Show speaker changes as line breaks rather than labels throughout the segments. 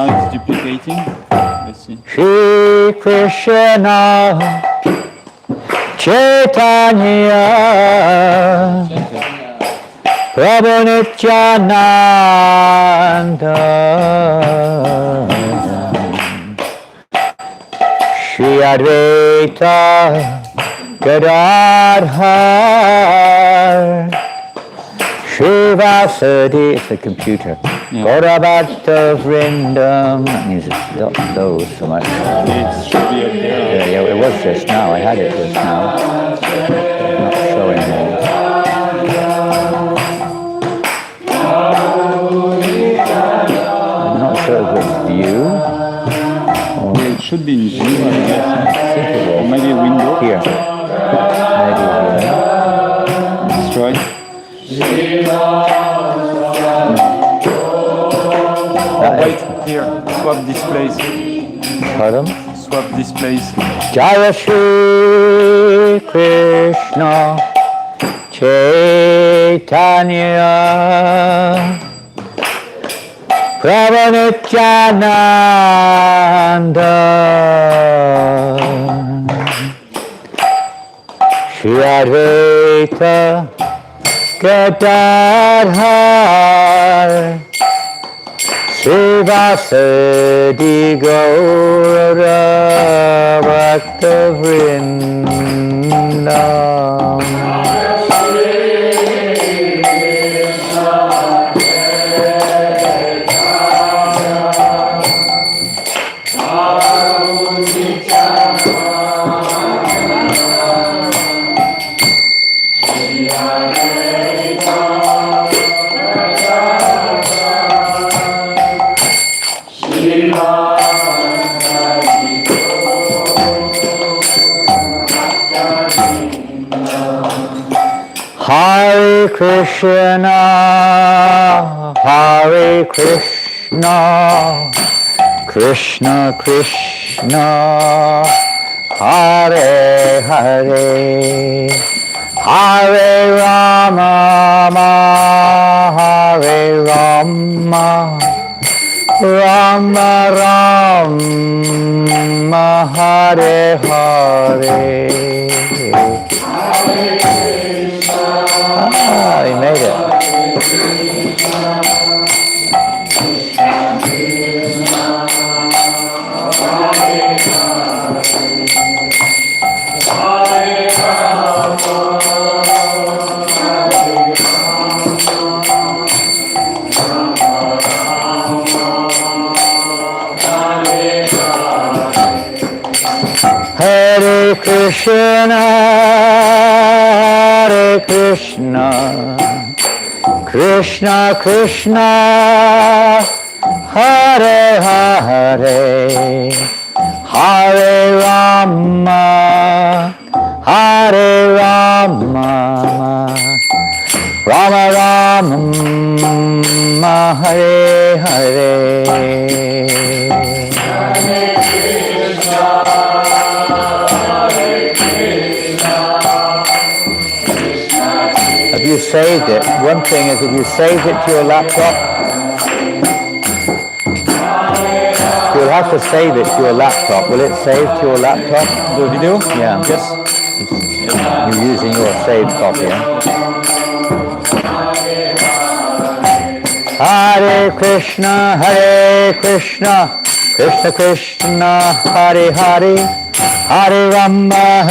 now it's duplicating. Let's see.
Shri Krishna Chaitanya Prabhu Nityananda Shri Advaita Gadadhar Shri Vasudeva, it's the computer. Gaurabhata Vrindam, that means it's not those so much.
It should be up there.
Yeah, it was just now, I had it just now. It's not showing there. I'm not sure if it's view.
It should be in view, I guess.
I think it
Or
is.
maybe window.
Here. Maybe here.
Destroy. Wait, here. Swap displays.
Pardon?
Swap displays.
Jaya Shri Krishna Chaitanya Prabhu Nityananda Shri Advaita Gadadhar Shri Vasudeva Gaura Bhakta Vrindam Hare Krishna, Hare Krishna, Krishna Krishna, Hare Hare, Hare Rama, Hare Rama, Rama Rama, Hare Hare. Ah, he made it. Hare Krishna, Hare Krishna, Krishna Krishna, Hare Hare, Hare Rama, Hare Rama, Rama Rama, Hare Hare. Have you saved it? One thing is, if you saved it to your laptop, you'll have to save it to your laptop. Will it save to your laptop?
The video?
Yeah.
Yes.
You're using your saved copy, yeah? Hare Krishna, Krishna Krishna, Hare Hare, Hare Rama,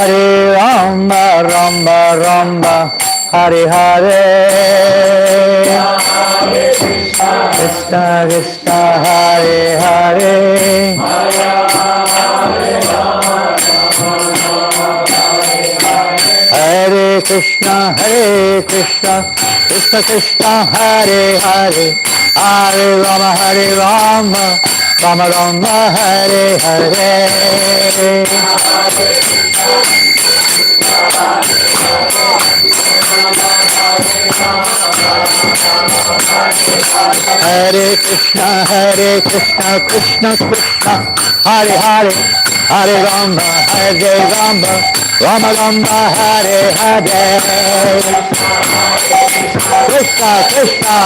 Rama Rama, Hare Hare. Krishna Krishna, Hare Hare, Hare Krishna, Krishna Krishna, Hare Hare, Hare Rama, Rama Rama, Hare Hare. Hare Krishna, Krishna Krishna, Hare Hare, Hare Rama, Rama Rama, Hare Hare. Krishna Krishna,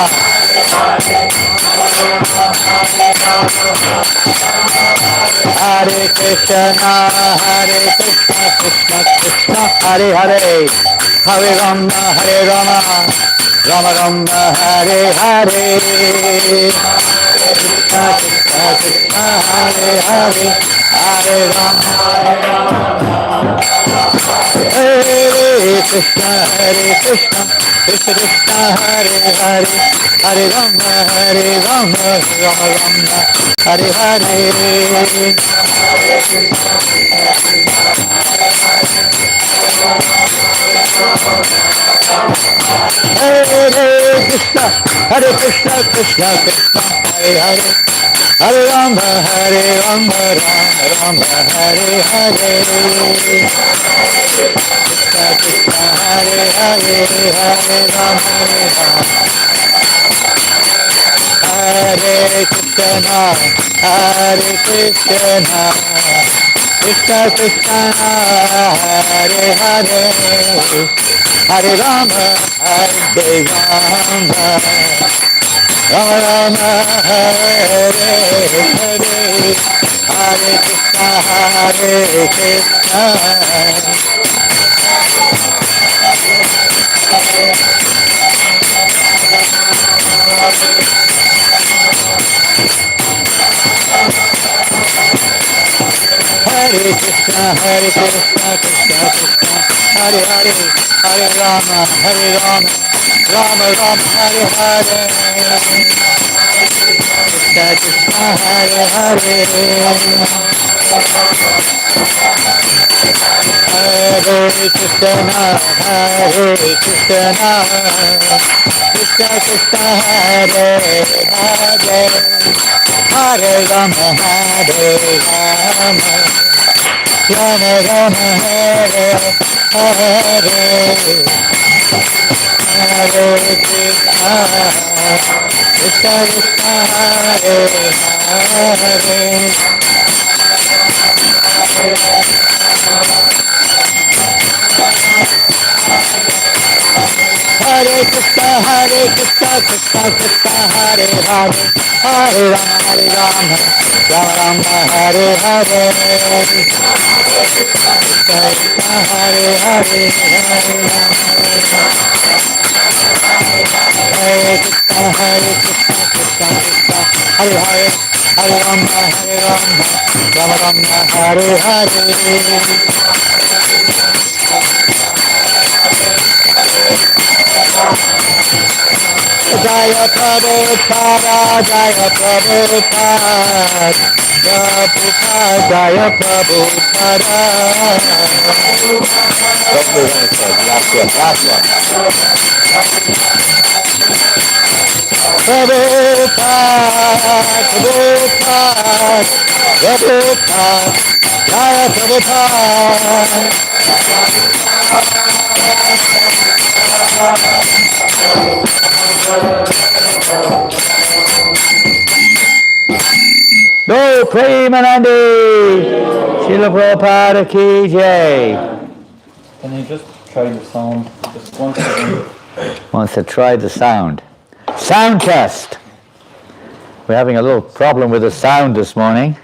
Hare Krishna, Krishna Krishna, Hare Hare, Hare Rama, Rama Rama, Hare Hare, Krishna Krishna Krishna, Hare Hare, Hare Rama, Hare Krishna, Krishna Krishna, Hare Hare, Hare Rama, Rama Rama, Hare Hare. Hare Krishna, Krishna Krishna, Hare Hare, Hare Rama, Rama Rama, Hare Hare. Krishna Krishna, Hare Hare, Hare Rama, Hare Krishna, Krishna Krishna, Hare Hare, Hare Rama, Rama Rama, Hare Hare, Hare Krishna, Hare Krishna, Krishna Krishna, Hare Hare, Hare Rama, Rama Rama, Hare Hare, Krishna Krishna, Hare Hare, Hare Krishna, Krishna Krishna, Hare Hare, Hare Rama, Rama Rama, Hare Hare, Hare Krishna, Krishna Krishna, Hare Hare, Hare Krishna, Krishna Krishna, Hare Hare, Hare Rama, Rama Rama, Hare Hare, Krishna Hare Hare, Hare Krishna, Krishna Krishna, Hare Hare, Hare Rama, Rama Rama, Hare Hare. Jaya Prabhupada, Jaya Prabhupada, Jaya Prabhupada. Last one. Prabhupada, Jaya Prabhupada. No, Premanandi! Srila Prabhupada ki jai.
Can you just try the sound? Just 1 second.
Wants to try the sound. Sound test. We're having a little problem with the sound this morning.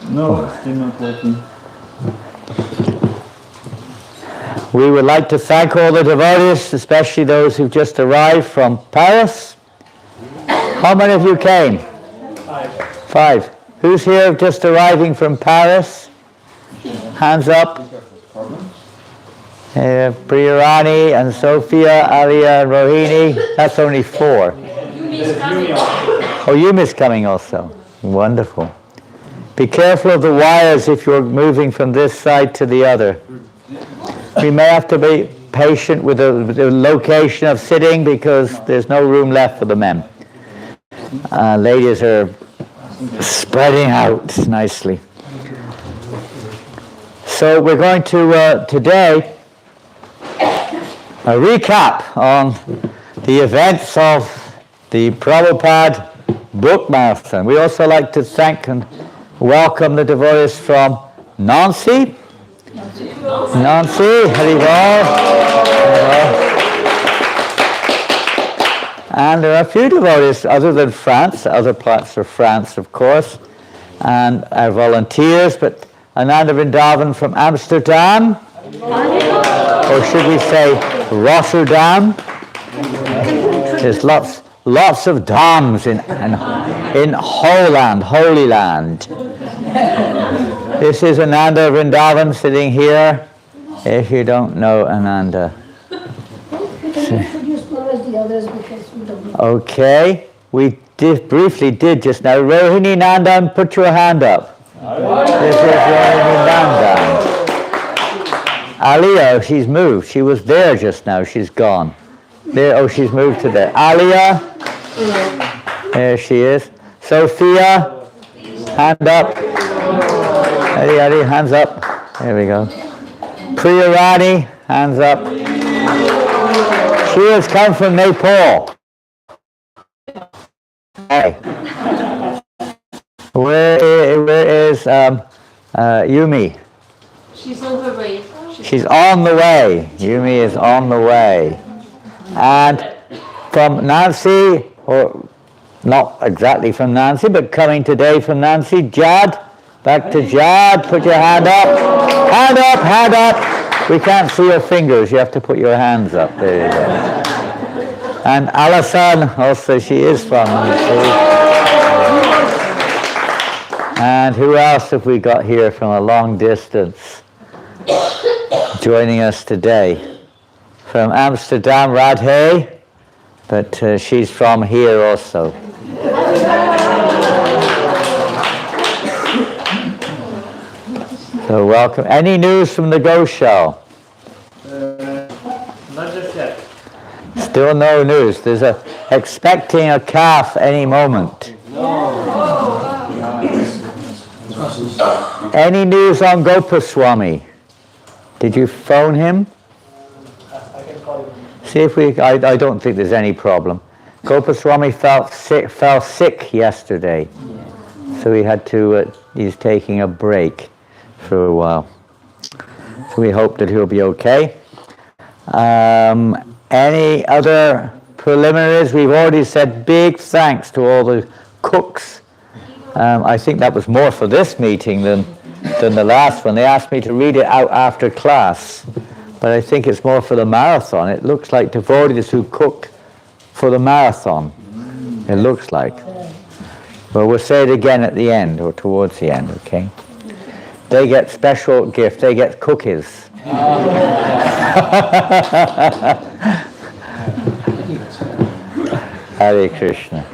No, it's still not working.
We would like to thank all the devotees, especially those who've just arrived from Paris. How many of you came? 5. Who's here just arriving from Paris? Hands up. Priyarani and Sophia, Alia and Rohini. That's only 4. Oh, you miss coming also. Wonderful. Be careful of the wires if you're moving from this side to the other. We may have to be patient with the location of sitting because there's no room left for the men. Ladies are spreading out nicely. So we're going to today a recap on the events of the Prabhupada Book Marathon. We also like to thank and welcome the devotees from Nancy, Haribol. And there are a few devotees other than France, other parts of France, of course, and our volunteers, but Ananda Vrindavan from Amsterdam, or should we say Rotterdam? There's lots of dams in Holland, Holy Land. This is Ananda Vrindavan sitting here, if you don't know Ananda. Okay, we briefly did just now. Rohini Nandan, put your hand up. This is Rohini Nandan. Aliyah, she's moved. She was there just now. She's gone. There. Oh, she's moved to there. Aliyah, there she is. Sophia, hand up. Ali, hands up. There we go. Priya Rani, hands up. She has come from Nepal. Hey. Where is Yumi?
She's on her way.
She's on the way. Yumi is on the way. And from Nancy, or not exactly from Nancy, but coming today from Nancy, Jad. Back to Jad. Put your hand up. Hand up, hand up. We can't see your fingers. You have to put your hands up. There you go. And Alison, also she is from Nancy. And who else have we got here from a long distance joining us today? From Amsterdam, Radhe, but she's from here also. So welcome. Any news from the Ghost Show?
Not just yet.
Still no news. There's expecting a calf any moment. Any news on Gopaswami? Did you phone him?
I can call him.
See if we. I don't think there's any problem. Gopaswami fell sick yesterday, so he had to. He's taking a break for a while. So we hope that he'll be okay. Any other preliminaries? We've already said big thanks to all the cooks. I think that was more for this meeting than the last one. They asked me to read it out after class, but I think it's more for the marathon. It looks like devotees who cook for the marathon. It looks like. But we'll say it again at the end, or towards the end, okay? They get special gift. They get cookies. Hare Krishna.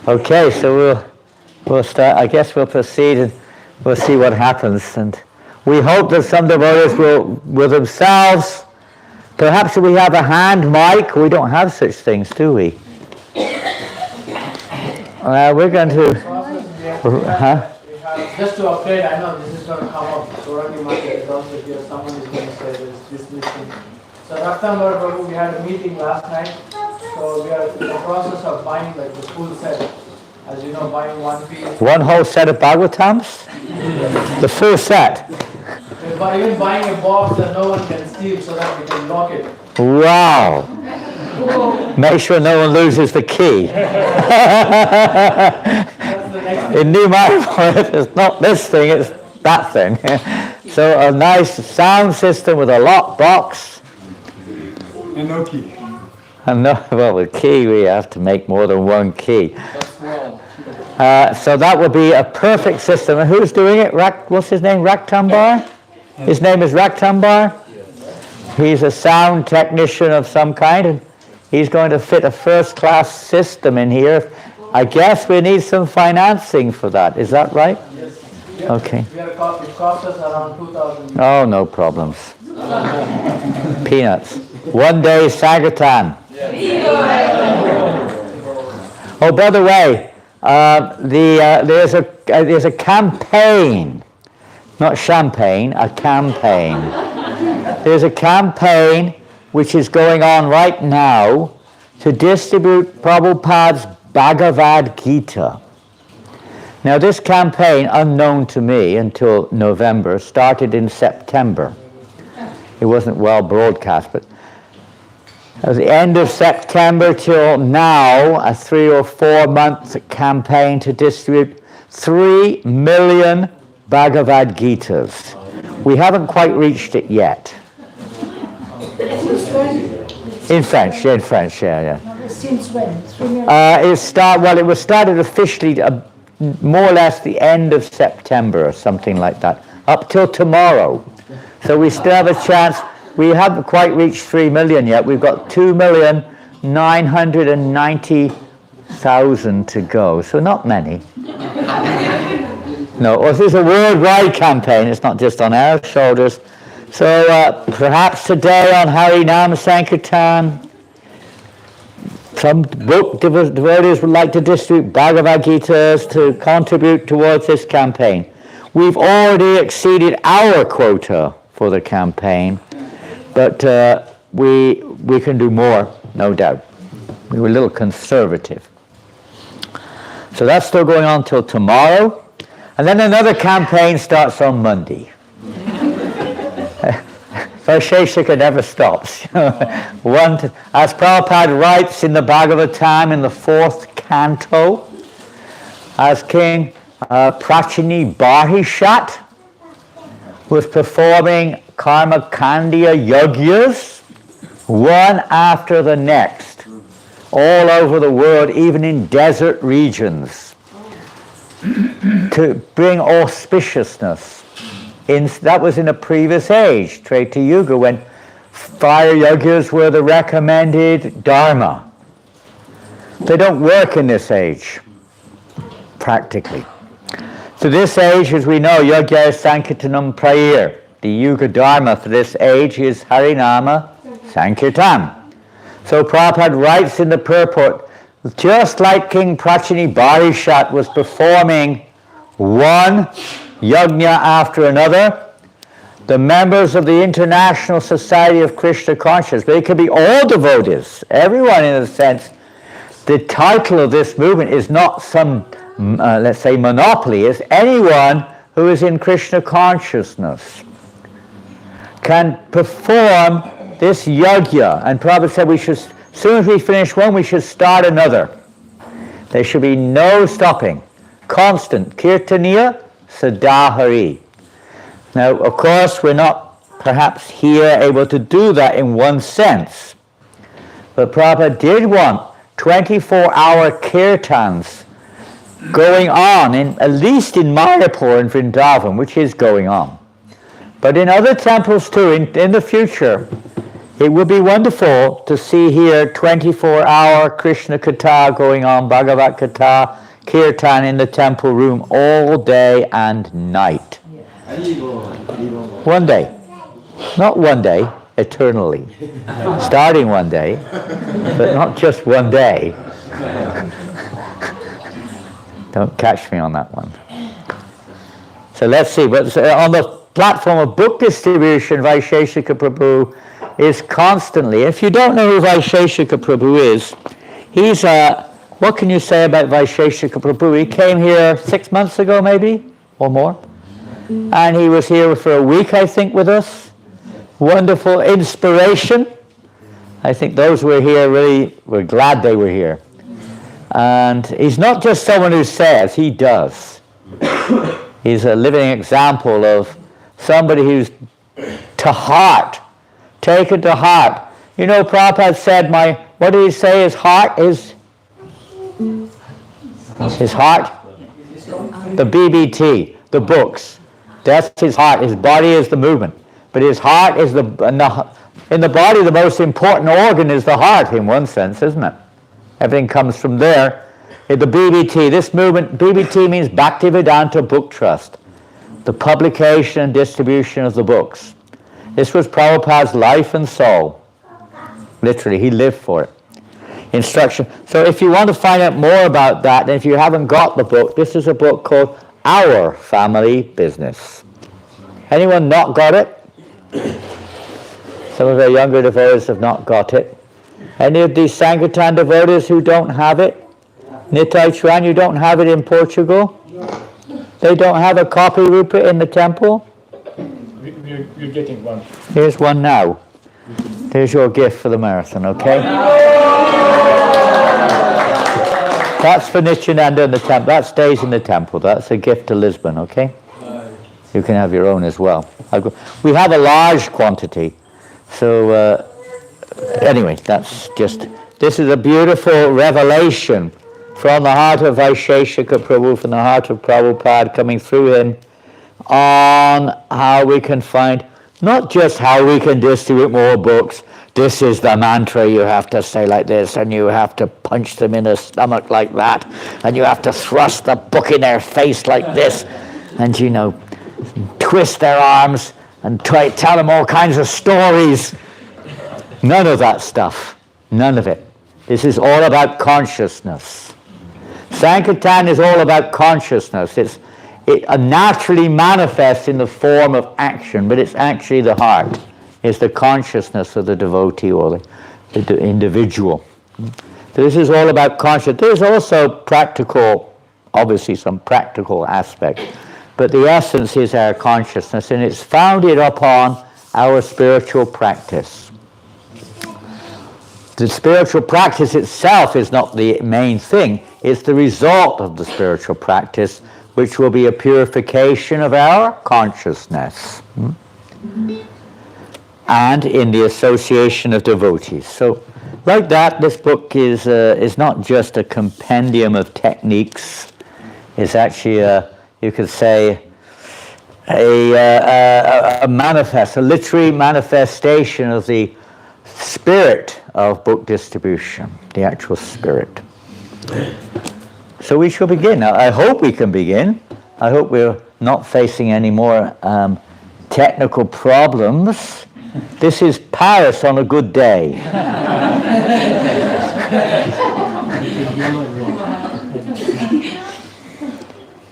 Okay, so we'll start. I guess we'll proceed and we'll see what happens. And we hope that some devotees will themselves. Perhaps we have a hand mic. We don't have such things, do we? We're going to. Huh?
Just to update, I know this is going to come up. Soraki Market is also here. Someone is going to say this meeting. So Raktambar Prabhu, we had a meeting last night. So we are in the process of buying like the full set. As you know, buying one piece.
One whole set of Bhagavatams? The full set?
We're even buying a box that no one can steal so that we can lock it.
Wow. Make sure no one loses the key.
That's the next
In New Manipur, it's not this thing, it's that thing. So a nice sound system with a lock box.
And no key.
And no, well, with key we have to make more than one key. So that would be a perfect system. And who's doing it? What's his name? Raktambar? His name is Raktambar? He's a sound technician of some kind, and he's going to fit a first-class system in here. I guess we need some financing for that. Is that right?
Yes.
Okay.
It cost us around 2,000.
Oh, no problems. Peanuts. One day Sankirtan. Oh, by the way, there's a campaign, not champagne, a campaign. There's a campaign which is going on right now to distribute Prabhupada's Bhagavad Gita. Now this campaign, unknown to me until November, started in September. It wasn't well broadcast, but At the end of September till now, a 3 or 4 month campaign to distribute 3 million Bhagavad Gitas. We haven't quite reached it yet. In French, yeah.
Since when? 3 million?
It was started officially more or less the end of September or something like that, up till tomorrow. So we still have a chance. We haven't quite reached 3 million yet. We've got 2,990,000 to go. So not many. No, this is a worldwide campaign. It's not just on our shoulders. So perhaps today on Harinam Sankirtan, some book devotees would like to distribute Bhagavad Gitas to contribute towards this campaign. We've already exceeded our quota for the campaign, but we can do more, no doubt. We were a little conservative. So that's still going on till tomorrow. And then another campaign starts on Monday. Vaisheshika never stops. As Prabhupada writes in the Bhagavatam in the 4th canto, as King Prachini Bahishat was performing Karma Kandya Yagyas, one after the next, all over the world, even in desert regions, to bring auspiciousness. That was in a previous age, Treta Yuga, when fire yagyas were the recommended dharma. They don't work in this age, practically. So this age, as we know, Yagya Sankirtanam Prayer. The Yuga Dharma for this age is Harinama Sankirtan. So Prabhupada writes in the purport, just like King Prachini Barishat was performing one yajna after another, the members of the International Society of Krishna Consciousness, but it could be all devotees, everyone in a sense. The title of this movement is not some, let's say, monopoly. It's anyone who is in Krishna consciousness can perform this yajna. And Prabhupada said as soon as we finish one, we should start another. There should be no stopping. Constant. Kirtaniya Sadahari. Now, of course, we're not perhaps here able to do that in one sense. But Prabhupada did want 24-hour kirtans going on, at least in Mayapur and Vrindavan, which is going on. But in other temples too, in the future, it would be wonderful to see here 24-hour Krishna Katha going on, Bhagavad Katha, Kirtan in the temple room all day and night. One day. Not one day, eternally. Starting one day, but not just one day. Don't catch me on that one. So let's see. But on the platform of book distribution, Vaisheshika Prabhu is constantly, if you don't know who Vaisheshika Prabhu is, he's what can you say about Vaisheshika Prabhu? He came here 6 months ago maybe, or more. And he was here for a week, I think, with us. Wonderful inspiration. I think those who were here really were glad they were here. And he's not just someone who says, he does. He's a living example of somebody who's to heart, taken to heart. You know, Prabhupada said, what did he say his heart is? His heart? The BBT, the books. That's his heart. His body is the movement. But his heart is in the body, the most important organ is the heart in one sense, isn't it? Everything comes from there. The BBT, this movement, BBT means Bhaktivedanta Book Trust. The publication and distribution of the books. This was Prabhupada's life and soul. Literally, he lived for it. Instruction. So if you want to find out more about that, and if you haven't got the book, this is a book called Our Family Business. Anyone not got it? Some of our younger devotees have not got it. Any of these Sankirtan devotees who don't have it? Nitai Chuan, you don't have it in Portugal? They don't have a copy, Rupert, in the temple?
We're getting one.
Here's one now. There's your gift for the marathon, okay? That's for Nityananda in the temple. That stays in the temple. That's a gift to Lisbon, okay? You can have your own as well. We have a large quantity. So, anyway, that's just... This is a beautiful revelation from the heart of Vaisheshika Prabhu, from the heart of Prabhupada, coming through him, on how we can find, not just how we can distribute more books. This is the mantra, you have to say like this, and you have to punch them in the stomach like that, and you have to thrust the book in their face like this, and twist their arms, and tell them all kinds of stories. None of that stuff. None of it. This is all about consciousness. Sankirtan is all about consciousness. It naturally manifests in the form of action, but it's actually the heart. It's the consciousness of the devotee or the individual. So this is all about consciousness. There's also practical, obviously some practical aspect, but the essence is our consciousness, and it's founded upon our spiritual practice. The spiritual practice itself is not the main thing. It's the result of the spiritual practice, which will be a purification of our consciousness. And in the association of devotees. So, like that, this book is not just a compendium of techniques. It's actually, you could say, a literary manifestation of the spirit of book distribution, the actual spirit. So we shall begin. Now, I hope we can begin. I hope we're not facing any more technical problems. This is Paris on a good day.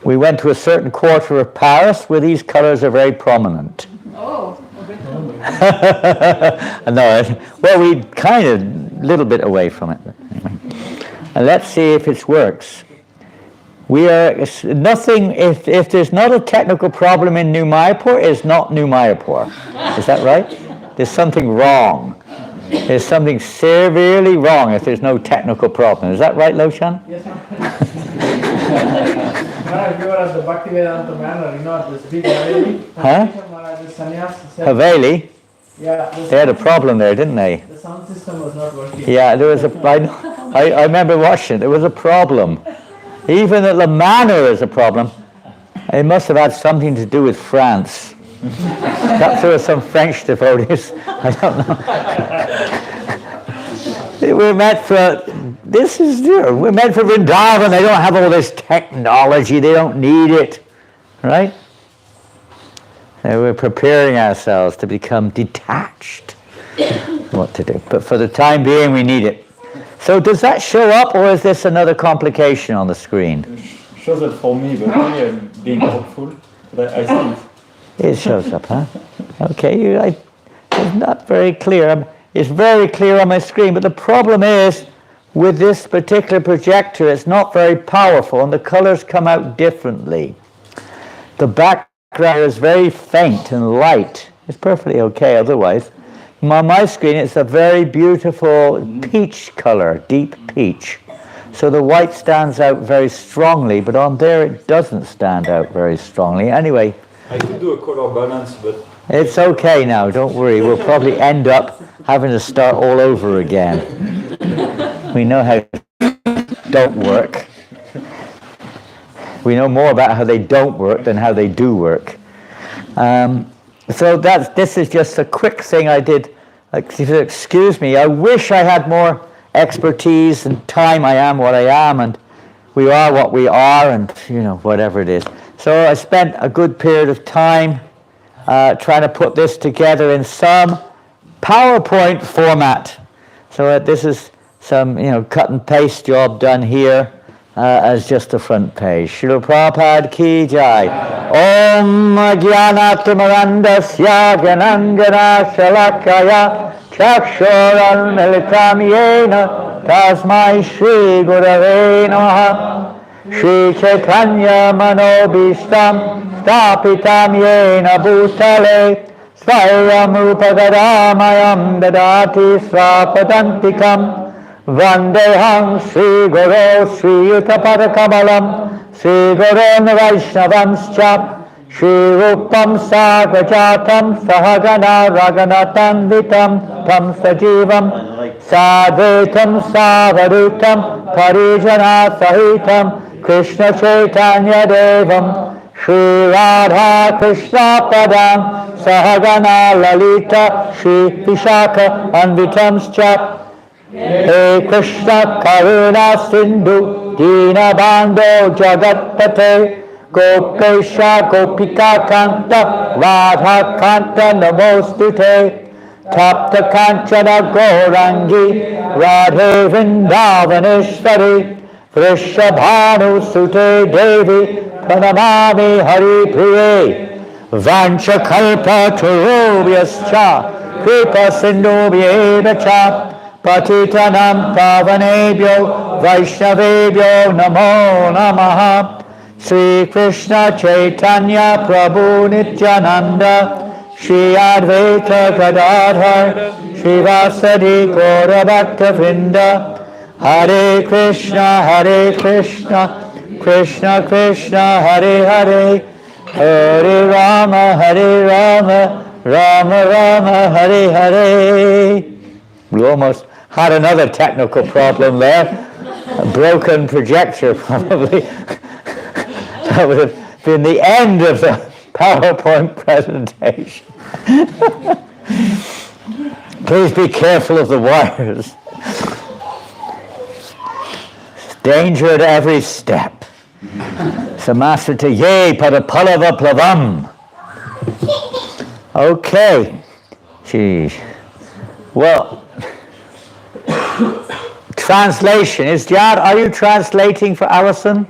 We went to a certain quarter of Paris where these colors are very prominent.
Oh.
No, well, we kind of a little bit away from it. And let's see if it works. We are nothing. If there's not a technical problem in New Mayapur, it's not New Mayapur. Is that right? There's something wrong. There's something severely wrong if there's no technical problem. Is that right, Loshan?
Yes, ma'am. Maharaj, we were at the Bhaktivedanta Manor, this big Haveli.
Huh? Haveli?
Yeah.
They had a problem there, didn't they?
The sound system was not working.
Yeah, there was I remember watching it. There was a problem. Even at the manor is a problem. It must have had something to do with France. Perhaps there were some French devotees. I don't know. We're meant for Vrindavan. They don't have all this technology. They don't need it, right? And we're preparing ourselves to become detached. What to do? But for the time being, we need it. So does that show up, or is this another complication on the screen?
It shows up for me, but maybe I'm being hopeful. But I see it.
It shows up, huh? Okay, it's not very clear. It's very clear on my screen, but the problem is, with this particular projector, it's not very powerful, and the colors come out differently. The background is very faint and light. It's perfectly okay otherwise. On my screen, it's a very beautiful peach color, deep peach. So the white stands out very strongly, but on there it doesn't stand out very strongly. Anyway,
I could do a color balance, but...
It's okay now, don't worry. We'll probably end up having to start all over again. We know how don't work. We know more about how they don't work than how they do work. So this is just a quick thing I did. Excuse me, I wish I had more expertise and time. I am what I am, and we are what we are, and whatever it is. So I spent a good period of time trying to put this together in some PowerPoint format. So this is some cut and paste job done here as just the front page. Srila Prabhupada ki jai. Om Jnanatamrandasya Janananda Shalakaya Chakshuran Militam Yena Tasmai Shri Gurave Namaha. Shri Chaitanya Manobishtam Stapitam Yena Bhutale Vairam Upagadamayam Dadati Svapadantikam Vandeham Sri Guru Sri Utapadakamalam Sri Guru Vaishnavanscha Shri Rupam Sagajatam Sahagana Raganatanvitam Tam Sajivam Sadvetam Savadutam Parijana Sahitam Krishna Chaitanya Devam Shri Radha Krishna Padam Sahagana Lalita Shri Vishaka Anvitamscha He Krishna Karuna Sindhu Dinabando Jagatpate Gopesha Gopika Kanta Radha Kanta Namostute Tapta Kanchana Gaurangi Radhe Vrindavaneshwari Vrishabhanu Sute Devi Pranamami Hari Priye Vancha Kalpa Turubhyascha Kripa Sindhubhyeva Cha Patitanam Pavanebhyo Vaishnavebhyo Namo Namaha Sri Krishna Chaitanya Prabhu Nityananda Shri Advaita Gadadhar Shri Vasadi Gaura Bhakta Vrinda Hare Krishna Krishna Krishna Hare Hare Hare Rama Rama Rama Hare Hare. We almost had another technical problem there. A broken projector probably. That would have been the end of the PowerPoint presentation. Please be careful of the wires. Danger at every step. Samasrita ye padapalava plavam. Okay. Gee. Well, translation. Are you translating for Alison?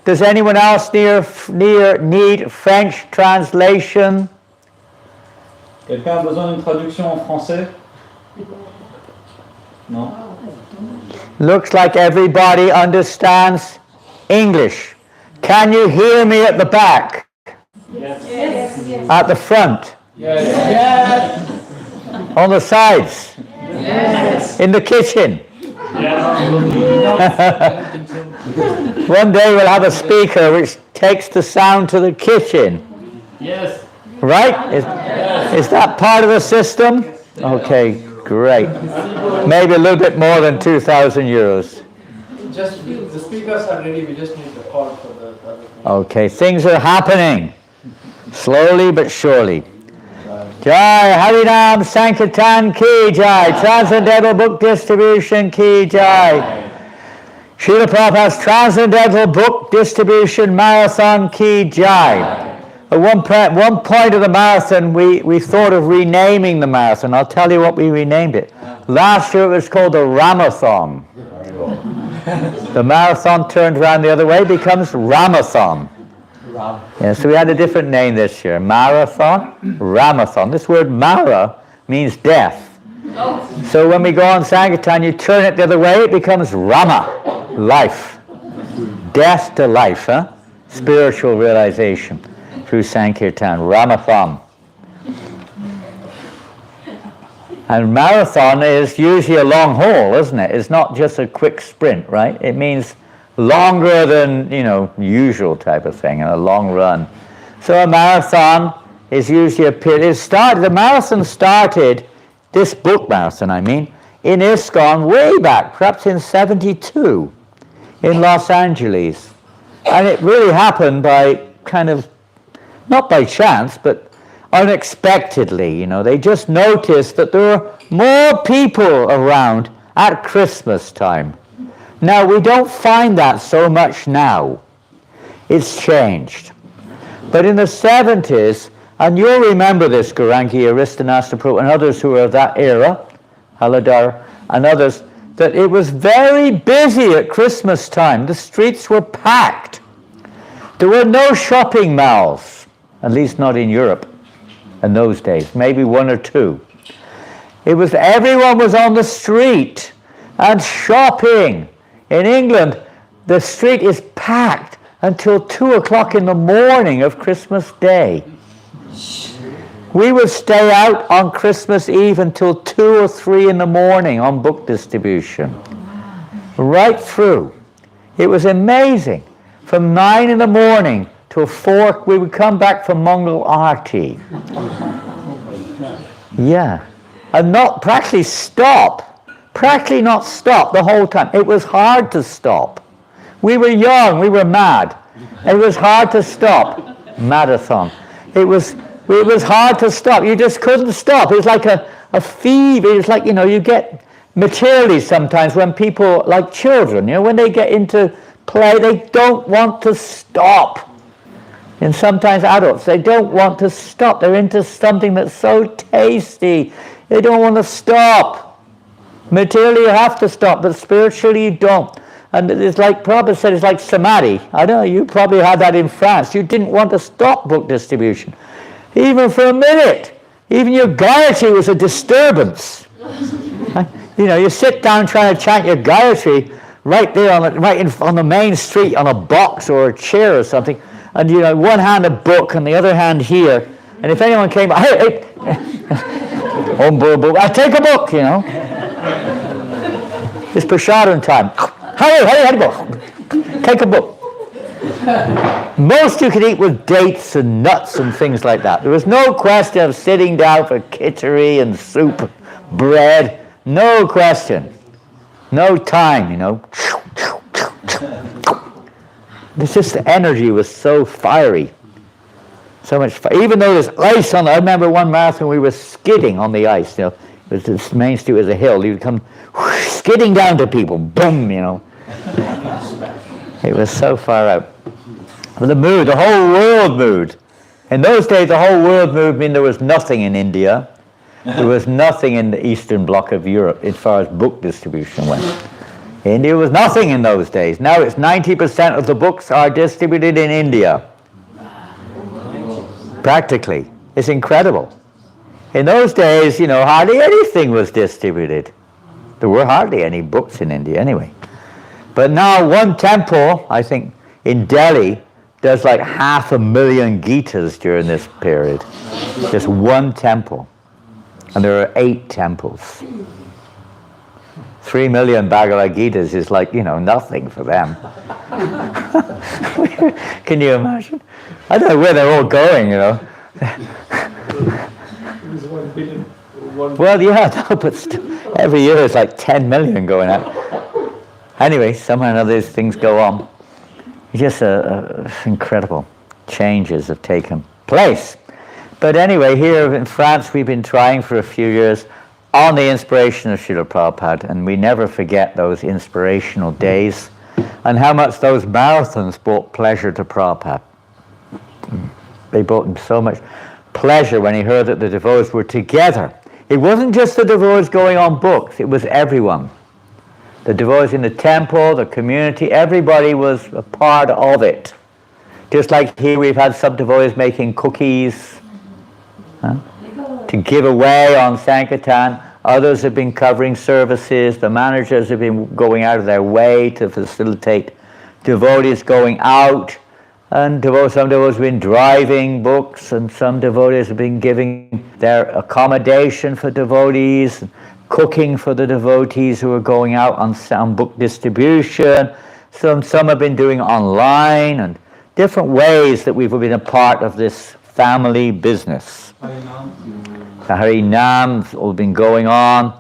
Does anyone else need French translation?
Quelqu'un a besoin d'une traduction en français? Non?
Looks like everybody understands English. Can you hear me at the back?
Yes.
Yes.
At the front?
Yes. Yes.
On the sides?
Yes.
In the kitchen?
Yes.
One day we'll have a speaker which takes the sound to the kitchen.
Yes.
Right? Is that part of the system? Okay, great. Maybe a little bit more than 2,000 euros.
Just the speakers are ready, we just need the call for the other thing.
Okay, things are happening. Slowly but surely. Jai Harinam Sankirtan Ki Jai. Transcendental Book Distribution Ki Jai. Srila Prabhupada's Transcendental Book Distribution Marathon Ki Jai. At one point of the marathon, we thought of renaming the marathon. I'll tell you what we renamed it. Last year it was called the Ramathon. The marathon turned around the other way, becomes Ramathon. Yeah, so we had a different name this year. Marathon, Ramathon. This word Mara means death. So when we go on Sankirtan, you turn it the other way, it becomes Rama, life. Death to life, huh? Spiritual realization through Sankirtan, Ramathon. And marathon is usually a long haul, isn't it? It's not just a quick sprint, right? It means longer than, usual type of thing, a long run. So a marathon is usually a period. The marathon started, this book marathon, in ISKCON way back, perhaps in 1972, in Los Angeles. And it really happened by kind of, not by chance, but unexpectedly, They just noticed that there were more people around at Christmas time. Now, we don't find that so much now. It's changed. But in the 70s, and you'll remember this, Gaurangi, Aristanasta Prabhu, and others who were of that era, Haladar, and others, that it was very busy at Christmas time. The streets were packed. There were no shopping malls, at least not in Europe in those days, maybe one or two. Everyone was on the street and shopping. In England, the street is packed until 2 o'clock in the morning of Christmas Day. We would stay out on Christmas Eve until 2 or 3 in the morning on book distribution. Right through. It was amazing. From 9 in the morning till 4, we would come back from Mongol Aarti. Yeah. And not practically stop. Practically not stop the whole time. It was hard to stop. We were young, we were mad. It was hard to stop. Marathon. It was hard to stop. You just couldn't stop. It was like a fever. It was like, you get materially sometimes when people, like children, when they get into play, they don't want to stop. And sometimes adults, they don't want to stop. They're into something that's so tasty. They don't want to stop. Materially you have to stop, but spiritually you don't. And it's like Prabhupada said, it's like samadhi. I don't know, you probably had that in France. You didn't want to stop book distribution. Even for a minute. Even your Gayatri was a disturbance. You sit down trying to chant your Gayatri right there on the main street on a box or a chair or something, and one hand a book and the other hand here, and if anyone came, hey, I take a book, It's prasadam time. Hey, go. Take a book. Most you could eat with dates and nuts and things like that. There was no question of sitting down for khichdi and soup, bread. No question. No time, It's just the energy was so fiery. So much fire. Even though there's ice on it. I remember one marathon we were skidding on the ice. It was this main street was a hill. You would come skidding down to people. Boom, It was so far out. But the mood, the whole world mood. In those days, the whole world mood meant there was nothing in India. There was nothing in the eastern bloc of Europe as far as book distribution went. India was nothing in those days. Now it's 90% of the books are distributed in India. Practically. It's incredible. In those days, hardly anything was distributed. There were hardly any books in India anyway. But now one temple, I think, in Delhi, does like 500,000 Gitas during this period. Just one temple. And there are 8 temples. 3 million Bhagavad Gitas is like, nothing for them. Can you imagine? I don't know where they're all going, Well, yeah, no, but every year it's like 10 million going out. Anyway, somehow or another these things go on. It's just incredible changes have taken place. But anyway, here in France, we've been trying for a few years on the inspiration of Srila Prabhupada, and we never forget those inspirational days and how much those marathons brought pleasure to Prabhupada. They brought him so much pleasure when he heard that the devotees were together. It wasn't just the devotees going on books, it was everyone. The devotees in the temple, the community, everybody was a part of it. Just like here we've had some devotees making cookies, to give away on Sankirtan. Others have been covering services. The managers have been going out of their way to facilitate devotees going out. And some devotees have been driving books, and some devotees have been giving their accommodation for devotees, cooking for the devotees who are going out on book distribution. Some have been doing online, and different ways that we've been a part of this family business. The Harinam's all been going on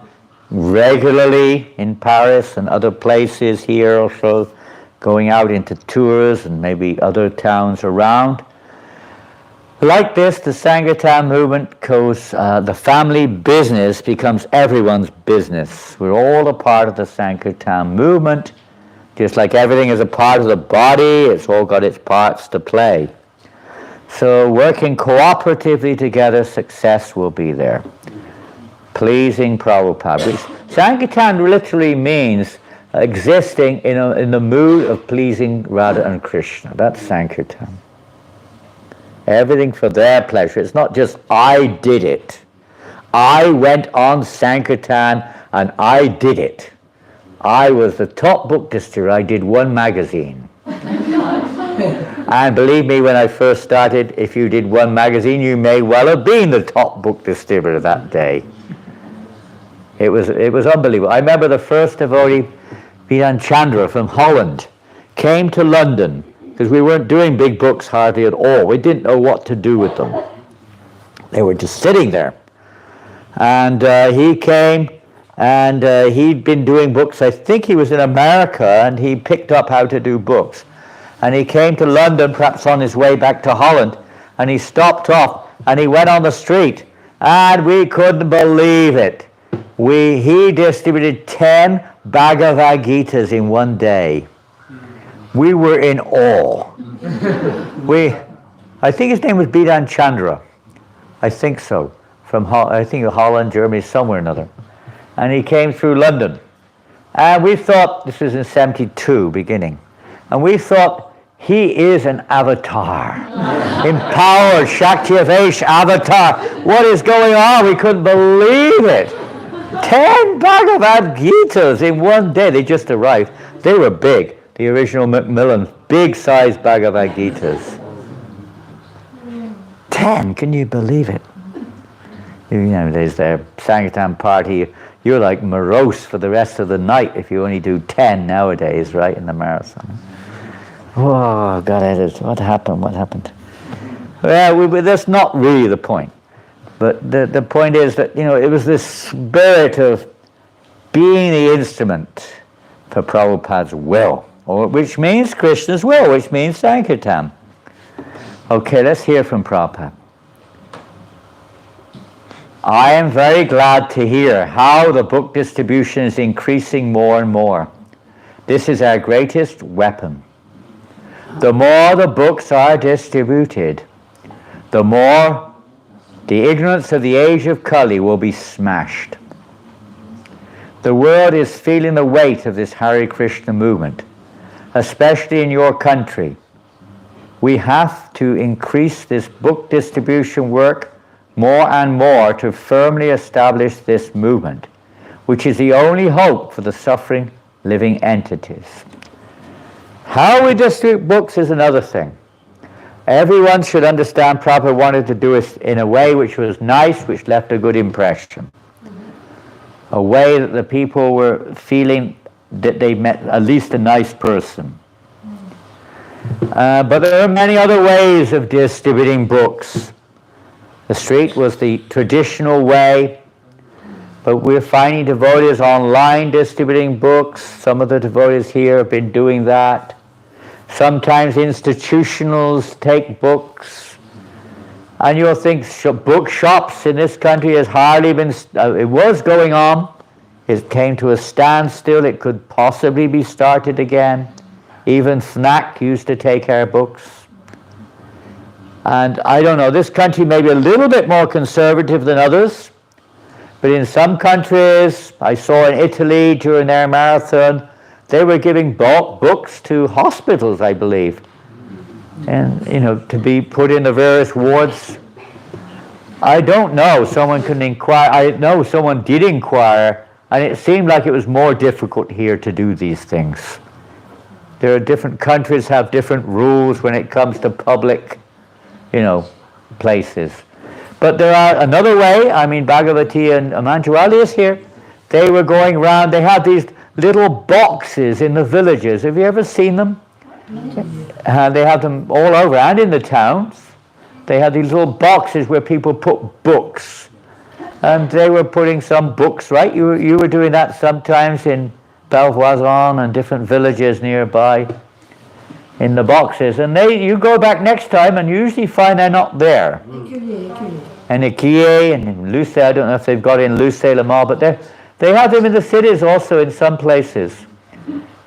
regularly in Paris and other places here also, going out into tours and maybe other towns around. Like this, the Sankirtan movement goes, the family business becomes everyone's business. We're all a part of the Sankirtan movement. Just like everything is a part of the body, it's all got its parts to play. So working cooperatively together, success will be there. Pleasing Prabhupada. Sankirtan literally means existing in the mood of pleasing Radha and Krishna. That's Sankirtan. Everything for their pleasure. It's not just I did it. I went on Sankirtan and I did it. I was the top book distributor. I did one magazine. And believe me, when I first started, if you did one magazine, you may well have been the top book distributor that day. It was unbelievable. I remember the first devotee, Bidan Chandra from Holland, came to London, because we weren't doing big books hardly at all. We didn't know what to do with them. They were just sitting there. And he came, and he'd been doing books. I think he was in America, and he picked up how to do books. And he came to London, perhaps on his way back to Holland, and he stopped off, and he went on the street, and we couldn't believe it. He distributed 10 Bhagavad Gitas in one day. We were in awe. I think his name was Bidan Chandra. I think so. From Holland, Germany, somewhere or another. And he came through London. And we thought, this was in 72, beginning, and we thought, he is an avatar. Empowered, Shakti-Avesh avatar. What is going on? We couldn't believe it. 10 Bhagavad Gitas in one day. They just arrived. They were big. The original Macmillan, big-sized Bhagavad Gitas. 10, can you believe it? You know, there's their Sankirtan party. You're like morose for the rest of the night if you only do 10 nowadays, right, in the marathon. Oh, God, what happened? Well, that's not really the point. But the point is that, you know, it was this spirit of being the instrument for Prabhupada's will, which means Krishna's will, which means Sankirtan. Okay, let's hear from Prabhupada. I am very glad to hear how the book distribution is increasing more and more. This is our greatest weapon. The more the books are distributed, the more the ignorance of the age of Kali will be smashed. The world is feeling the weight of this Hare Krishna movement, especially in your country. We have to increase this book distribution work more and more to firmly establish this movement, which is the only hope for the suffering living entities. How we distribute books is another thing. Everyone should understand Prabhupada wanted to do it in a way which was nice, which left a good impression. A way that the people were feeling that they met at least a nice person. But there are many other ways of distributing books. The street was the traditional way, but we're finding devotees online distributing books. Some of the devotees here have been doing that. Sometimes institutionals take books. And you'll think bookshops in this country has hardly been, it was going on. It came to a standstill. It could possibly be started again. Even FNAC used to take our books. And I don't know, this country may be a little bit more conservative than others, but in some countries, I saw in Italy during their marathon, they were giving books to hospitals, I believe, and, you know, to be put in the various wards. I don't know, someone can inquire. I know someone did inquire, and it seemed like it was more difficult here to do these things. There are different countries have different rules when it comes to public, you know, places. But there are another way. I mean, Bhagavati and Manjuali is here. They were going around. They had these little boxes in the villages. Have you ever seen them? They have them all over and in the towns. They had these little boxes where people put books. And they were putting some books, right? You were doing that sometimes in Belvoisin and different villages nearby in the boxes. And you go back next time and you usually find they're not there. And Ikie and in Lucé, I don't know if they've got in Lucé Le Mans, but they have them in the cities also in some places.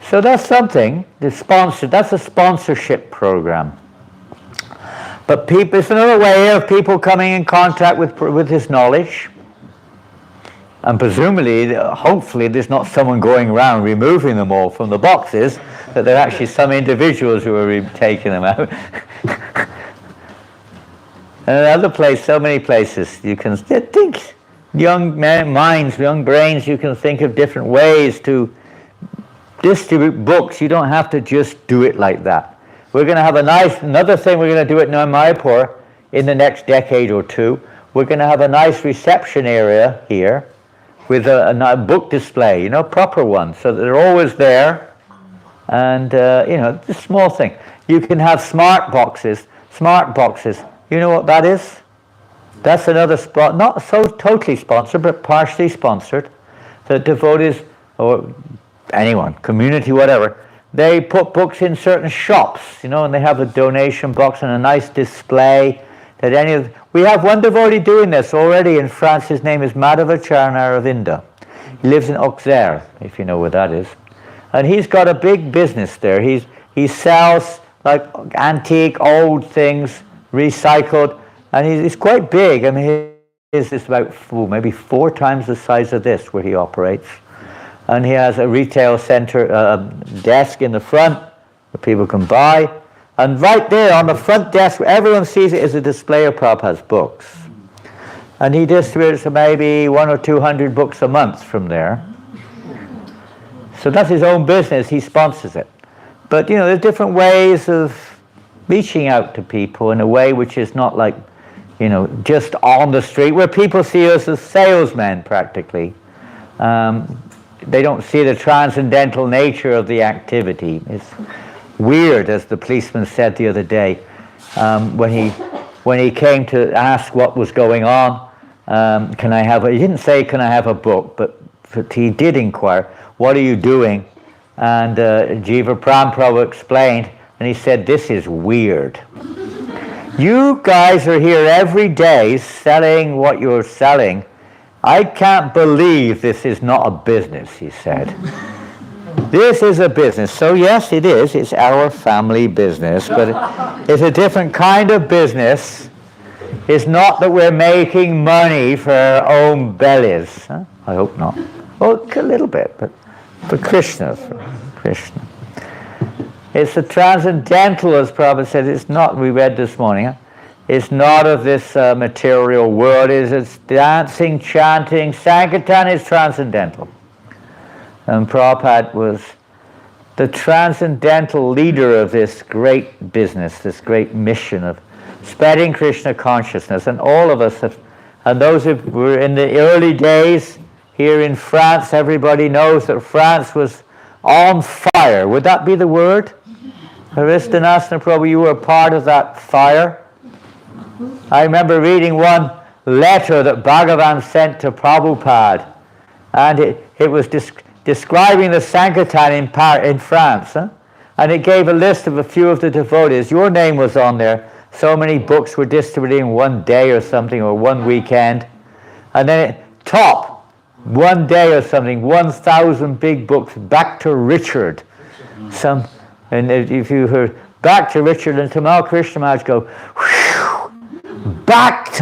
So that's something. That's a sponsorship program. But it's another way of people coming in contact with this knowledge. And presumably, hopefully, there's not someone going around removing them all from the boxes, that there are actually some individuals who are taking them out. And another place, so many places, you can think, young minds, young brains, you can think of different ways to distribute books. You don't have to just do it like that. We're going to have another thing we're going to do at Mayapur in the next decade or two. We're going to have a nice reception area here with a book display, proper one, so that they're always there. And, this small thing. You can have smart boxes. You know what that is? That's another spot, not so totally sponsored, but partially sponsored. The devotees, or anyone, community, whatever, they put books in certain shops, and they have a donation box and a nice display. We have one devotee doing this already in France. His name is Madhavacharya Aravinda. He lives in Auxerre, if you know where that is. And he's got a big business there. He sells like antique, old things, recycled, and he's quite big. I mean, his is about maybe 4 times the size of this where he operates. And he has a retail center desk in the front where people can buy. And right there on the front desk, where everyone sees it, is a display of Prabhupada's books. And he distributes maybe 100 or 200 books a month from there. So that's his own business, he sponsors it. But there's different ways of reaching out to people in a way which is not like, just on the street, where people see us as salesmen practically. They don't see the transcendental nature of the activity. It's weird, as the policeman said the other day, when he came to ask what was going on. He didn't say, can I have a book, but he did inquire, what are you doing? And Jiva Prabhu explained, and he said, this is weird. You guys are here every day selling what you're selling. I can't believe this is not a business, he said. This is a business. So yes, it is. It's our family business, but it's a different kind of business. It's not that we're making money for our own bellies. Huh? I hope not. Well, a little bit, but for Krishna. It's the transcendental, as Prabhupada said. It's not, we read this morning, huh? It's not of this material world. It's dancing, chanting. Sankirtan is transcendental. And Prabhupada was the transcendental leader of this great business, this great mission of spreading Krishna consciousness. And all of us have, and those who were in the early days here in France, everybody knows that France was on fire. Would that be the word? Haristanasana Prabhu, you were a part of that fire. I remember reading one letter that Bhagavan sent to Prabhupada, and it was describing the Sankirtan in France, huh? And it gave a list of a few of the devotees. Your name was on there. So many books were distributed in one day or something, or one weekend. And then one day or something, 1,000 big books, back to Richard. And if you heard back to Richard, and Tamal Krishna Maharaj go, whew, back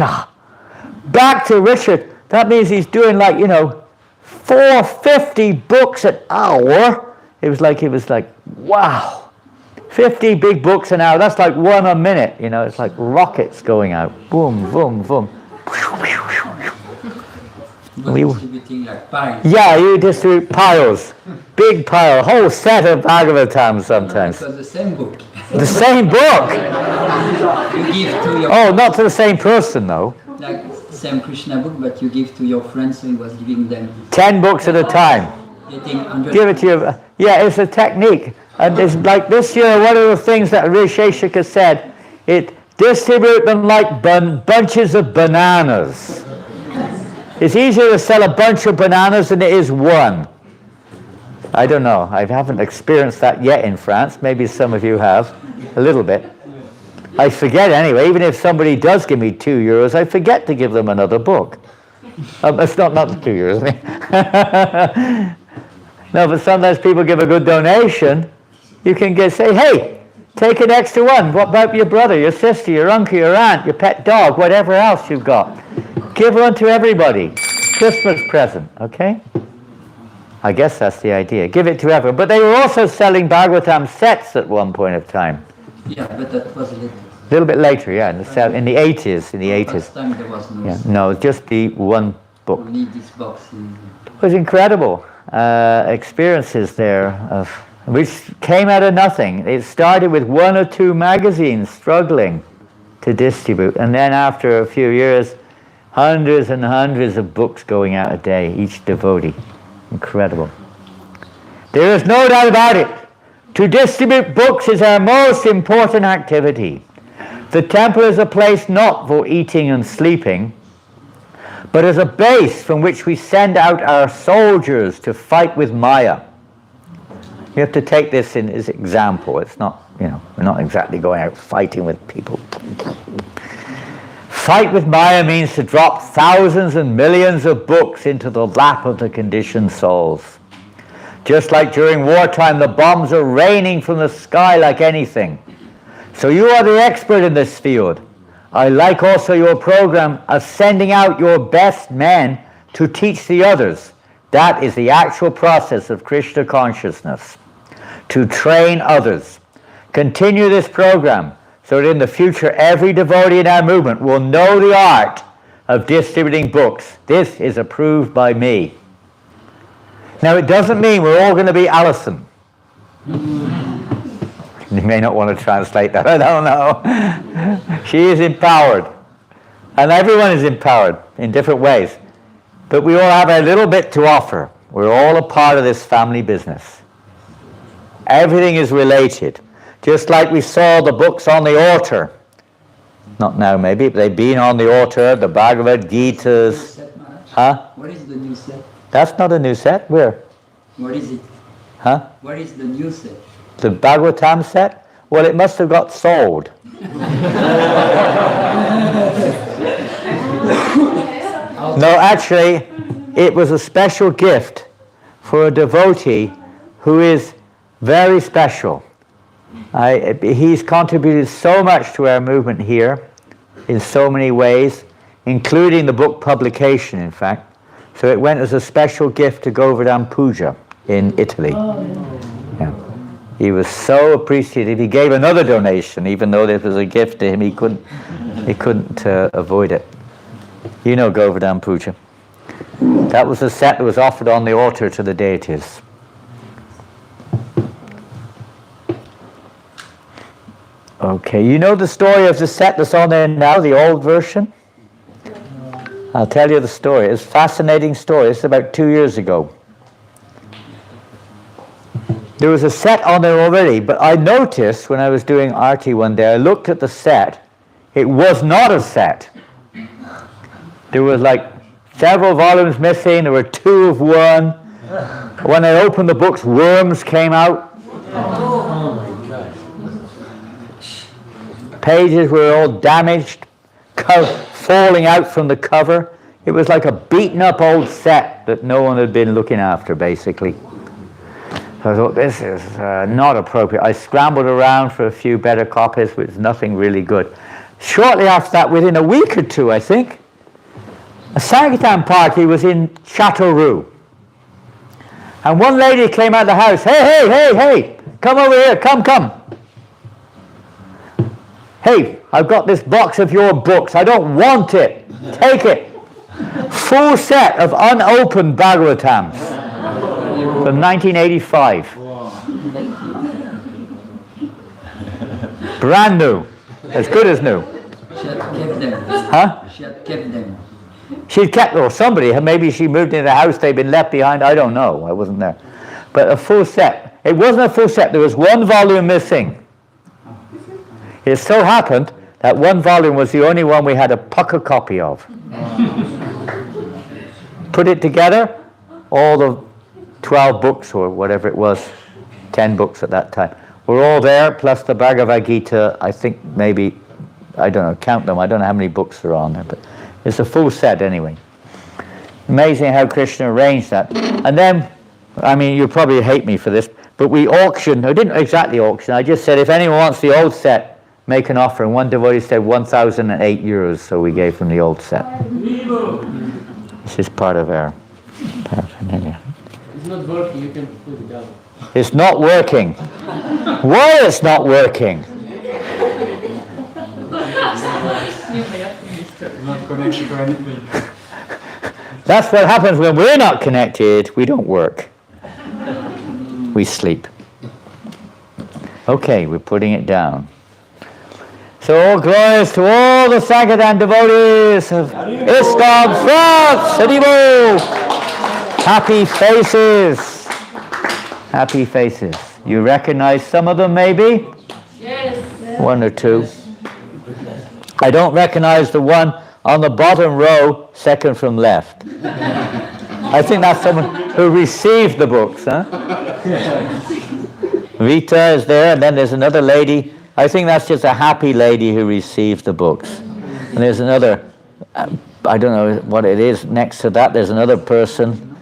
to Richard. That means he's doing 450 books an hour. It was like, wow. 50 big books an hour, that's like one a minute, it's like rockets going out. Boom, boom, boom.
Distributing like piles.
Yeah, you distribute piles. Big pile, a whole set of Bhagavatams sometimes.
It was the same book.
The same book?
You give to your...
Oh, not to the same person though.
Like same Krishna book, but you give to your friends, so he was giving them...
10 books at a time.
Getting 100.
Give it to you. Yeah, it's a technique. And it's like this year, one of the things that Risheshika said, it distribute them like bunches of bananas. It's easier to sell a bunch of bananas than it is one. I don't know. I haven't experienced that yet in France. Maybe some of you have, a little bit. I forget anyway. Even if somebody does give me €2, I forget to give them another book. It's not the €2. No, but sometimes people give a good donation. You can say, hey, take an extra one. What about your brother, your sister, your uncle, your aunt, your pet dog, whatever else you've got? Give one to everybody. Christmas present, okay? I guess that's the idea. Give it to everyone. But they were also selling Bhagavatam sets at one point of time.
Yeah, but that was later.
A little bit later, yeah, in the 80s. In the 80s.
Last time there was no...
Yeah, no, just the one book.
Only this box.
It was incredible experiences there of which came out of nothing. It started with 1 or 2 magazines struggling to distribute, and then after a few years, hundreds and hundreds of books going out a day, each devotee. Incredible. There is no doubt about it. To distribute books is our most important activity. The temple is a place not for eating and sleeping, but as a base from which we send out our soldiers to fight with Maya. You have to take this in as example. It's not, we're not exactly going out fighting with people. Fight with Maya means to drop thousands and millions of books into the lap of the conditioned souls. Just like during wartime, the bombs are raining from the sky like anything. So you are the expert in this field. I like also your program of sending out your best men to teach the others. That is the actual process of Krishna consciousness, to train others. Continue this program so that in the future every devotee in our movement will know the art of distributing books. This is approved by me. Now it doesn't mean we're all going to be Allison. You may not want to translate that, I don't know. She is empowered. And everyone is empowered in different ways. But we all have a little bit to offer. We're all a part of this family business. Everything is related. Just like we saw the books on the altar. Not now maybe, but they've been on the altar, the Bhagavad Gita's. Huh?
What is the new set?
That's not a new set. Where?
What is it?
Huh?
What is the new set?
The Bhagavatam set? Well, it must have got sold. No, actually, it was a special gift for a devotee who is very special. He's contributed so much to our movement here in so many ways, including the book publication, in fact. So it went as a special gift to Govardhan Puja in Italy. Yeah. He was so appreciative. He gave another donation, even though this was a gift to him. He couldn't avoid it. You know Govardhan Puja. That was the set that was offered on the altar to the deities. Okay, you know the story of the set that's on there now, the old version? I'll tell you the story. It's a fascinating story. It's about 2 years ago. There was a set on there already, but I noticed when I was doing Arti one day, I looked at the set. It was not a set. There was like several volumes missing. There were 2 of one. When I opened the books, worms came out. Pages were all damaged, falling out from the cover. It was like a beaten up old set that no one had been looking after, basically. So I thought, this is not appropriate. I scrambled around for a few better copies, but it's nothing really good. Shortly after that, within a week or 2, I think, a Sankirtan party was in Chateauroux. And one lady came out of the house, hey, come over here, come. Hey, I've got this box of your books. I don't want it. Take it. Full set of unopened Bhagavatams from 1985. Brand new. As good as new.
She had kept them.
Huh?
She had kept them.
She'd kept, or somebody, maybe she moved into the house, they'd been left behind, I don't know. I wasn't there. But a full set. It wasn't a full set. There was 1 volume missing. It so happened that 1 volume was the only one we had a pucker copy of. Put it together, all the 12 books or whatever it was, 10 books at that time, were all there, plus the Bhagavad Gita, I think maybe, I don't know, count them, I don't know how many books are on there, but it's a full set anyway. Amazing how Krishna arranged that. And then, I mean, you'll probably hate me for this, but we auctioned, I didn't exactly auction, I just said if anyone wants the old set, make an offer, and one devotee said 1,008 euros, so we gave him the old set. This is part of our paraphernalia.
It's not working, you can put it down.
It's not working. Why it's not working?
Not connected to anything.
That's what happens when we're not connected. We don't work. We sleep. Okay, we're putting it down. So all glories to all the Sankirtan devotees of ISKCON France! Haribol! Happy faces! Happy faces. You recognize some of them maybe?
Yes.
One or two. I don't recognize the one on the bottom row, second from left. I think that's someone who received the books, huh? Rita is there, and then there's another lady. I think that's just a happy lady who received the books. And there's another, I don't know what it is, next to that there's another person.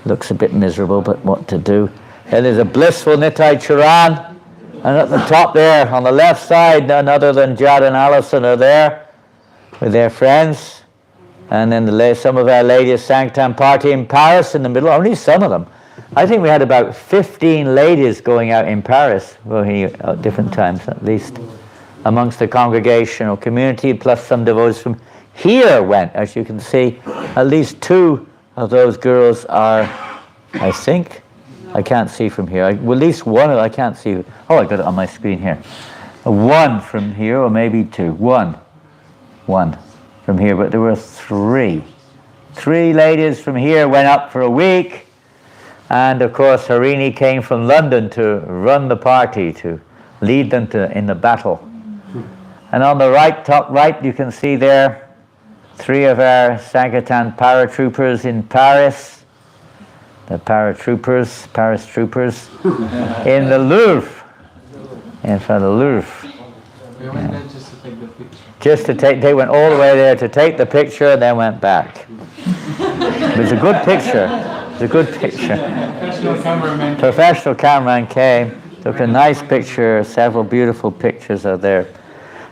Looks a bit miserable, but what to do. And there's a blissful Nitai Charan. And at the top there, on the left side, none other than Jad and Allison are there with their friends. And then some of our ladies Sankirtan party in Paris in the middle, only some of them. I think we had about 15 ladies going out in Paris, at different times at least, amongst the congregational community, plus some devotees from here went. As you can see, at least 2 of those girls are, I think, I can't see from here. Well, at least one, I can't see. Oh, I got it on my screen here. 1 from here, or maybe 2. One from here, but there were 3. 3 ladies from here went up for a week. And of course, Harini came from London to run the party, to lead them in the battle. And on the right, top right, you can see there 3 of our Sankirtan paratroopers in Paris. The Paris troopers, in the Louvre, in front of the Louvre.
We went there just to take the picture.
They went all the way there to take the picture and then went back. It was a good picture. It was a good picture. Professional cameraman came, took a nice picture. Several beautiful pictures are there.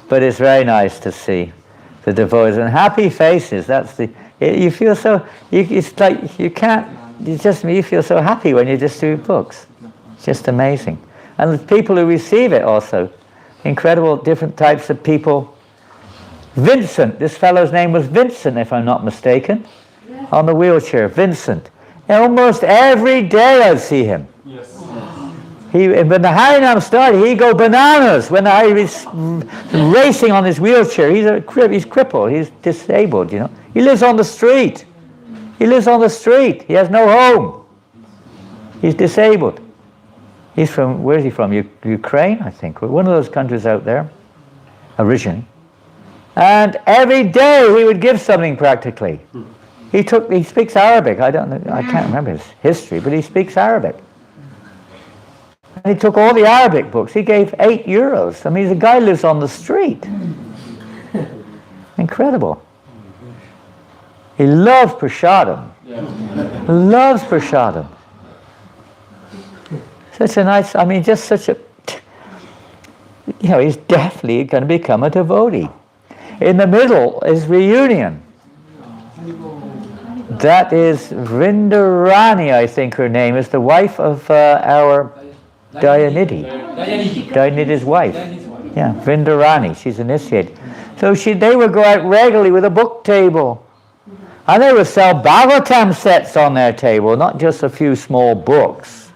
But it's very nice to see the devotees and happy faces. You feel so. It's like you can't. You feel so happy when you just do books. It's just amazing. And the people who receive it also. Incredible different types of people. Vincent, this fellow's name was Vincent, if I'm not mistaken, on the wheelchair. Vincent. And almost every day I'd see him.
Yes.
When the Harinam started, he'd go bananas when he was racing on his wheelchair. He's crippled, he's disabled, you know. He lives on the street. He has no home. He's disabled. He's from, where is he from? Ukraine, I think. One of those countries out there, originally. And every day he would give something practically. He speaks Arabic. I can't remember his history, but he speaks Arabic. And he took all the Arabic books. He gave €8. I mean, the guy lives on the street. Incredible. He loves prasadam. Loves prasadam. Such a nice, he's definitely going to become a devotee. In the middle is reunion. That is Vrindarani, I think her name is, the wife of our Dayanidhi. Dayanidhi's wife. Yeah, Vrindarani, she's initiated. So they would go out regularly with a book table. And they would sell Bhagavatam sets on their table, not just a few small books.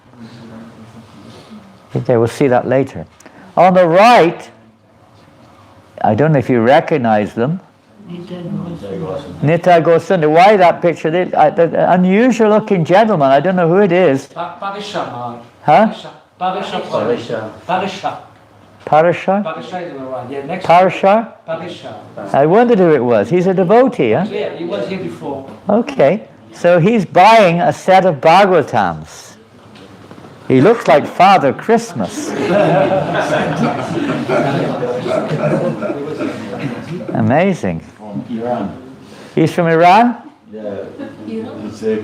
They will see that later. On the right, I don't know if you recognize them. Nitai Goswami. Why that picture? The unusual looking gentleman, I don't know who it is.
Parisha.
Huh?
Parisha.
Parashar? I wondered who it was. He's a devotee, huh?
Yeah, he was here before.
Okay. So he's buying a set of Bhagavatams. He looks like Father Christmas. Amazing.
From Iran.
He's from Iran?
Yeah, it's a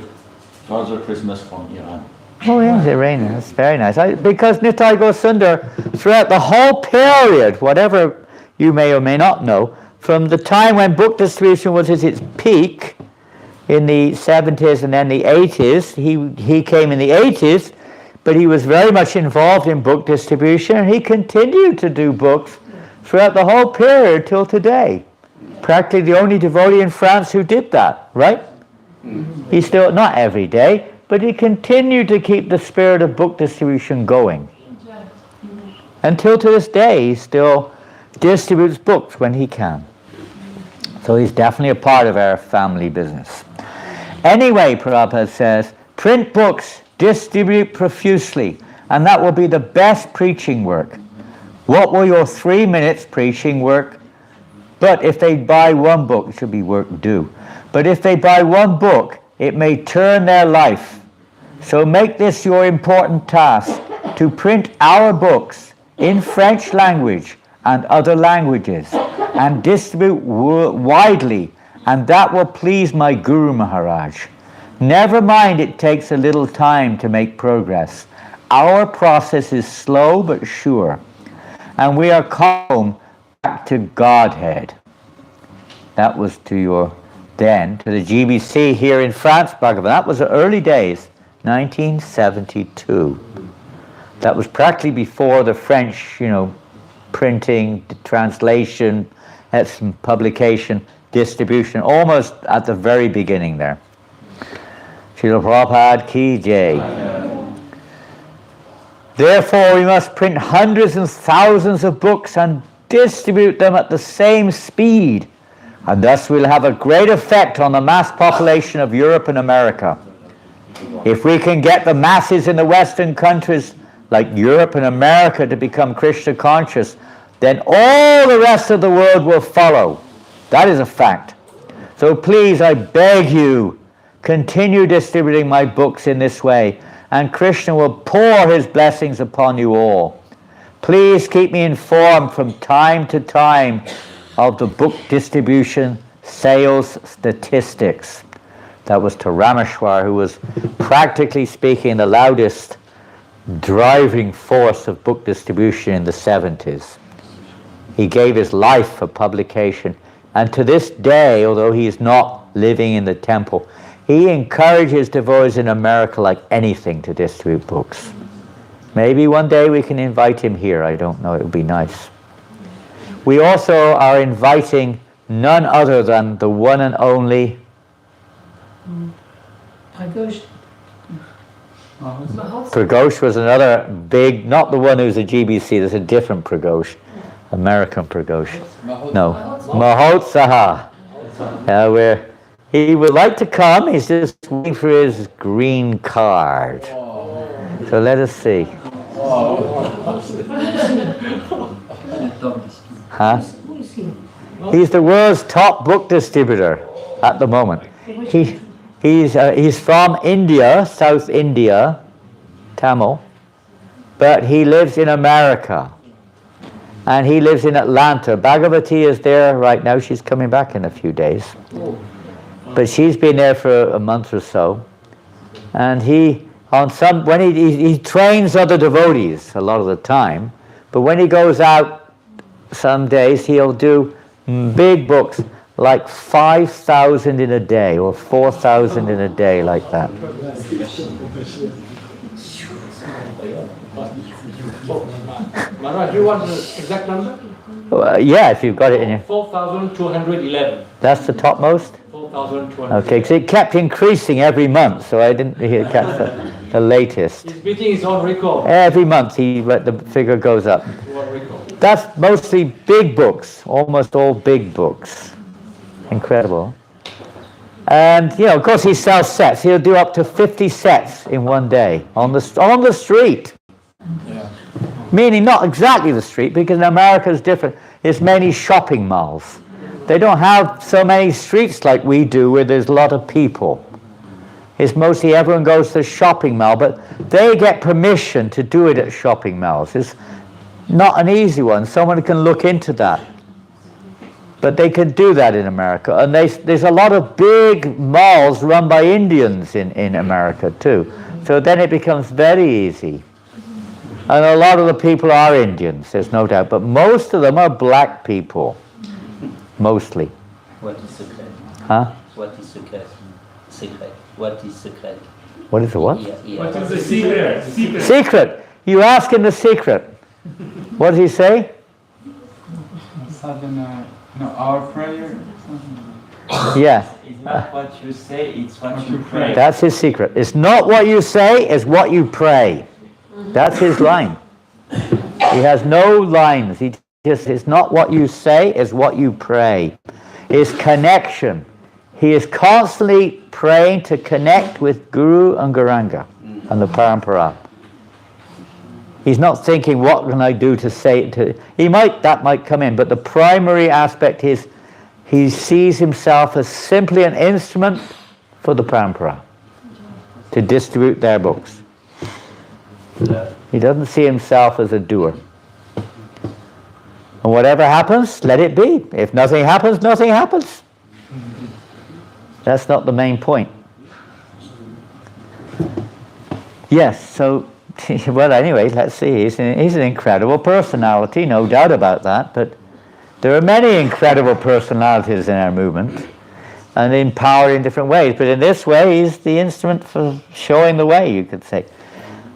Father Christmas from Iran.
Oh yeah, Iranian. That's very nice. Because Nitai Gosundar, throughout the whole period, whatever you may or may not know, from the time when book distribution was at its peak, in the 70s and then the 80s, he came in the 80s, but he was very much involved in book distribution, and he continued to do books throughout the whole period till today. Practically the only devotee in France who did that, right? He still, not every day, but he continued to keep the spirit of book distribution going. Until to this day, he still distributes books when he can. So he's definitely a part of our family business. Anyway, Prabhupada says, print books, distribute profusely, and that will be the best preaching work. What will your 3 minutes preaching work? But if they buy one book, it should be work due. But if they buy one book, it may turn their life. So make this your important task, to print our books in French language and other languages, and distribute widely, and that will please my Guru Maharaj. Never mind it takes a little time to make progress. Our process is slow but sure, and we are called back to Godhead. That was to your then, to the GBC here in France, Bhagavan. That was the early days, 1972. That was practically before the French, printing, translation, publication, distribution, almost at the very beginning there. Srila Prabhupada ki jai. Therefore, we must print hundreds and thousands of books and distribute them at the same speed, and thus we'll have a great effect on the mass population of Europe and America. If we can get the masses in the Western countries like Europe and America to become Krishna conscious, then all the rest of the world will follow. That is a fact. So please, I beg you, continue distributing my books in this way, and Krishna will pour his blessings upon you all. Please keep me informed from time to time of the book distribution sales statistics. That was to Rameshwar, who was practically speaking the loudest driving force of book distribution in the 70s. He gave his life for publication, and to this day, although he is not living in the temple, he encourages devotees in America like anything to distribute books. Maybe one day we can invite him here. I don't know, it would be nice. We also are inviting none other than the one and only Pragosh was another big, not the one who's a GBC, there's a different Pragosh, American Pragosh. No, Mahotsaha. Where he would like to come, he's just waiting for his green card. So let us see. Huh? He's the world's top book distributor at the moment. He's from India, South India, Tamil, but he lives in America. And he lives in Atlanta. Bhagavati is there right now. She's coming back in a few days. But she's been there for a month or so. And he trains other devotees a lot of the time, but when he goes out some days, he'll do big books, like 5,000 in a day, or 4,000 in a day, like that.
Maharaj, you want the exact number?
Yeah, if you've got it in your...
4,211.
That's the topmost?
4,211.
Okay, because it kept increasing every month, so I didn't catch the latest.
He's beating his own record.
Every month the figure goes up. That's mostly big books, almost all big books. Incredible. And, of course he sells sets. He'll do up to 50 sets in one day on the street.
Yeah.
Meaning not exactly the street, because in America it's different. It's many shopping malls. They don't have so many streets like we do where there's a lot of people. It's mostly everyone goes to the shopping mall, but they get permission to do it at shopping malls. It's not an easy one. Someone can look into that. But they can do that in America. And there's a lot of big malls run by Indians in America too. So then it becomes very easy. And a lot of the people are Indians, there's no doubt. But most of them are black people. Mostly.
What is secret?
Huh?
What is secret? Secret. What is secret?
What is the what?
Yeah.
What is the secret?
Secret. You ask him the secret. What does he say?
Our prayer.
Yeah.
It's not what you say, it's what you pray.
That's his secret. It's not what you say, it's what you pray. That's his line. He has no lines. It's not what you say, it's what you pray. It's connection. He is constantly praying to connect with Guru and Gauranga and the Parampara. He's not thinking, what can I do to say it to... That might come in, but the primary aspect is he sees himself as simply an instrument for the Parampara to distribute their books. He doesn't see himself as a doer. And whatever happens, let it be. If nothing happens, nothing happens. That's not the main point. Yes, so, well, anyway, let's see. He's an incredible personality, no doubt about that, but there are many incredible personalities in our movement, and in power in different ways, but in this way, he's the instrument for showing the way, you could say.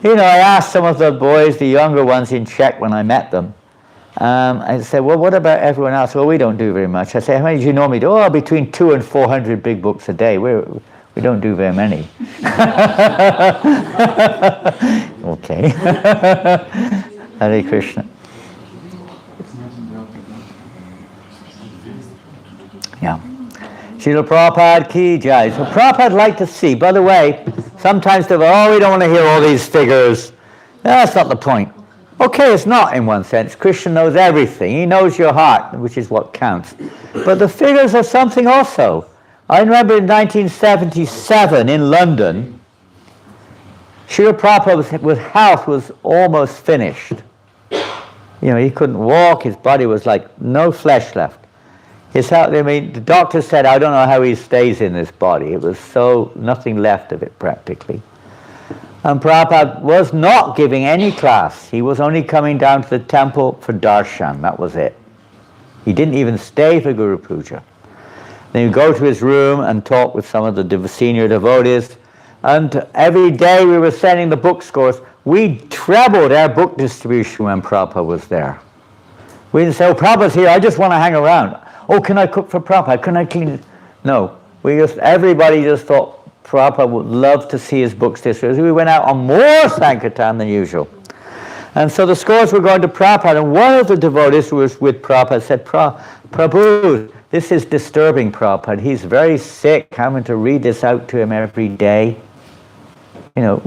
You know, I asked some of the boys, the younger ones in Czech when I met them, I said, well, what about everyone else? Well, we don't do very much. I said, how many do you normally do? Oh, between 200 and 400 big books a day. We don't do very many. Okay. Hare Krishna. Yeah. Srila Prabhupada ki jai. So Prabhupada liked to see, by the way, sometimes they go, we don't want to hear all these figures. No, that's not the point. Okay, it's not in one sense. Krishna knows everything. He knows your heart, which is what counts. But the figures are something also. I remember in 1977 in London, Srila Prabhupada health was almost finished. You know, he couldn't walk, his body was like no flesh left. His health, the doctor said, I don't know how he stays in this body. It was so, nothing left of it practically. And Prabhupada was not giving any class. He was only coming down to the temple for darshan, that was it. He didn't even stay for Guru Puja. Then he'd go to his room and talk with some of the senior devotees. And every day we were sending the book scores. We trebled our book distribution when Prabhupada was there. We didn't say, Prabhupada's here, I just want to hang around. Oh, can I cook for Prabhupada? Can I clean it? No. Everybody just thought Prabhupada would love to see his books distributed. We went out on more Sankirtan than usual. And so the scores were going to Prabhupada, and one of the devotees who was with Prabhupada said, Prabhu, this is disturbing Prabhupada. He's very sick, having to read this out to him every day. You know,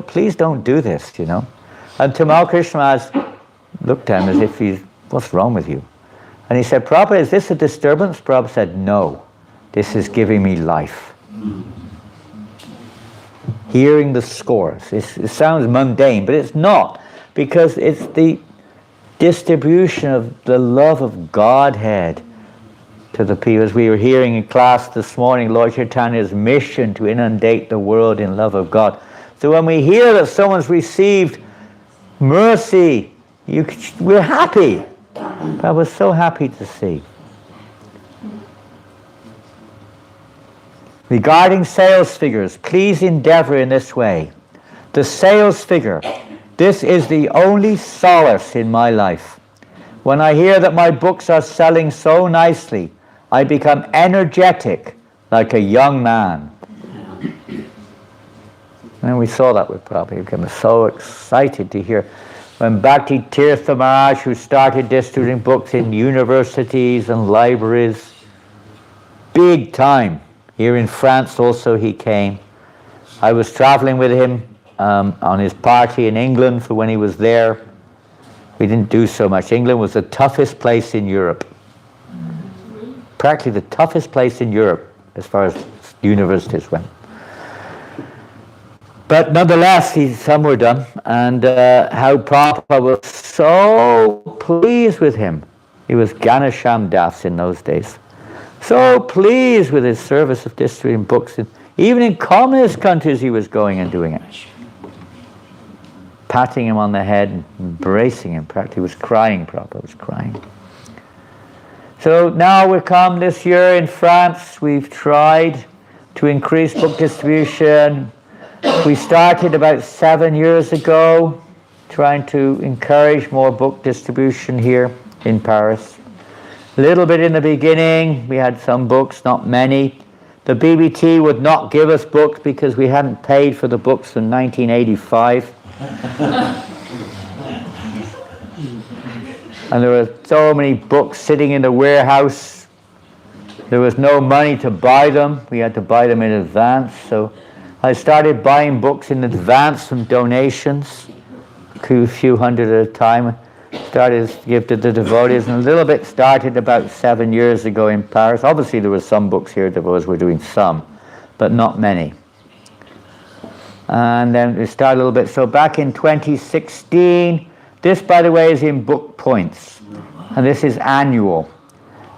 please don't do this, you know. And Tamal Krishna looked at him as if what's wrong with you? And he said, Prabhupada, is this a disturbance? Prabhupada said, no, this is giving me life. Hearing the scores. It sounds mundane, but it's not, because it's the distribution of the love of Godhead to the people. As we were hearing in class this morning, Lord Chaitanya's mission to inundate the world in love of God. So when we hear that someone's received mercy, we're happy. I was so happy to see. Regarding sales figures, please endeavor in this way. The sales figure, this is the only solace in my life. When I hear that my books are selling so nicely, I become energetic like a young man. And we saw that with Prabhupada. He became so excited to hear. When Bhakti Tirtha Maharaj, who started distributing books in universities and libraries, big time. Here in France also he came. I was traveling with him on his party in England for when he was there. We didn't do so much. England was the toughest place in Europe. Practically the toughest place in Europe as far as universities went. But nonetheless, some were done. And how Prabhupada was so pleased with him. He was Ganesham Das in those days. So pleased with his service of distributing books. Even in communist countries he was going and doing it. Patting him on the head and embracing him. Practically he was crying, Prabhupada was crying. So now we've come this year in France. We've tried to increase book distribution. We started about 7 years ago trying to encourage more book distribution here in Paris. A little bit in the beginning, we had some books, not many. The BBT would not give us books because we hadn't paid for the books in 1985. And there were so many books sitting in the warehouse. There was no money to buy them. We had to buy them in advance. So I started buying books in advance from donations, a few hundred at a time. Started to give to the devotees, and a little bit started about 7 years ago in Paris. Obviously there were some books here, devotees were doing some, but not many. And then we started a little bit. So back in 2016, this, by the way, is in book points, and this is annual.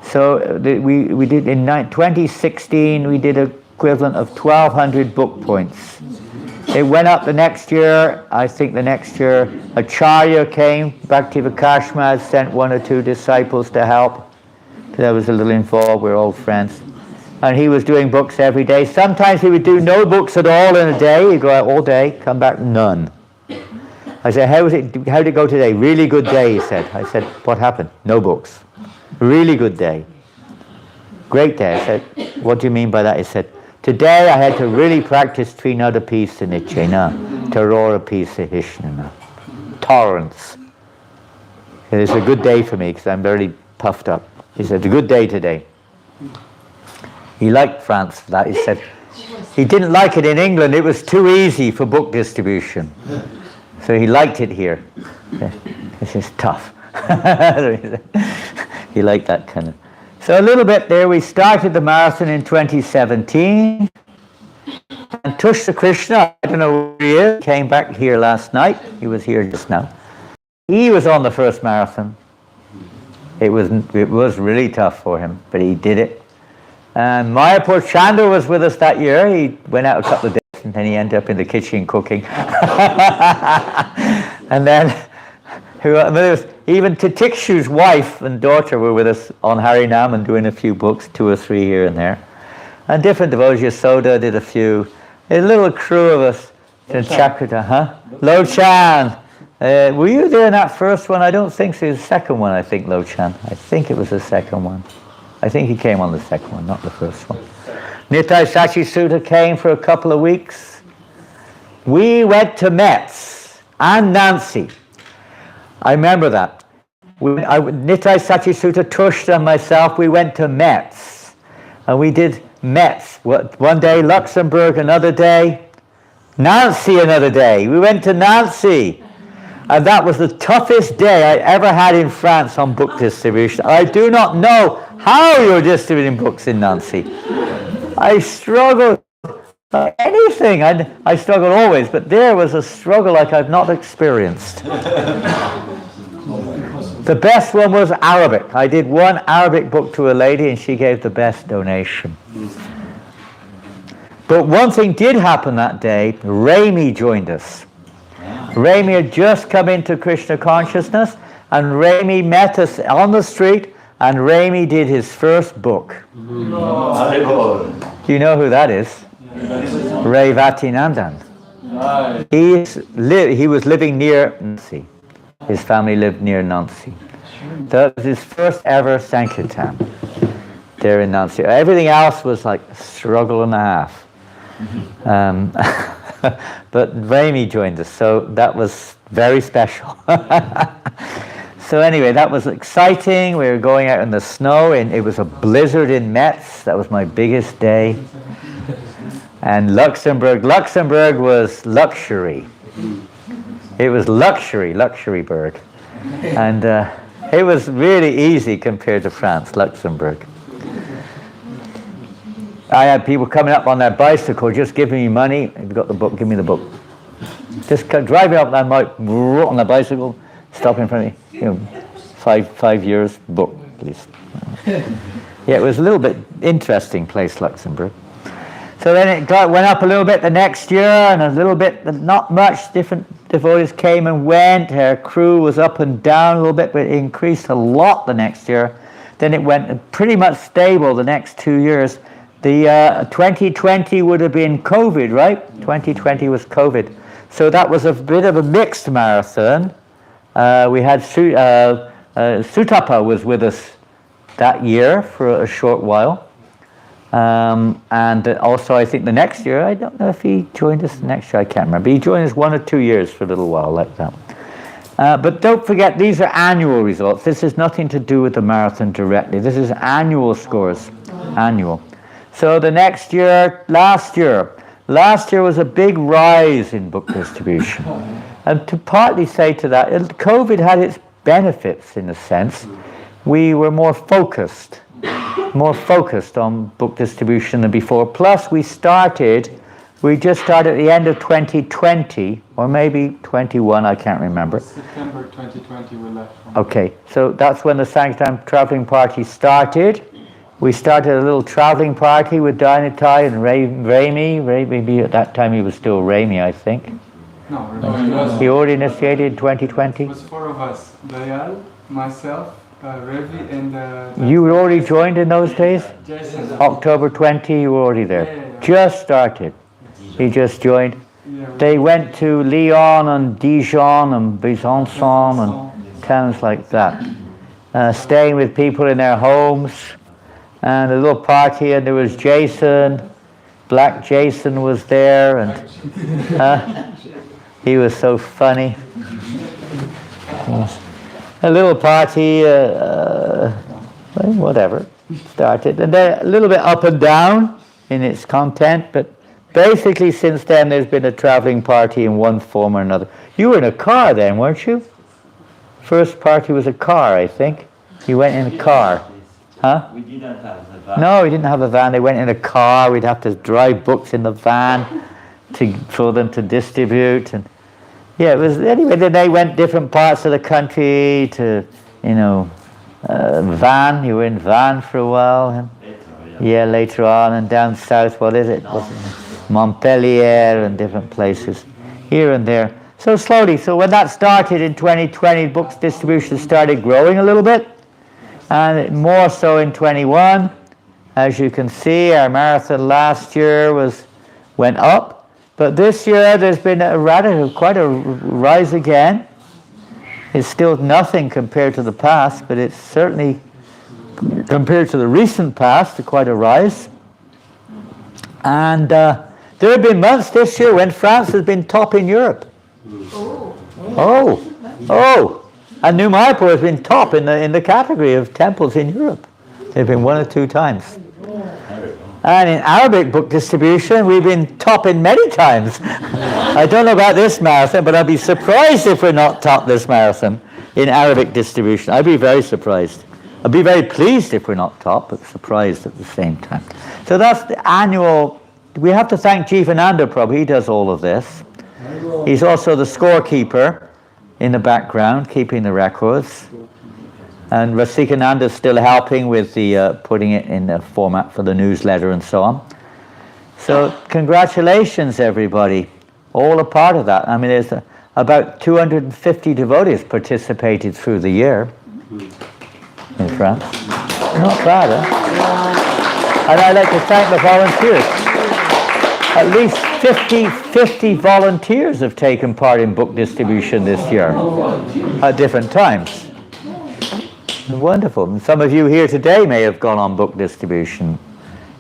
So we did in 2016, we did an equivalent of 1,200 book points. It went up the next year. I think the next year Acharya came, Bhakti-Vikas Maharaj sent 1 or 2 disciples to help. I was a little involved, we're old friends. And he was doing books every day. Sometimes he would do no books at all in a day. He'd go out all day, come back, none. I said, how did it go today? Really good day, he said. I said, what happened? No books. Really good day. Great day. I said, what do you mean by that? He said, today I had to really practice Trinada Pisa Nichena, Tarora Pisa Hishnana. Tolerance. It's a good day for me because I'm very puffed up. He said, it's a good day today. He liked France for that. He said, he didn't like it in England. It was too easy for book distribution. So he liked it here. This is tough. He liked that kind of. So a little bit there, we started the marathon in 2017. And Tushya Krishna, I don't know where he is, came back here last night. He was here just now. He was on the first marathon. It was really tough for him, but he did it. And Mayapur Chandra was with us that year. He went out a couple of days and then he ended up in the kitchen cooking. And then even Titikshu's wife and daughter were with us on Harinam and doing a few books, 2 or 3 here and there. And different devotees, Yasoda did a few. A little crew of us. Chakrita, huh? Lo Chan. Were you there in that first one? I don't think so. It was the second one, I think, Lo Chan. I think it was the second one. I think he came on the second one, not the first one. Nitai Sachi Sutta came for a couple of weeks. We went to Metz and Nancy. I remember that. Nitai Sachi Sutta, Tushya and myself, we went to Metz. And we did Metz. One day Luxembourg, another day Nancy, another day. We went to Nancy. And that was the toughest day I ever had in France on book distribution. I do not know how you're distributing books in Nancy. I struggled anything. I struggle always, but there was a struggle like I've not experienced. The best one was Arabic. I did one Arabic book to a lady and she gave the best donation. But one thing did happen that day. Rami joined us. Rami had just come into Krishna consciousness, and Rami met us on the street, and Rami did his first book. Do you know who that is? Ray Vatinandan. He was living near Nancy. His family lived near Nancy. That was his first ever Sankirtan there in Nancy. Everything else was like a struggle and a half. But Rami joined us, so that was very special. So anyway, that was exciting. We were going out in the snow, and it was a blizzard in Metz. That was my biggest day. And Luxembourg was luxury. It was Luxuryburg. And it was really easy compared to France, Luxembourg. I had people coming up on their bicycle, just giving me money. If you've got the book, give me the book. Just driving up that on the bicycle, stop in front of me. You know, 5 years, book, please. Yeah, it was a little bit interesting place, Luxembourg. So then it went up a little bit the next year, and a little bit, not much. Different devotees came and went. Our crew was up and down a little bit, but it increased a lot the next year. Then it went pretty much stable the next 2 years. The 2020 would have been COVID, right? 2020 was COVID. So that was a bit of a mixed marathon. We had Sutapa was with us that year for a short while. And also I think the next year, I don't know if he joined us the next year, I can't remember. He joined us 1 or 2 years for a little while like that. But don't forget, these are annual results. This has nothing to do with the marathon directly. This is annual scores. Annual. So the next year, last year was a big rise in book distribution. And to partly say to that, COVID had its benefits in a sense. We were more focused on book distribution than before. Plus we just started at the end of 2020, or maybe 21, I can't remember.
September 2020 we left.
Okay, so that's when the Sankirtan traveling party started. We started a little traveling party with Dinatai and Rami. Maybe at that time he was still Rami, I think.
No,
He already initiated in 2020.
it was 4 of us. Dayal, myself, Ravi and...
You were already joined in those days?
Jason.
October 20, you were already there.
Yeah.
Just started. He just joined.
Yeah,
They went to Lyon and Dijon and Besançon and towns like that. Staying with people in their homes. And a little party, and there was Jason. Black Jason was there, and he was so funny. A little party, whatever, started. And then a little bit up and down in its content, but basically since then there's been a traveling party in one form or another. You were in a car then, weren't you? First party was a car, I think. You went in a car. Huh?
We didn't have the van.
No, we didn't have a van. They went in a car. We'd have to drive books in the van for them to distribute. And yeah, it was anyway. Then they went different parts of the country to, Van. You were in Van for a while. And, yeah, later on, and down south. What is it? Montpellier and different places, here and there. So slowly. So when that started in 2020, books distribution started growing a little bit. And more so in 21. As you can see, our marathon last year went up, but this year there's been quite a rise again. It's still nothing compared to the past, but it's certainly compared to the recent past, quite a rise. And there have been months this year when France has been top in Europe. Oh. And New Mayapur has been top in the category of temples in Europe. They've been 1 or 2 times. And in Arabic book distribution, we've been top in many times. I don't know about this marathon, but I'd be surprised if we're not top this marathon in Arabic distribution. I'd be very surprised. I'd be very pleased if we're not top, but surprised at the same time. So that's the annual. We have to thank Janananda Prabhu. He does all of this. He's also the scorekeeper in the background, keeping the records. And Rasikananda is still helping with the putting it in the format for the newsletter and so on. So congratulations, everybody. All a part of that. I mean, there's about 250 devotees participated through the year in France. Not bad, huh? And I'd like to thank the volunteers. At least 50 volunteers have taken part in book distribution this year at different times. Wonderful. And some of you here today may have gone on book distribution.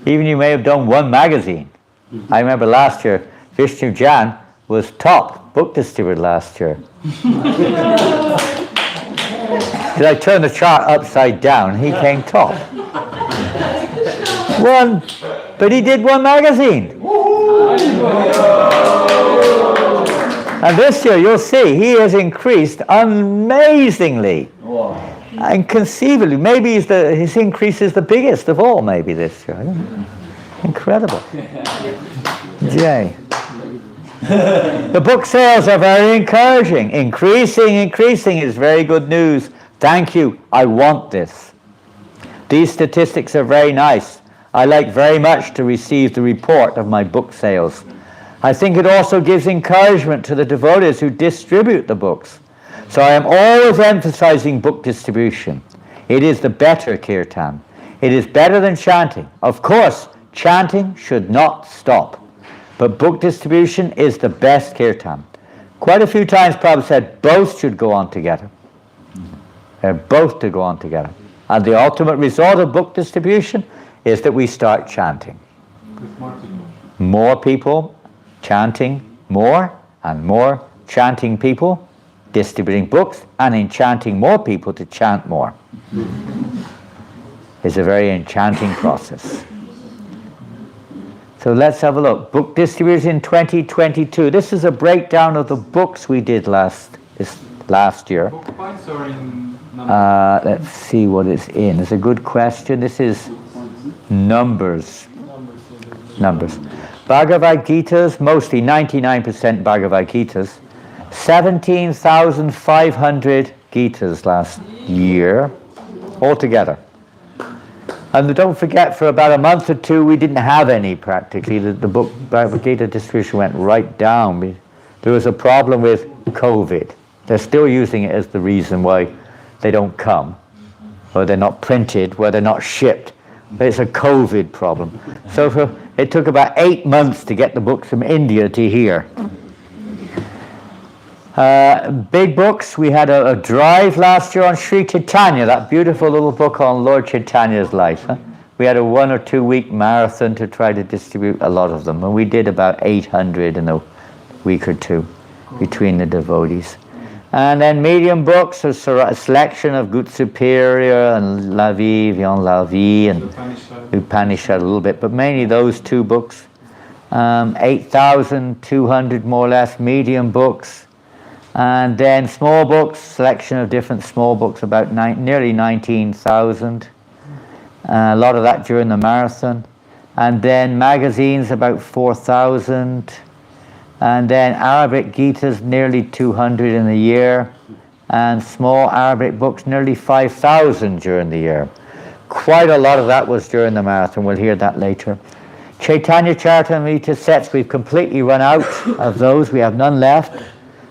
Even you may have done one magazine. I remember last year, Vishnu Jan was top book distributor last year. Did I turn the chart upside down? He came top. But he did one magazine. And this year, you'll see, he has increased amazingly. Inconceivably. Maybe his increase is the biggest of all, maybe, this year. I don't know. Incredible. Jay. The book sales are very encouraging. Increasing is very good news. Thank you. I want this. These statistics are very nice. I like very much to receive the report of my book sales. I think it also gives encouragement to the devotees who distribute the books. So I am always emphasizing book distribution. It is the better kirtan. It is better than chanting. Of course, chanting should not stop. But book distribution is the best kirtan. Quite a few times Prabhupada said both should go on together. They're both to go on together. And the ultimate result of book distribution is that we start chanting. More people chanting more, and more chanting people distributing books and enchanting more people to chant more. It's a very enchanting process. So let's have a look. Book distributors in 2022. This is a breakdown of the books we did last year.
Book points or in numbers?
Let's see what it's in. It's a good question. This is numbers. Bhagavad Gitas, mostly 99% Bhagavad Gitas. 17,500 Gitas last year, altogether. And don't forget, for about a month or two, we didn't have any practically. The book Bhagavad Gita distribution went right down. There was a problem with COVID. They're still using it as the reason why they don't come, or they're not printed, or they're not shipped. But it's a COVID problem. So it took about 8 months to get the books from India to here. Big books, we had a drive last year on Sri Chaitanya, that beautiful little book on Lord Chaitanya's life. We had a 1 or 2 week marathon to try to distribute a lot of them, and we did about 800 in a week or two between the devotees. And then medium books, a selection of Good Superior and La Vie, Vion La Vie, and Upanishad a little bit, but mainly those 2 books. 8,200 more or less medium books. And then small books, selection of different small books, about nearly 19,000. A lot of that during the marathon. And then magazines, about 4,000. And then Arabic Gitas, nearly 200 in a year. And small Arabic books, nearly 5,000 during the year. Quite a lot of that was during the marathon. We'll hear that later. Chaitanya Charitamrita sets, we've completely run out of those. We have none left.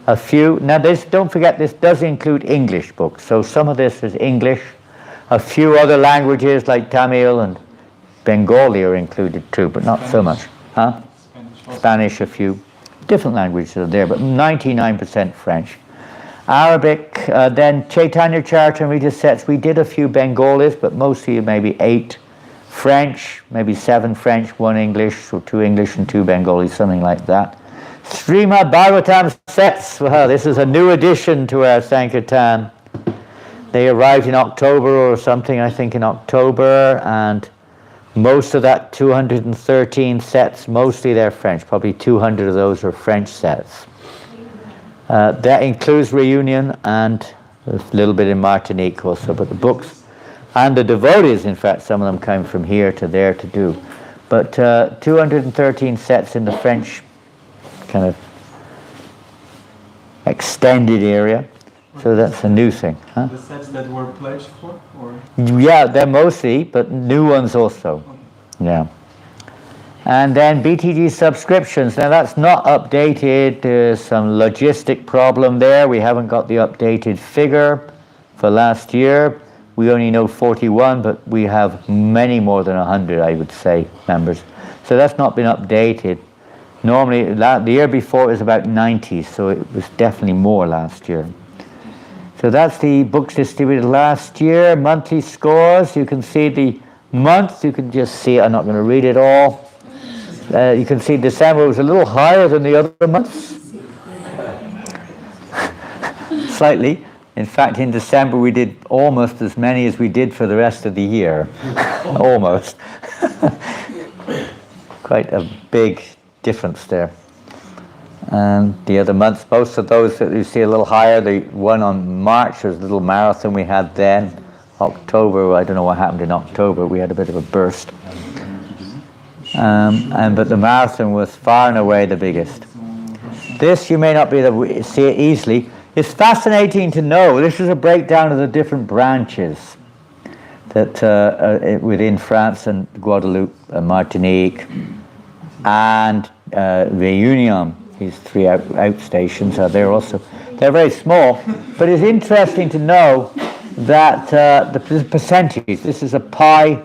A few. Now this, don't forget, this does include English books. So some of this is English. A few other languages like Tamil and Bengali are included too, but not so much. Spanish, a few. Different languages are there, but 99% French. Arabic, then Chaitanya Charitamrita sets. We did a few Bengalis, but mostly maybe 8. French, maybe 7 French, 1 English, or 2 English and 2 Bengali, something like that. Srimad Bhagavatam sets. Well, this is a new addition to our Sankirtan. They arrived in October or something, I think in October, and most of that 213 sets, mostly they're French. Probably 200 of those are French sets. That includes Reunion and a little bit in Martinique also, but the books and the devotees, in fact, some of them came from here to there to do. But 213 sets in the French kind of extended area, so that's a new thing.
The sets that were pledged for? Or?
Yeah, they're mostly, but new ones also. Yeah. And then BTG subscriptions. Now that's not updated. There's some logistic problem there. We haven't got the updated figure for last year. We only know 41, but we have many more than 100, I would say, members. So that's not been updated. Normally, the year before it was about 90, so it was definitely more last year. So that's the books distributed last year. Monthly scores, you can see the months, you can just see it. I'm not going to read it all. You can see December was a little higher than the other months. Slightly. In fact, in December we did almost as many as we did for the rest of the year. Almost. Quite a big difference there. And the other months, most of those that you see a little higher, the one on March was a little marathon we had then. October, I don't know what happened in October, we had a bit of a burst. But the marathon was far and away the biggest. This you may not be able to see it easily. It's fascinating to know, this is a breakdown of the different branches that within France and Guadeloupe, Martinique, and Réunion. These 3 outstations are there also. They're very small, but it's interesting to know that the percentage, this is a pie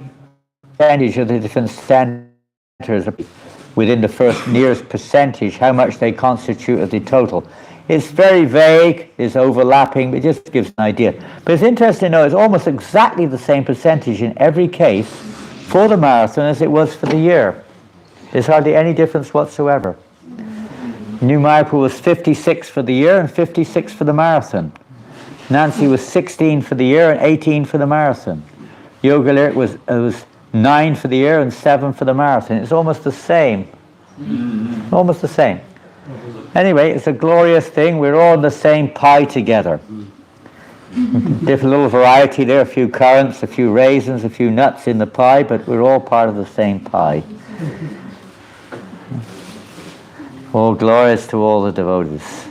percentage of the different centers within the first nearest percentage, how much they constitute of the total. It's very vague, it's overlapping, but it just gives an idea. But it's interesting to know it's almost exactly the same percentage in every case for the marathon as it was for the year. There's hardly any difference whatsoever. New Mayapur was 56 for the year and 56 for the marathon. Nancy was 16 for the year and 18 for the marathon. Yogalir was 9 for the year and 7 for the marathon. It's almost the same. Almost the same. Anyway, it's a glorious thing. We're all in the same pie together. Different little variety there, a few currants, a few raisins, a few nuts in the pie, but we're all part of the same pie. All glories to all the devotees.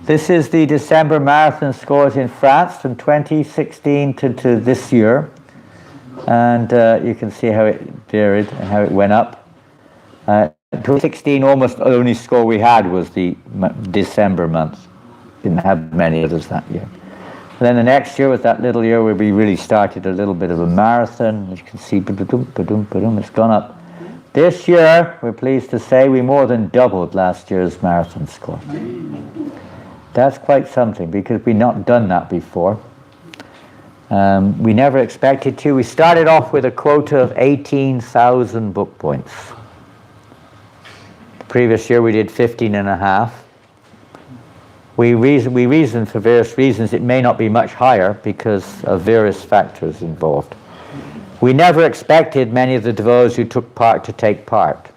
This is the December marathon scores in France from 2016 to this year. And you can see how it varied and how it went up. 2016, almost the only score we had was the December month. Didn't have many others that year. And then the next year was that little year where we really started a little bit of a marathon. As you can see, it's gone up. This year, we're pleased to say, we more than doubled last year's marathon score. That's quite something, because we've not done that before. We never expected to. We started off with a quota of 18,000 book points. The previous year we did 15.5. We reasoned for various reasons it may not be much higher because of various factors involved. We never expected many of the devotees who took part to take part.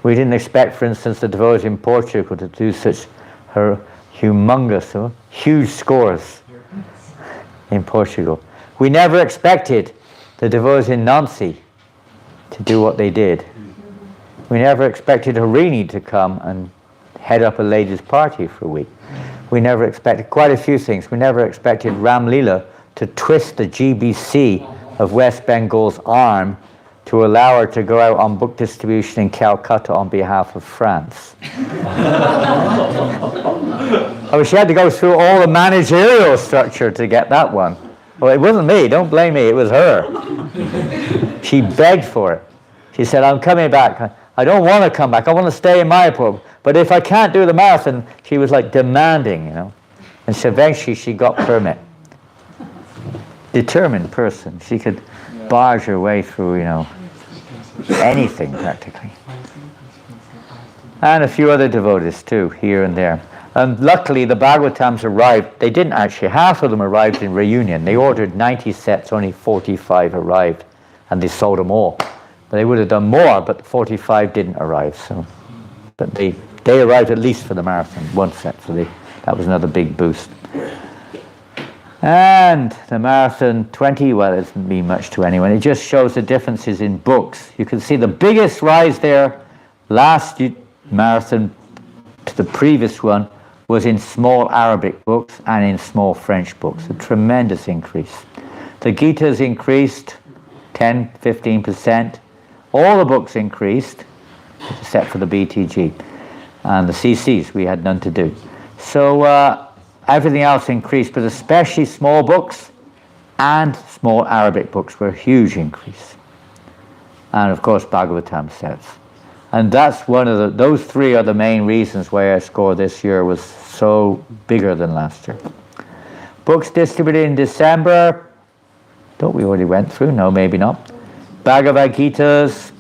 We didn't expect, for instance, the devotees in Portugal to do such humongous, huge scores in Portugal. We never expected the devotees in Nancy to do what they did. We never expected Harini to come and head up a ladies' party for a week. We never expected quite a few things. We never expected Ram Leela to twist the GBC of West Bengal's arm to allow her to go out on book distribution in Calcutta on behalf of France. Oh, she had to go through all the managerial structure to get that one. Well, it wasn't me, don't blame me, it was her. She begged for it. She said, I'm coming back. I don't want to come back, I want to stay in Mayapur. But if I can't do the marathon, she was like demanding, you know. And so eventually she got permit. Determined person. She could barge her way through, you know, anything practically. And a few other devotees too, here and there. And luckily the Bhagavatams arrived. They didn't actually, half of them arrived in reunion. They ordered 90 sets, only 45 arrived, and they sold them all. But they would have done more, but 45 didn't arrive. So, but they arrived at least for the marathon, one set, so that was another big boost. And the marathon 20, well, it doesn't mean much to anyone. It just shows the differences in books. You can see the biggest rise there last marathon to the previous one was in small Arabic books and in small French books. A tremendous increase. The Gita's increased 10, 15%. All the books increased, except for the BTG. And the CCs, we had none to do. So everything else increased, but especially small books and small Arabic books were a huge increase. And of course, Bhagavatam sets. And that's one of those three are the main reasons why our score this year was so bigger than last year. Books distributed in December, thought we already went through, no, maybe not. Bhagavad Gita's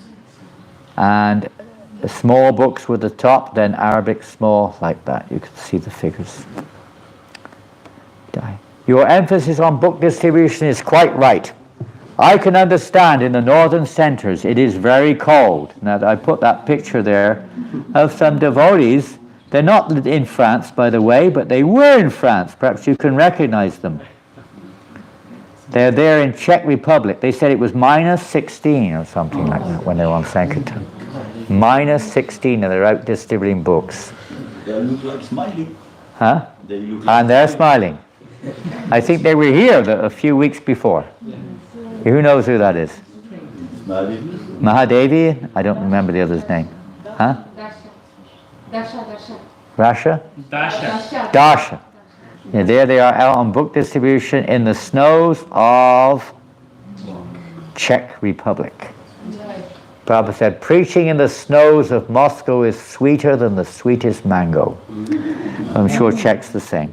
and small books were the top, then Arabic small, like that. You can see the figures. Your emphasis on book distribution is quite right. I can understand in the northern centers it is very cold. Now I put that picture there of some devotees. They're not in France, by the way, but they were in France. Perhaps you can recognize them. They're there in Czech Republic. They said it was minus 16 or something like that when they were on Sankirtan. Minus 16 and they're out distributing books.
They look like smiling.
Huh?
They look
And they're smiling. I think they were here a few weeks before. Who knows who that is? Mahadevi? I don't remember the other's name. Huh? Rasha? Dasha. Yeah, there they are out on book distribution in the snows of Czech Republic. Prabhupada said, preaching in the snows of Moscow is sweeter than the sweetest mango. I'm sure Czech's the same.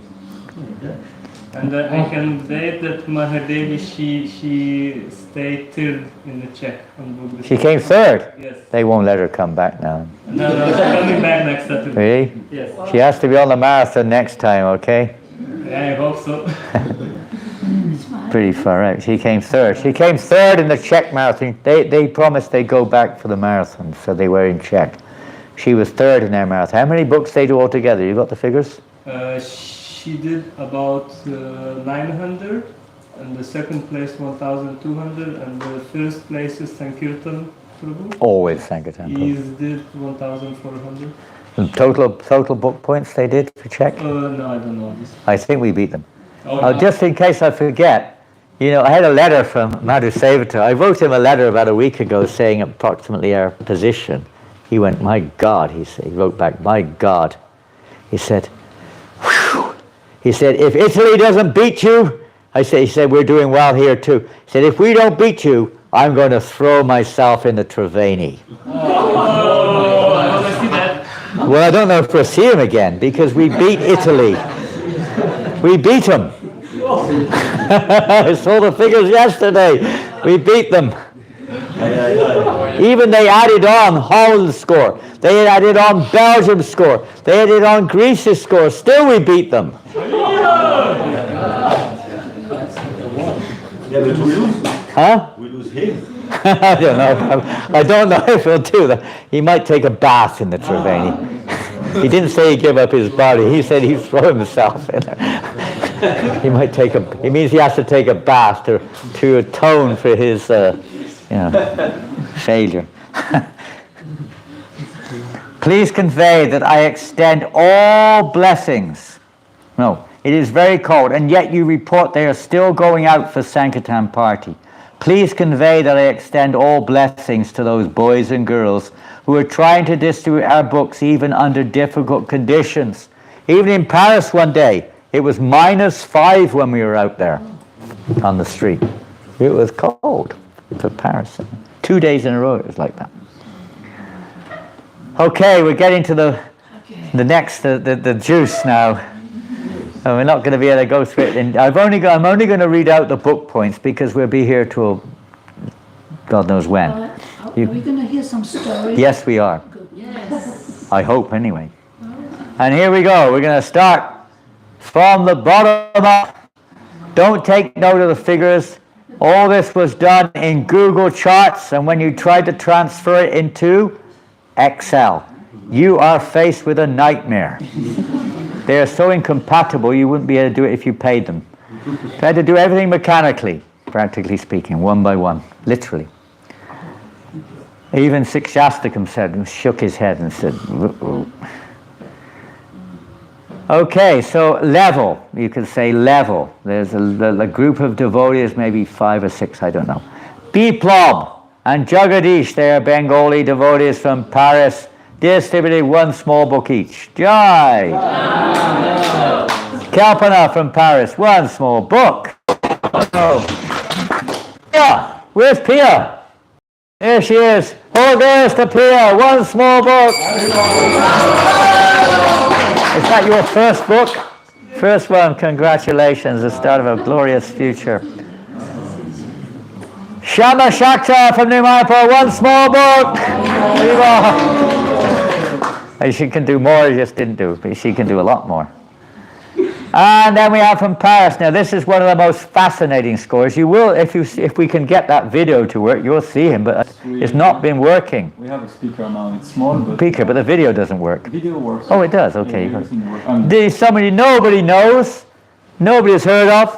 And I can bet that Mahadevi, she stayed third in the check on book.
She came third?
Yes.
They won't let her come back now.
No, she's coming back next Saturday.
Really?
Yes.
She has to be on the marathon next time, okay?
I hope so.
Pretty far out. She came third. She came third in the Czech marathon. They promised they'd go back for the marathon, so they were in Czech. She was third in their marathon. How many books they do altogether? You got the figures?
She did about 900, and the second place 1,200, and the first place is Sankirtan Prabhu.
Always Sankirtan Prabhu.
He did 1,400.
And total book points they did for Czech?
No, I don't know this.
I think we beat them.
Oh,
Just in case I forget, you know, I had a letter from Madhu Sevata. I wrote him a letter about a week ago saying approximately our position. He went, my God, he wrote back, my God. He said, whew. He said, if Italy doesn't beat you, he said, we're doing well here too. He said, if we don't beat you, I'm going to throw myself in the Triveni.
Oh, I want to see that.
Well, I don't know if we'll see him again, because we beat Italy. We beat them. I saw the figures yesterday. We beat them. Even they added on Holland's score. They added on Belgium's score. They added on Greece's score. Still we beat them.
Yeah, but we lose.
Huh?
We lose him.
I don't know. I don't know if he'll do that. He might take a bath in the Triveni. He didn't say he'd give up his body. He said he'd throw himself in there. He might take a. It means he has to take a bath to atone for his, failure. Please convey that I extend all blessings. No, it is very cold, and yet you report they are still going out for Sankirtan party. Please convey that I extend all blessings to those boys and girls who are trying to distribute our books even under difficult conditions. Even in Paris one day, it was -5 when we were out there on the street. It was cold for Paris. 2 days in a row it was like that. Okay, we're getting to the next, the juice now. And we're not going to be able to go through it. And I'm only going to read out the book points because we'll be here till God knows when.
Are we going to hear some stories?
Yes, we are.
Good. Yes.
I hope, anyway. And here we go. We're going to start from the bottom up. Don't take note of the figures. All this was done in Google Charts, and when you tried to transfer it into Excel, you are faced with a nightmare. They are so incompatible, you wouldn't be able to do it if you paid them. They had to do everything mechanically, practically speaking, one by one, literally. Even Sikshastakam shook his head and said, "Uh-oh." Okay, so level, you could say level. There's a group of devotees, maybe 5 or 6, I don't know. Biplab and Jagadish, they are Bengali devotees from Paris, distributed 1 small book each. Jai! Kalpana from Paris, 1 small book. Oh. Pia! Where's Pia? There she is. Oh, there's the Pia, 1 small book. Is that your first book? First one, congratulations, the start of a glorious future. Shama Shakta from New Mayapur, 1 small book. She can do more, just didn't do, but she can do a lot more. And then we have from Paris. Now this is one of the most fascinating scores. You will, if we can get that video to work, you'll see him, but it's not been working.
We have a speaker now, it's small, but...
Speaker, but the video doesn't work.
The video works.
Oh, it does, okay.
Yeah, everything works.
There's somebody nobody knows, nobody has heard of.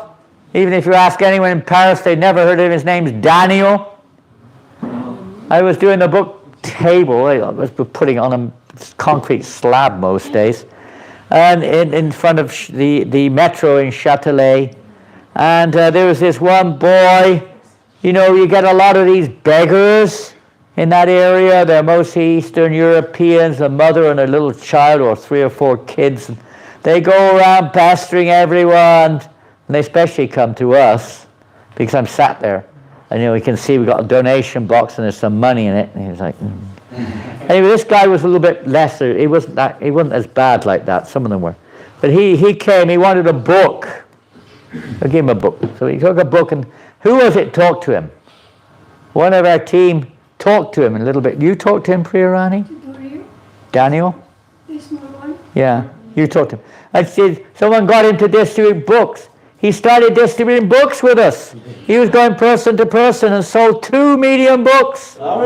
Even if you ask anyone in Paris, they've never heard of him. His name's Daniel. I was doing the book table. I was putting on a concrete slab most days. And in front of the metro in Châtelet. And there was this one boy. You know, you get a lot of these beggars in that area. They're mostly Eastern Europeans, a mother and a little child, or 3 or 4 kids. They go around pestering everyone. And they especially come to us, because I'm sat there. And we can see we've got a donation box and there's some money in it. And he was like, Anyway, this guy was a little bit lesser. He wasn't as bad like that. Some of them were. But he came, he wanted a book. I gave him a book. So he took a book, and who was it talked to him? One of our team talked to him a little bit. You talked to him, Priyarani? Daniel?
The small one.
Yeah, you talked to him. I said, someone got him to distribute books. He started distributing books with us. He was going person to person and sold 2 medium books. Not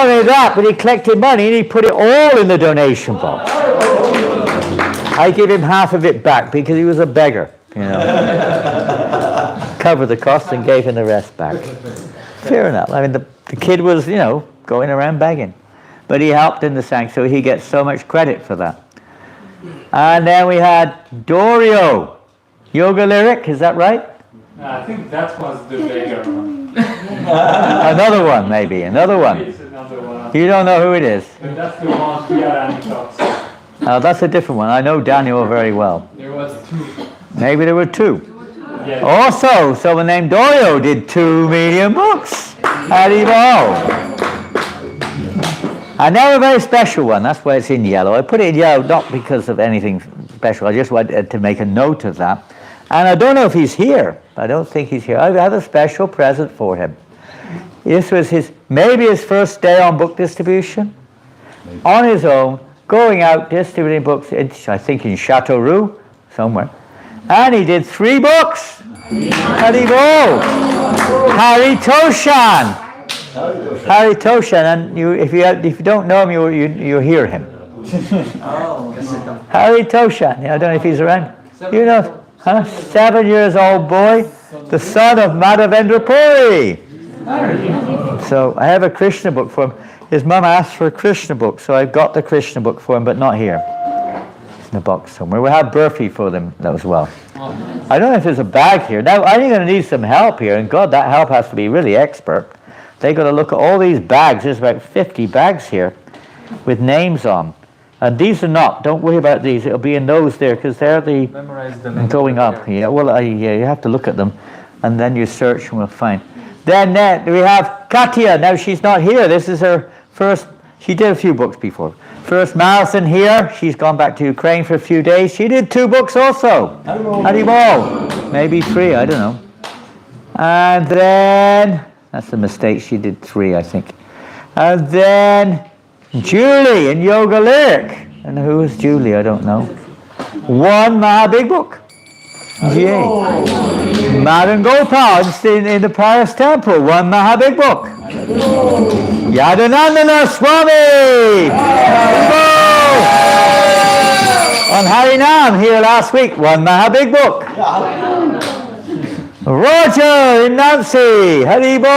only that, but he collected money and he put it all in the donation box. I gave him half of it back because he was a beggar, you know. Covered the cost and gave him the rest back. Fair enough. I mean, the kid was, you know, going around begging. But he helped in the sanctuary, so he gets so much credit for that. And then we had Dorio. Yoga Lyric, is that right?
I think that was the beggar one.
Another one, maybe. Another one.
It's another one.
You don't know who it is?
But that's the one Priyarani talks.
Oh, that's a different one. I know Daniel very well.
There was 2.
Maybe there were 2.
Yes.
Also, someone named Dorio did 2 medium books. Haribo. And now a very special one. That's why it's in yellow. I put it in yellow not because of anything special. I just wanted to make a note of that. And I don't know if he's here. I don't think he's here. I have a special present for him. This was maybe his first day on book distribution. On his own, going out distributing books, I think in Chateauroux, somewhere. And he did 3 books. Haribo. Hari Toshan. Hari Toshan, and if you don't know him, you hear him. Hari Toshan. I don't know if he's around. You know, 7 years old boy, the son of Madhavendra Puri. So I have a Krishna book for him. His mum asked for a Krishna book, so I've got the Krishna book for him, but not here. It's in a box somewhere. We'll have Burfi for them as well. I don't know if there's a bag here. Now, I'm going to need some help here, and God, that help has to be really expert. They've got to look at all these bags. There's about 50 bags here with names on. And these are not. Don't worry about these. It'll be in those there, because they're the going up. Yeah, well, you have to look at them, and then you search and we'll find. Then we have Katya. Now, she's not here. This is her first. She did a few books before. First marathon here. She's gone back to Ukraine for a few days. She did 2 books also. Haribo. Maybe 3, I don't know. And then, that's a mistake. She did 3, I think. And then Julie in Yoga Lyric. And who is Julie? I don't know. 1 Mahabig book. Yay. Madan Gopal in the Paris temple. 1 Mahabig book. Janananda Swami. On Harinam here last week. 1 Mahabig book. Roger in Nancy. Haribo.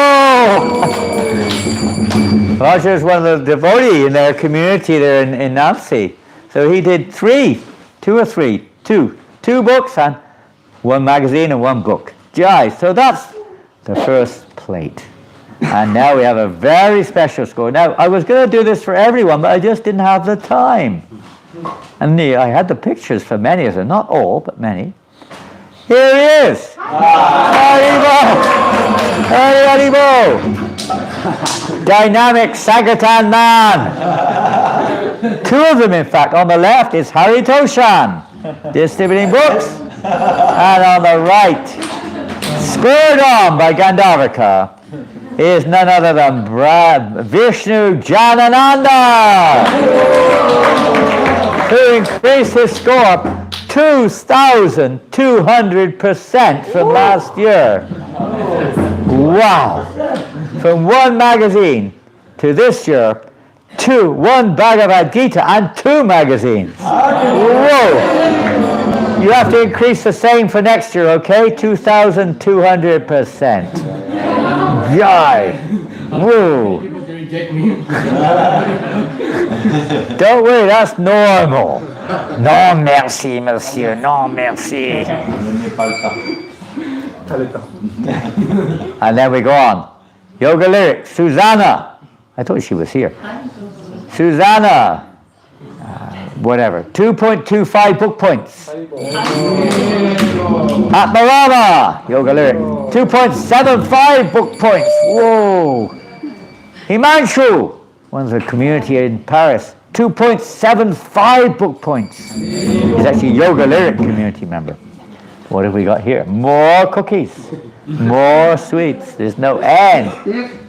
Roger is one of the devotees in their community there in Nancy. So he did 2 books and 1 magazine and 1 book. Jai. So that's the first plate. And now we have a very special score. Now, I was going to do this for everyone, but I just didn't have the time. And I had the pictures for many of them. Not all, but many. Here he is. Haribo. Haribo. Dynamic Sankirtan man. 2 of them, in fact. On the left is Hari Toshan, distributing books. And on the right, spurred on by Gandharvika, is none other than Vishnu Janananda, who increased his score 2,200% from last year. Wow. From 1 magazine to this year, 1 Bhagavad Gita and 2 magazines. Whoa. You have to increase the same for next year, okay? 2,200%. Yay! Woo! Don't worry, that's normal. Non merci, monsieur. Non merci. And then we go on. Yoga Lyric, Susanna. I thought she was here. Susanna. Whatever. 2.25 book points. Atmarama. Yoga Lyric. 2.75 book points. Whoa. Himanshu. One's a community in Paris. 2.75 book points. He's actually a Yoga Lyric community member. What have we got here? More cookies. More sweets. There's no end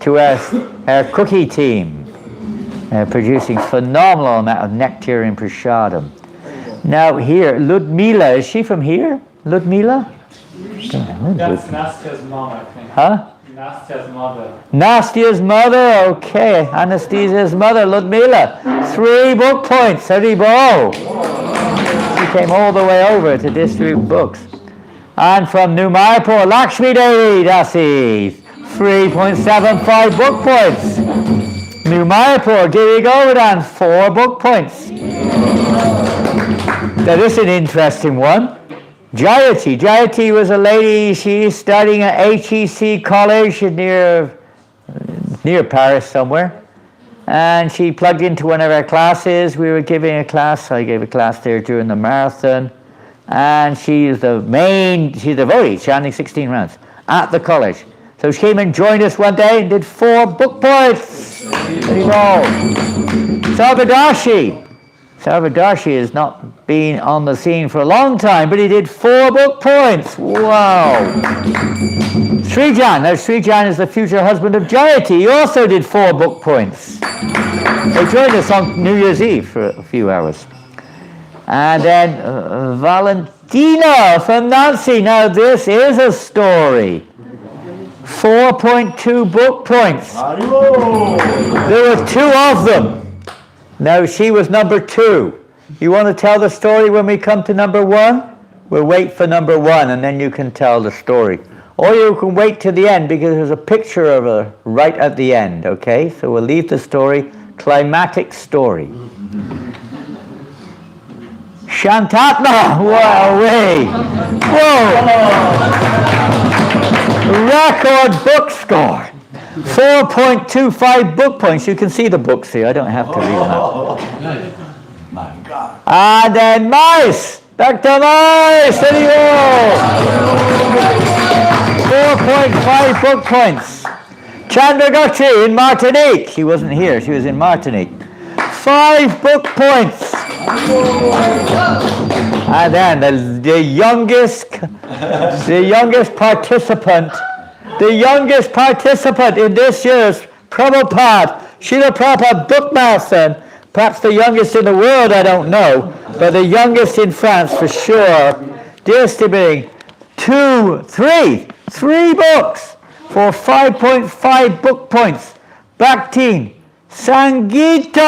to our cookie team. Producing phenomenal amount of nectar and prasadam. Now here, Ludmila, is she from here? Ludmila?
That's Nastia's mom, I think.
Huh?
Nastia's mother.
Nastia's mother, okay. Anastasia's mother, Ludmila. 3 book points, Haribo. She came all the way over to distribute books. And from New Mayapur, Lakshmi Devi Dasi. 3.75 book points. New Mayapur, Giri Govardhan, 4 book points. Now this is an interesting one. Jayati. Jayati was a lady, she's studying at HEC College near Paris somewhere. And she plugged into one of our classes. We were giving a class, I gave a class there during the marathon. And she's the devotee, chanting 16 rounds at the college. So she came and joined us one day and did 4 book points. There you go. Sarvadashi. Sarvadashi has not been on the scene for a long time, but he did 4 book points. Wow. Srijan. Now Srijan is the future husband of Jayati. He also did 4 book points. They joined us on New Year's Eve for a few hours. And then Valentina from Nancy. Now this is a story. 4.2 book points. There were 2 of them. Now she was number 2. You want to tell the story when we come to number 1? We'll wait for number 1 and then you can tell the story. Or you can wait to the end because there's a picture of her right at the end, okay? So we'll leave the story, climatic story. Shantatma, wow, way. Whoa. Record book score. 4.25 book points. You can see the books here. I don't have to read them out.
My God.
And then Mice. Dr. Mice. There you go. 4.5 book points. Chandragati in Martinique. She wasn't here. She was in Martinique. 5 book points. And then the youngest participant in this year's Prabhupada, Srila Prabhupada Book Marathon, perhaps the youngest in the world, I don't know, but the youngest in France for sure, distributing 3 books for 5.5 book points. Bhaktin Sangita!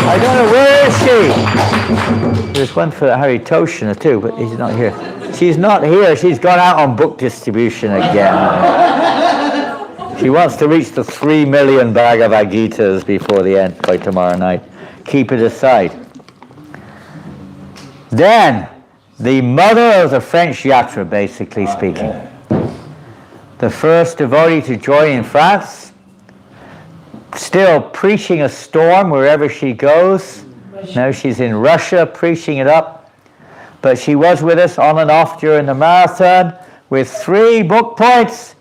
I don't know, where is she? There's one for Hari Toshana too, but he's not here. She's not here, she's gone out on book distribution again. She wants to reach the 3 million Bhagavad Gitas before the end, by tomorrow night. Keep it aside. Then, the mother of the French Yatra, basically speaking. The first devotee to join in France, still preaching a storm wherever she goes. Now she's in Russia preaching it up. But she was with us on and off during the marathon with 3 book points.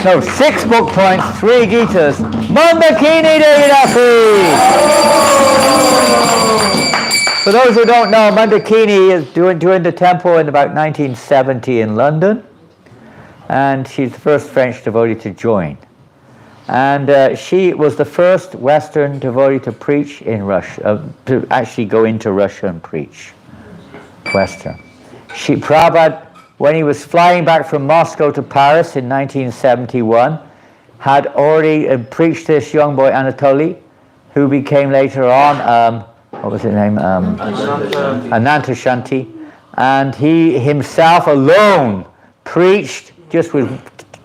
No, 6 book points, 3 Gitas. Mandakini Devidasi! For those who don't know, Mandakini is joined the temple in about 1970 in London. And she's the first French devotee to join. And she was the first Western devotee to preach in Russia, to actually go into Russia and preach. Western. Prabhupada, when he was flying back from Moscow to Paris in 1971, had already preached this young boy Anatoly, who became later on, what was his name? Ananta Shanti. And he himself alone preached, just with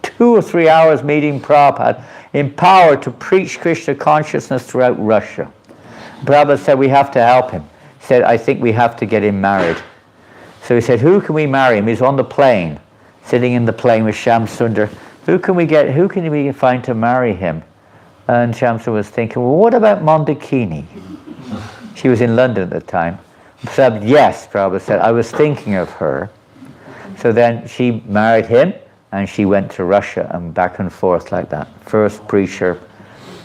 2 or 3 hours meeting Prabhupada, empowered to preach Krishna consciousness throughout Russia. Prabhupada said, we have to help him. He said, I think we have to get him married. So he said, who can we marry him? He's on the plane, sitting in the plane with Shyam Sundar. Who can we find to marry him? And Shyam Sundar was thinking, well, what about Mandakini? She was in London at the time. So, yes, Prabhupada said, I was thinking of her. So then she married him, and she went to Russia and back and forth like that. First preacher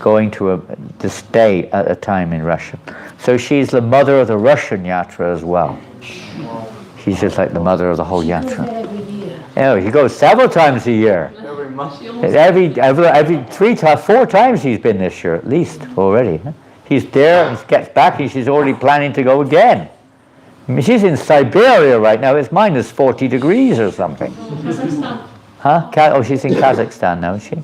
going to stay at a time in Russia. So she's the mother of the Russian yatra as well. She's just like the mother of the whole yatra. Oh, he goes several times a year.
Every month.
Every 4 times he's been this year at least already. He's there and gets back and she's already planning to go again. I mean, she's in Siberia right now. It's minus 40 degrees or something. Huh? Oh, she's in Kazakhstan now, is she?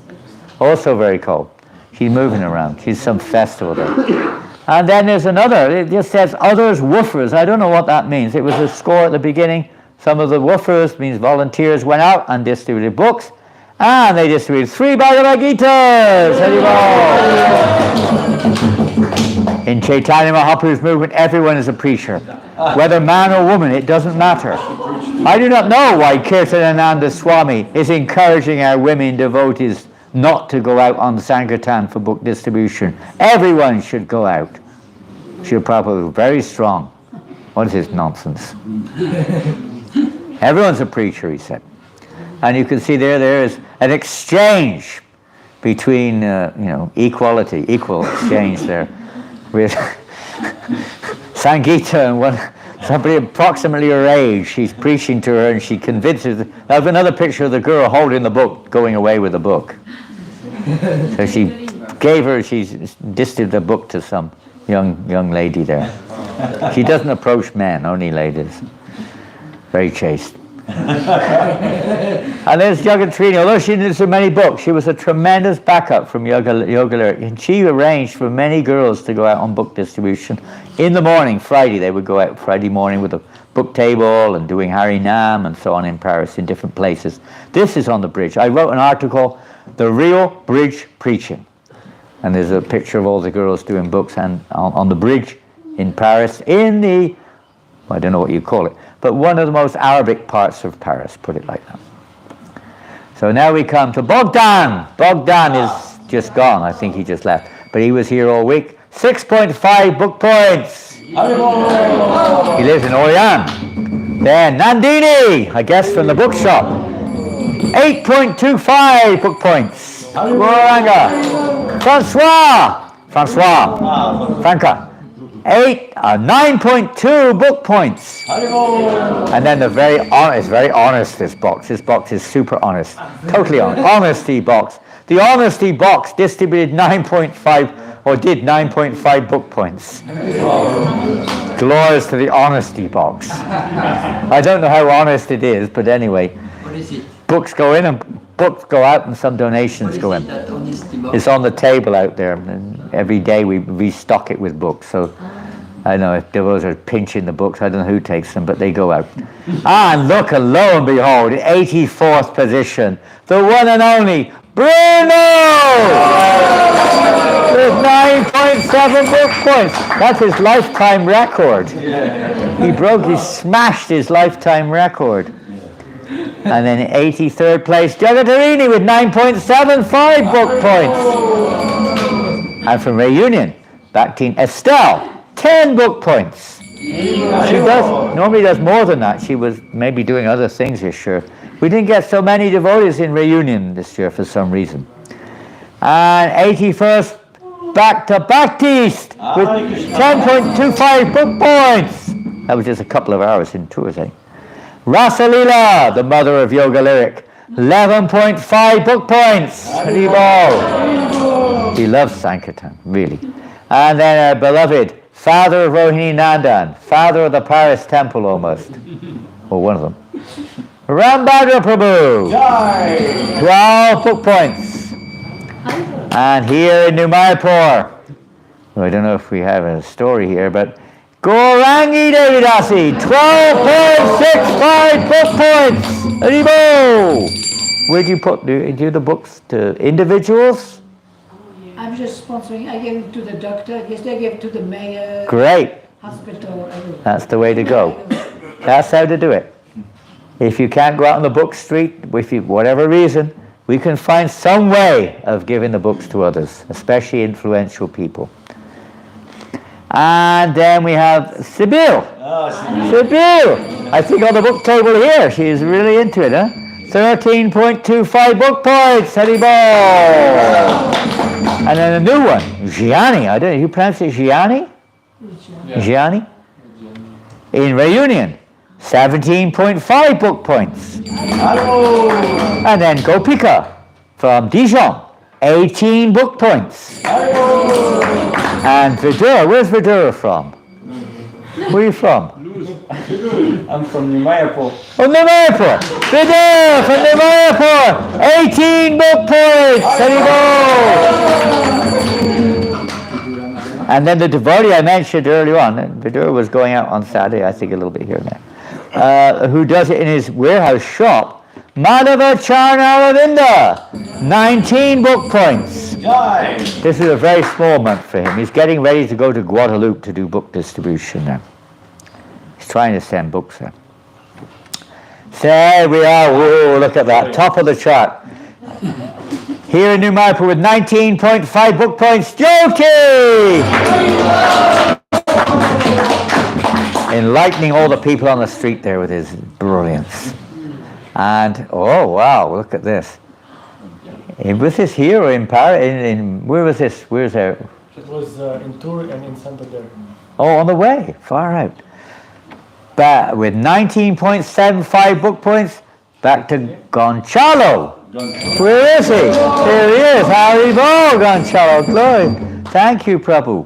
Also very cold. She's moving around. She's some festival there. And then there's another. It just says others woofers. I don't know what that means. It was a score at the beginning. Some of the woofers means volunteers went out and distributed books. And they distributed 3 Bhagavad Gitas. In Chaitanya Mahaprabhu's movement, everyone is a preacher. Whether man or woman, it doesn't matter. I do not know why Janananda Swami is encouraging our women devotees not to go out on Sankirtan for book distribution. Everyone should go out. Srila Prabhupada was very strong. What is this nonsense? Everyone's a preacher, he said. And you can see there is an exchange between, equality, equal exchange there with Sangeeta and somebody approximately her age. She's preaching to her and she convinces. I have another picture of the girl holding the book, going away with the book. So she distributed the book to some young lady there. She doesn't approach men, only ladies. Very chaste. And there's Jagatrini. Although she didn't do so many books, she was a tremendous backup from Yoga Lyric. And she arranged for many girls to go out on book distribution. In the morning, Friday, they would go out Friday morning with a book table and doing Hari Nam and so on in Paris, in different places. This is on the bridge. I wrote an article, The Real Bridge Preaching. And there's a picture of all the girls doing books and on the bridge in Paris, in the, I don't know what you call it, but one of the most Arabic parts of Paris, put it like that. So now we come to Bogdan. Bogdan is just gone. I think he just left. But he was here all week. 6.5 book points. He lives in Orient. Then Nandini, I guess from the bookshop. 8.25 book points. Gauranga. Franca. 9.2 book points. And then the very honest this box. This box is super honest. Totally honest. Honesty box. The honesty box distributed 9.5 or did 9.5 book points. Glories to the honesty box. I don't know how honest it is, but anyway.
What is it?
Books go in and books go out and some donations go in. It's on the table out there. And every day we restock it with books. So I know if devotees are pinching the books, I don't know who takes them, but they go out. And look, and lo and behold, 84th position, the one and only Bruno! With 9.7 book points. That's his lifetime record. He smashed his lifetime record. And then 83rd place, Jagatarini with 9.75 book points. And from Reunion, Bhaktin Estelle, 10 book points. She normally does more than that. She was maybe doing other things this year. We didn't get so many devotees in Reunion this year for some reason. And 81st, back to Baptiste with 10.25 book points. That was just a couple of hours in tours, eh? Rasalila, the mother of Yoga Lyric, 11.5 book points. He loves Sankirtan, really. And then our beloved father of Rohini Nandan, father of the Paris temple almost, or one of them, Rambhadra Prabhu, 12 book points. And here in Numayapur, I don't know if we have a story here, but Gaurangi Devidasi, 12.65 book points. Haribo! Where do you do the books to individuals?
I'm just sponsoring. I gave it to the doctor. Yesterday I gave it to the mayor.
Great.
Hospital.
That's the way to go. That's how to do it. If you can't go out on the book street, whatever reason, we can find some way of giving the books to others, especially influential people. And then we have Sibyl. Sibyl! I think on the book table here, she's really into it, huh? 13.25 book points, Haribol! And then a new one, Gianni. I don't know, you pronounce it Gianni? Gianni? In Reunion, 17.5 book points. And then Gopika from Dijon, 18 book points. And Vidura, where's Vidura from? Where are you from?
I'm from New Mayapur.
Oh, New Mayapur! Vidura from New Mayapur! 18 book points! There you go! And then the devotee I mentioned earlier on, Vidura was going out on Saturday, I think a little bit here and there, who does it in his warehouse shop, Madhava Charna Aravinda, 19 book points. This is a very small month for him. He's getting ready to go to Guadalupe to do book distribution now. He's trying to send books there. So there we are. Whoa, look at that. Top of the chart. Here in New Mayapur with 19.5 book points, Jyoti! Enlightening all the people on the street there with his brilliance. And, oh wow, look at this. Was this here or in Paris? Where was this? Where's there?
It was in Tours and in Santander.
Oh, on the way, far out. But with 19.75 book points, back to Gonçalo. Where is he? There he is. Haribo, Gonçalo. Glory. Thank you, Prabhu.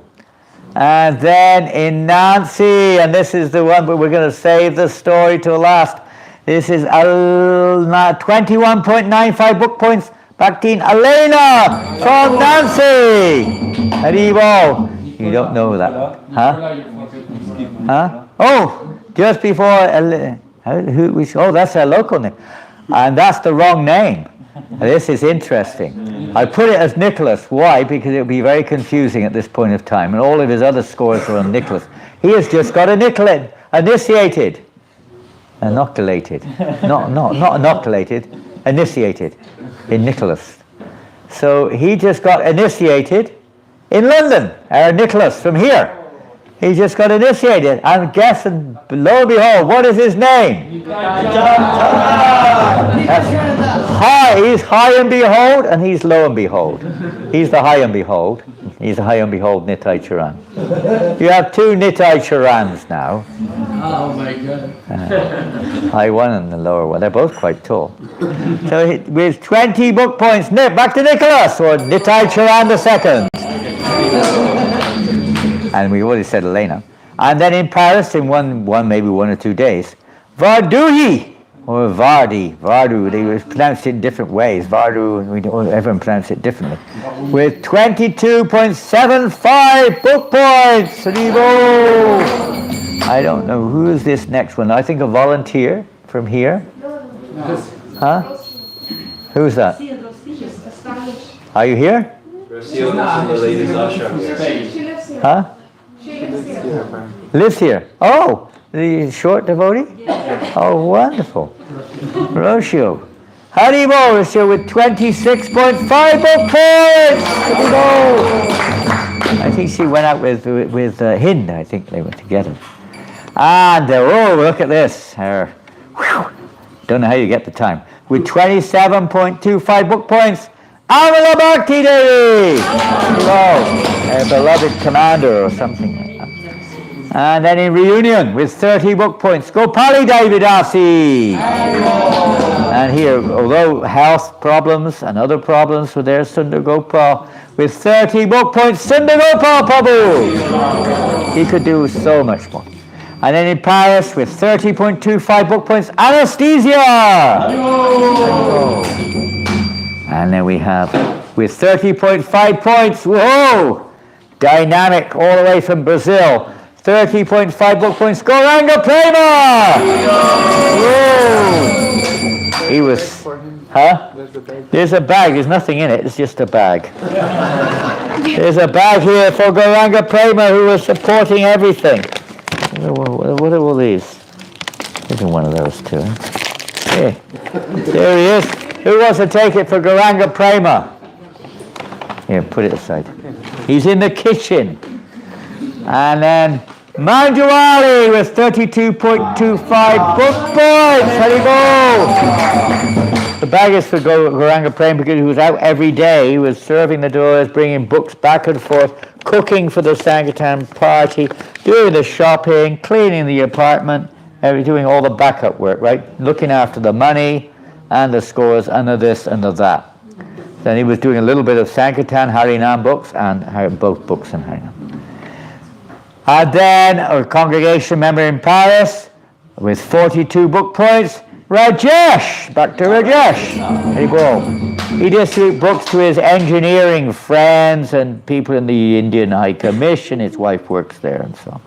And then in Nancy, and this is the one, but we're going to save the story till last. This is 21.95 book points. Bhaktin Elena from Nancy. Haribo. You don't know that. Huh? Huh? Oh, just before. Oh, that's a local name. And that's the wrong name. This is interesting. I put it as Nicholas. Why? Because it would be very confusing at this point of time. And all of his other scores are on Nicholas. He has just got initiated. Inoculated. Not inoculated. Initiated in Nicholas. So he just got initiated in London. Nicholas from here. He just got initiated. And guess, and lo and behold, what is his name? He's high and behold, and he's low and behold. He's the high and behold. He's the high and behold Nitai Charan. You have two Nitai Charans now.
Oh my God.
High one and the lower one. They're both quite tall. So with 20 book points, back to Nicholas, or Nitai Charan II. And we already said Elena. And then in Paris, in maybe 1 or 2 days, Varduhi, or Vardi, Vardu, they pronounced it in different ways. Vardu, everyone pronounced it differently. With 22.75 book points. I don't know, who is this next one? I think a volunteer from here. Huh? Who's that? Are you here? Huh? Lives here. Oh, the short devotee? Oh, wonderful. Roshio. Haribo Roshio with 26.5 book points. I think she went out with Hind. I think they were together. And oh, look at this. Don't know how you get the time. With 27.25 book points, Amala Bhakti Devi! A beloved commander or something like that. And then in Reunion with 30 book points, Gopali Devidasi. And here, although health problems and other problems were there, Sundar Gopal with 30 book points, Sundar Gopal Prabhu. He could do so much more. And then in Paris with 30.25 book points, Anesthesia. And then we have, with 30.5 points, whoa, dynamic all the way from Brazil, 30.5 book points, Gauranga Prema! Whoa! He was, huh? There's a bag, there's nothing in it, it's just a bag. There's a bag here for Gauranga Prema, who was supporting everything. What are all these? There's one of those too. Hey, there he is. Who wants to take it for Gauranga Prema? Here, put it aside. He's in the kitchen. And then Manjuali with 32.25 book points. Haribo. The Bhagis for Gauranga Prem, because he was out every day, he was serving the doors, bringing books back and forth, cooking for the Sankirtan party, doing the shopping, cleaning the apartment, doing all the backup work, right? Looking after the money and the scores and the this and the that. Then he was doing a little bit of Sankirtan, Harinam books, and both books in Harinam. And then a congregation member in Paris with 42 book points, Rajesh, back to Rajesh. There you go. He distributed books to his engineering friends and people in the Indian High Commission. His wife works there and so on.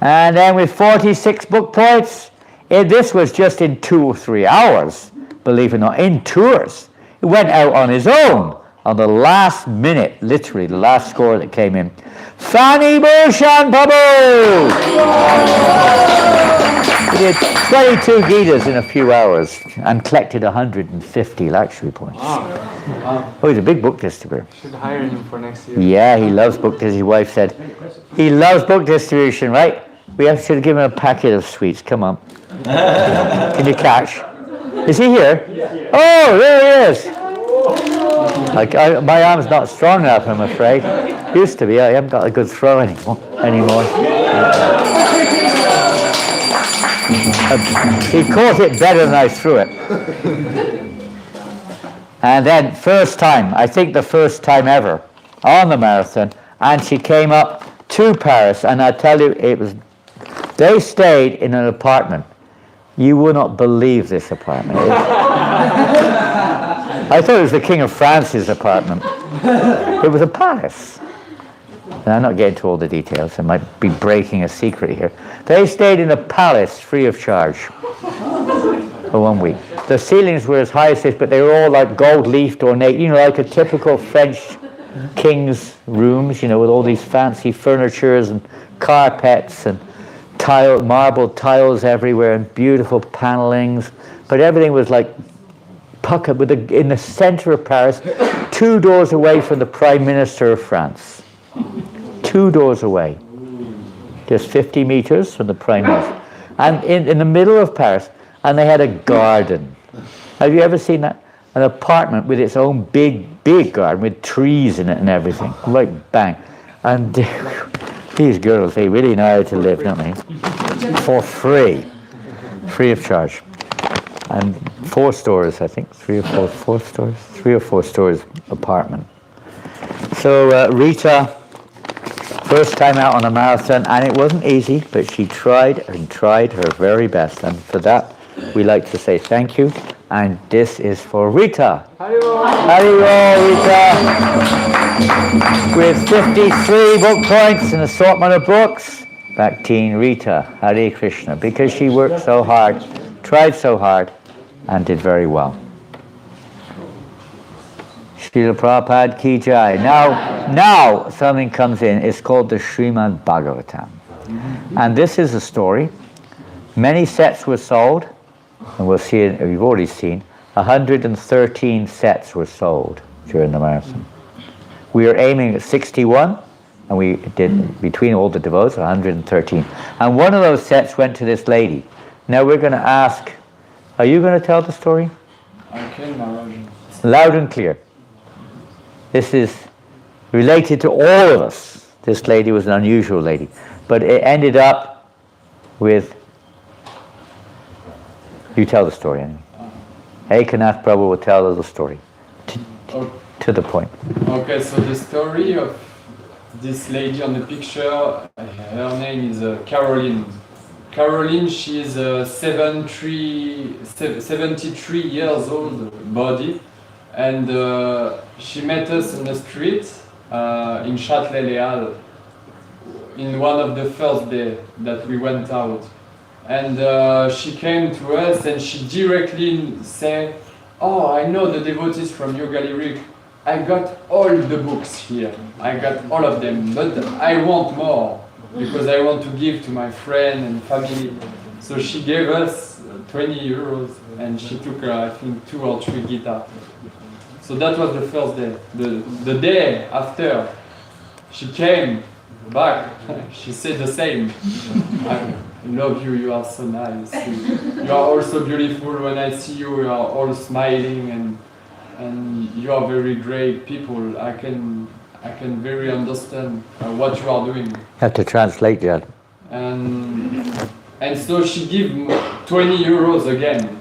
And then with 46 book points, this was just in 2 or 3 hours, believe it or not, in tours. He went out on his own on the last minute, literally the last score that came in. Fani Bhushan Prabhu! He did 22 Gitas in a few hours and collected 150 luxury points. Oh, he's a big book distributor.
Should hire him for next year.
Yeah, he loves book distribution. His wife said, he loves book distribution, right? We should give him a packet of sweets. Come on. Can you catch? Is he here? Oh, there he is. My arm's not strong enough, I'm afraid. Used to be. I haven't got a good throw anymore. He caught it better than I threw it. And then first time, I think the first time ever, on the marathon, and she came up to Paris, and I tell you, they stayed in an apartment. You will not believe this apartment. I thought it was the King of France's apartment. It was a palace. And I'm not getting to all the details. I might be breaking a secret here. They stayed in a palace free of charge for 1 week. The ceilings were as high as this, but they were all like gold-leafed, ornate, like a typical French king's rooms, with all these fancy furnitures and carpets and marble tiles everywhere and beautiful panelings. But everything was like puckered in the center of Paris, 2 doors away from the Prime Minister of France. 2 doors away. Just 50 meters from the Prime Minister. And in the middle of Paris, and they had a garden. Have you ever seen that? An apartment with its own big garden with trees in it and everything. Like bang. And these girls, they really know how to live, don't they? For free. Free of charge. And 4 stores, I think. 3 or 4 stores? 3 or 4 stores apartment. So Rita, first time out on a marathon, and it wasn't easy, but she tried her very best. And for that, we like to say thank you. And this is for Rita. Haribol, Rita. With 53 book points, an assortment of books. Bhaktin Rita, Hare Krishna, because she worked so hard, tried so hard, and did very well. Srila Prabhupada Ki Jai. Now something comes in. It's called the Srimad Bhagavatam. And this is a story. Many sets were sold, and we'll see it, we've already seen, 113 sets were sold during the marathon. We are aiming at 61, and we did, between all the devotees, 113. And one of those sets went to this lady. Now we're going to ask, are you going to tell the story?
I can, Maharaja.
Loud and clear. This is related to all of us. This lady was an unusual lady. But it ended up with, you tell the story anyway. Ekanath Prabhu will tell the story. To the point.
Okay, so the story of this lady on the picture, her name is Caroline. Caroline, she is a 73 years old body, and she met us in the street in Châtelet-Léal in one of the first day that we went out. And she came to us and she directly said, "Oh, I know the devotees from Yoga Lyric. I got all the books here. I got all of them, but I want more because I want to give to my friend and family." So she gave us 20 euros and she took, I think, 2 or 3 guitars. So that was the first day. The day after, she came back. She said the same. love you, you are so nice. You are also beautiful. When I see you, you are all smiling and you are very great people. I can very understand what you are doing.
You have to translate that.
And so she give 20 euros again.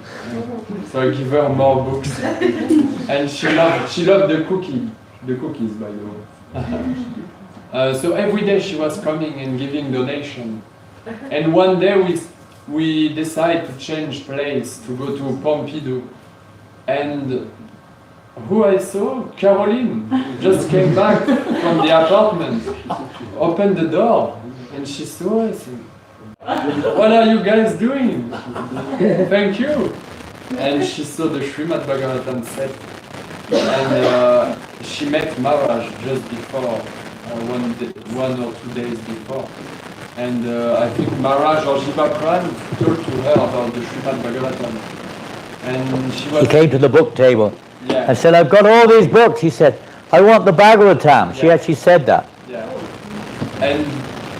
So I give her more books. And she loved the cookies by the way. So every day she was coming and giving donation. And one day we decided to change place, to go to Pompidou. And who I saw? Caroline just came back from the apartment, opened the door, and she saw us. What are you guys doing? Thank you. And she saw the Srimad Bhagavatam set. And she met Maharaja just before, 1 or 2 days before. And I think Maharaja or Jiva Pran told to her about the Srimad Bhagavatam. And she was...
He came to the book table
Yeah.
and said, I've got all these books. He said, I want the Bhagavatam. She actually said that.
Yeah. And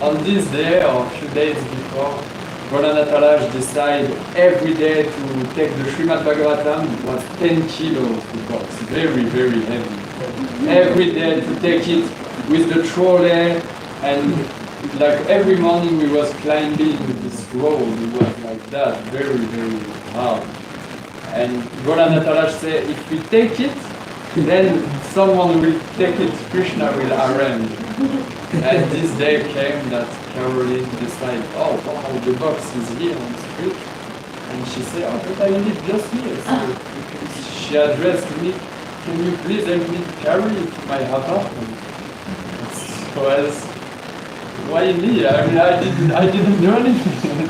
on this day or a few days before, Janananda decided every day to take the Srimad Bhagavatam. It was 10 kilos, the box, very, very heavy. Every day to take it with the trolley, and like every morning we was climbing this road. It was like that, very, very hard. And Janananda said, if we take it, then someone will take it, Krishna will arrange. And this day came that Caroline decided, oh wow, the box is here on the street. And she said, oh, but I live just here. So she addressed me, can you please help me carry it to my apartment? So I was, why me? I mean, I didn't do anything.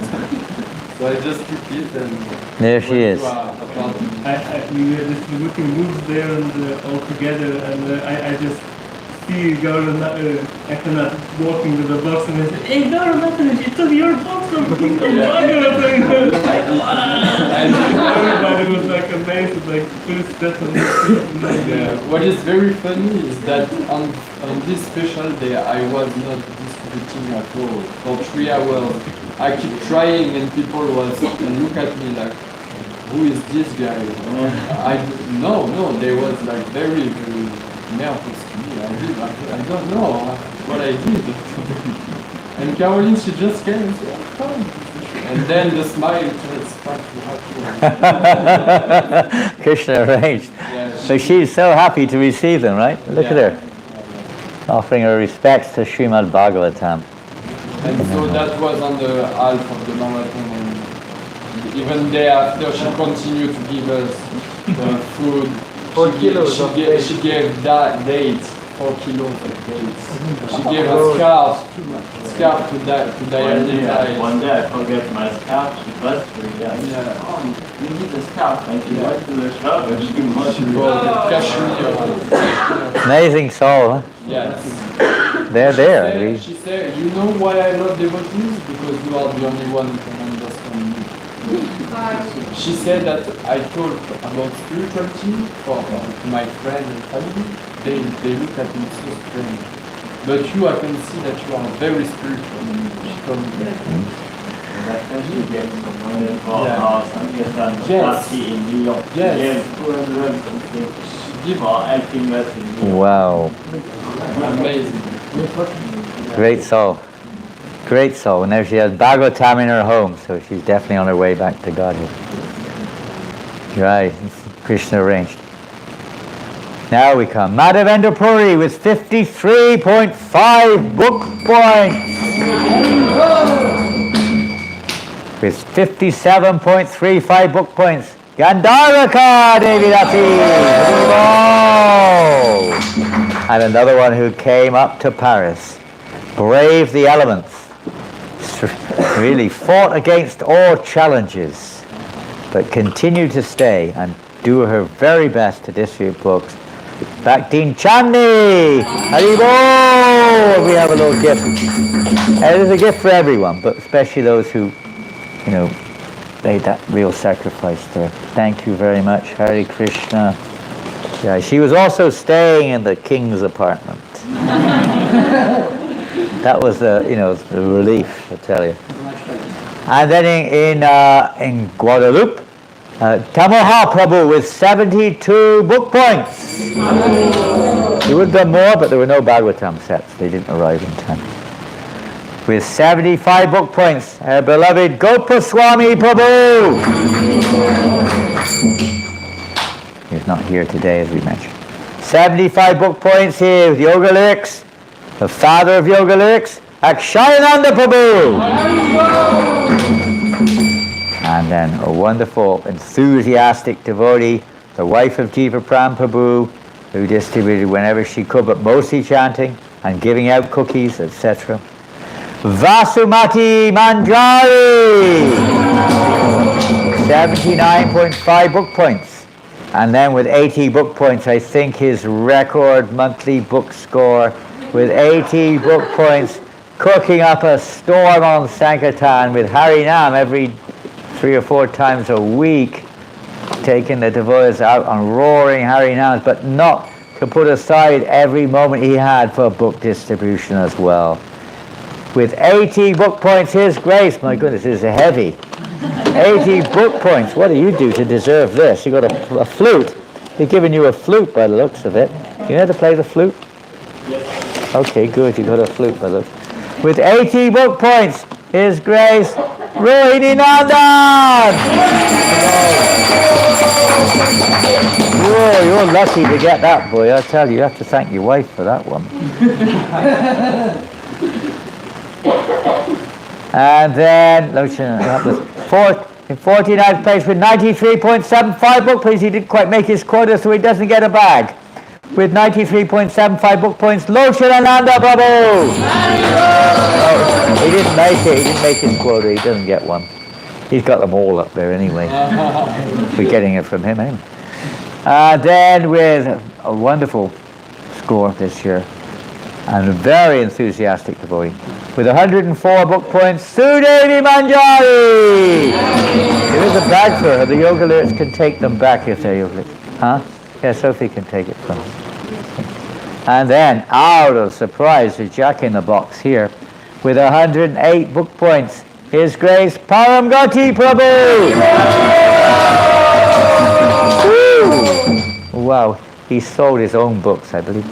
So I just took it and
There she is.
We were distributing books there and all together, and I just see Janananda walking with the box, and I said, hey, Janananda, she took your box from Everybody was like amazed, like, please step on this.
What is very funny is that on this special day I was not distributing at all. For 3 hours I keep trying and people was look at me like, who is this guy? No, they was like very, very nervous to me. I don't know what I did. And Caroline, she just came and said, oh, fine. And then the smile just started to happen.
Krishna arranged.
Yeah,
So she's so happy to receive them, right? Look at her. Offering her respects to Srimad Bhagavatam.
And so that was on the half of the marathon. And even day after, she continued to give us food.
4 kilos of dates.
She gave dates, 4 kilos of dates. She gave a scarf to Diana.
One day I forget my scarf, she was really young.
Yeah.
Oh, you need a scarf. And she went to the shop and she
bought cashmere.
Amazing soul, huh?
Yes.
They're there, at least.
She said, you know why I love devotees? Because you are the only one who can understand me. She said that I talk about spirituality for my friend and family. They look at me so strange. But you, I can see that you are very spiritual. She told me that.
That's when she gets some money for
Yeah.
our Sankirtan party in New York.
Yes.
She gave 200 something for helping us in New York.
Wow.
Amazing.
Great soul. Great soul. And now she has Bhagavatam in her home, so she's definitely on her way back to Godhead. Right. Krishna arranged. Now we come. Madhavendra Puri with 53.5 book points. With 57.35 book points. Gandharvaka Devi Dati. And another one who came up to Paris. Braved the elements. Really fought against all challenges. But continued to stay and do her very best to distribute books. Bhaktin Chandni! Haribol! We have a little gift. And it is a gift for everyone, but especially those who, made that real sacrifice there. Thank you very much. Hare Krishna. Yeah, she was also staying in the king's apartment. That was the relief, I tell you. And then in Guadeloupe, Tamaha Prabhu with 72 book points. He would have done more, but there were no Bhagavatam sets. They didn't arrive in time. With 75 book points, our beloved Goswami Prabhu. He's not here today, as we mentioned. 75 book points here with Yoga Lyrics. The father of Yoga Lyrics, Janananda Prabhu. And then a wonderful, enthusiastic devotee, the wife of Jiva Pram Prabhu, who distributed whenever she could, but mostly chanting and giving out cookies, etc. Vasumati Manjari, 79.5 book points. And then with 80 book points, I think his record monthly book score with 80 book points, cooking up a storm on Sankirtan with Harinam every 3 or 4 times a week, taking the devotees out on roaring Harinams, but not to put aside every moment he had for book distribution as well. With 80 book points, His Grace, my goodness, this is heavy. 80 book points, what do you do to deserve this? You got a flute. He's giving you a flute by the looks of it. You know how to play the flute? Yes. Okay, good, you got a flute by the looks. With 80 book points, His Grace, Rohini Nandan! Whoa, you're lucky to get that, boy. I tell you, you have to thank your wife for that one. And then, that was in 49th place with 93.75 book points. He didn't quite make his quota, so he doesn't get a bag. With 93.75 book points, Janananda Prabhu! Oh, he didn't make it. He didn't make his quota. He doesn't get one. He's got them all up there anyway. We're getting it from him anyway. Then with a wonderful score this year, and a very enthusiastic devotee, with 104 book points, Sudevi Manjari! There is a bag for her. The yoga lyrics can take them back if they're yoga lyrics. Huh? Yeah, Sophie can take it from us. And then, out of surprise, the Jack in the Box here, with 108 book points, His Grace Paramgati Prabhu! Woo! Wow, he sold his own books, I believe.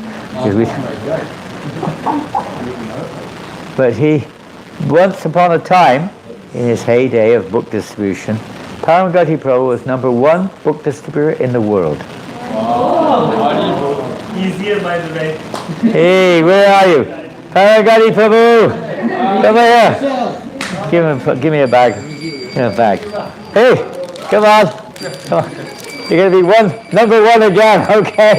But he, once upon a time, in his heyday of book distribution, Paramgati Prabhu was #1 book distributor in the world.
Easier, by the way.
Hey, where are you? Paramgati Prabhu! Come here. Give me a bag. Give me a bag. Hey, come on. Come on. You're going to be #1 again, okay?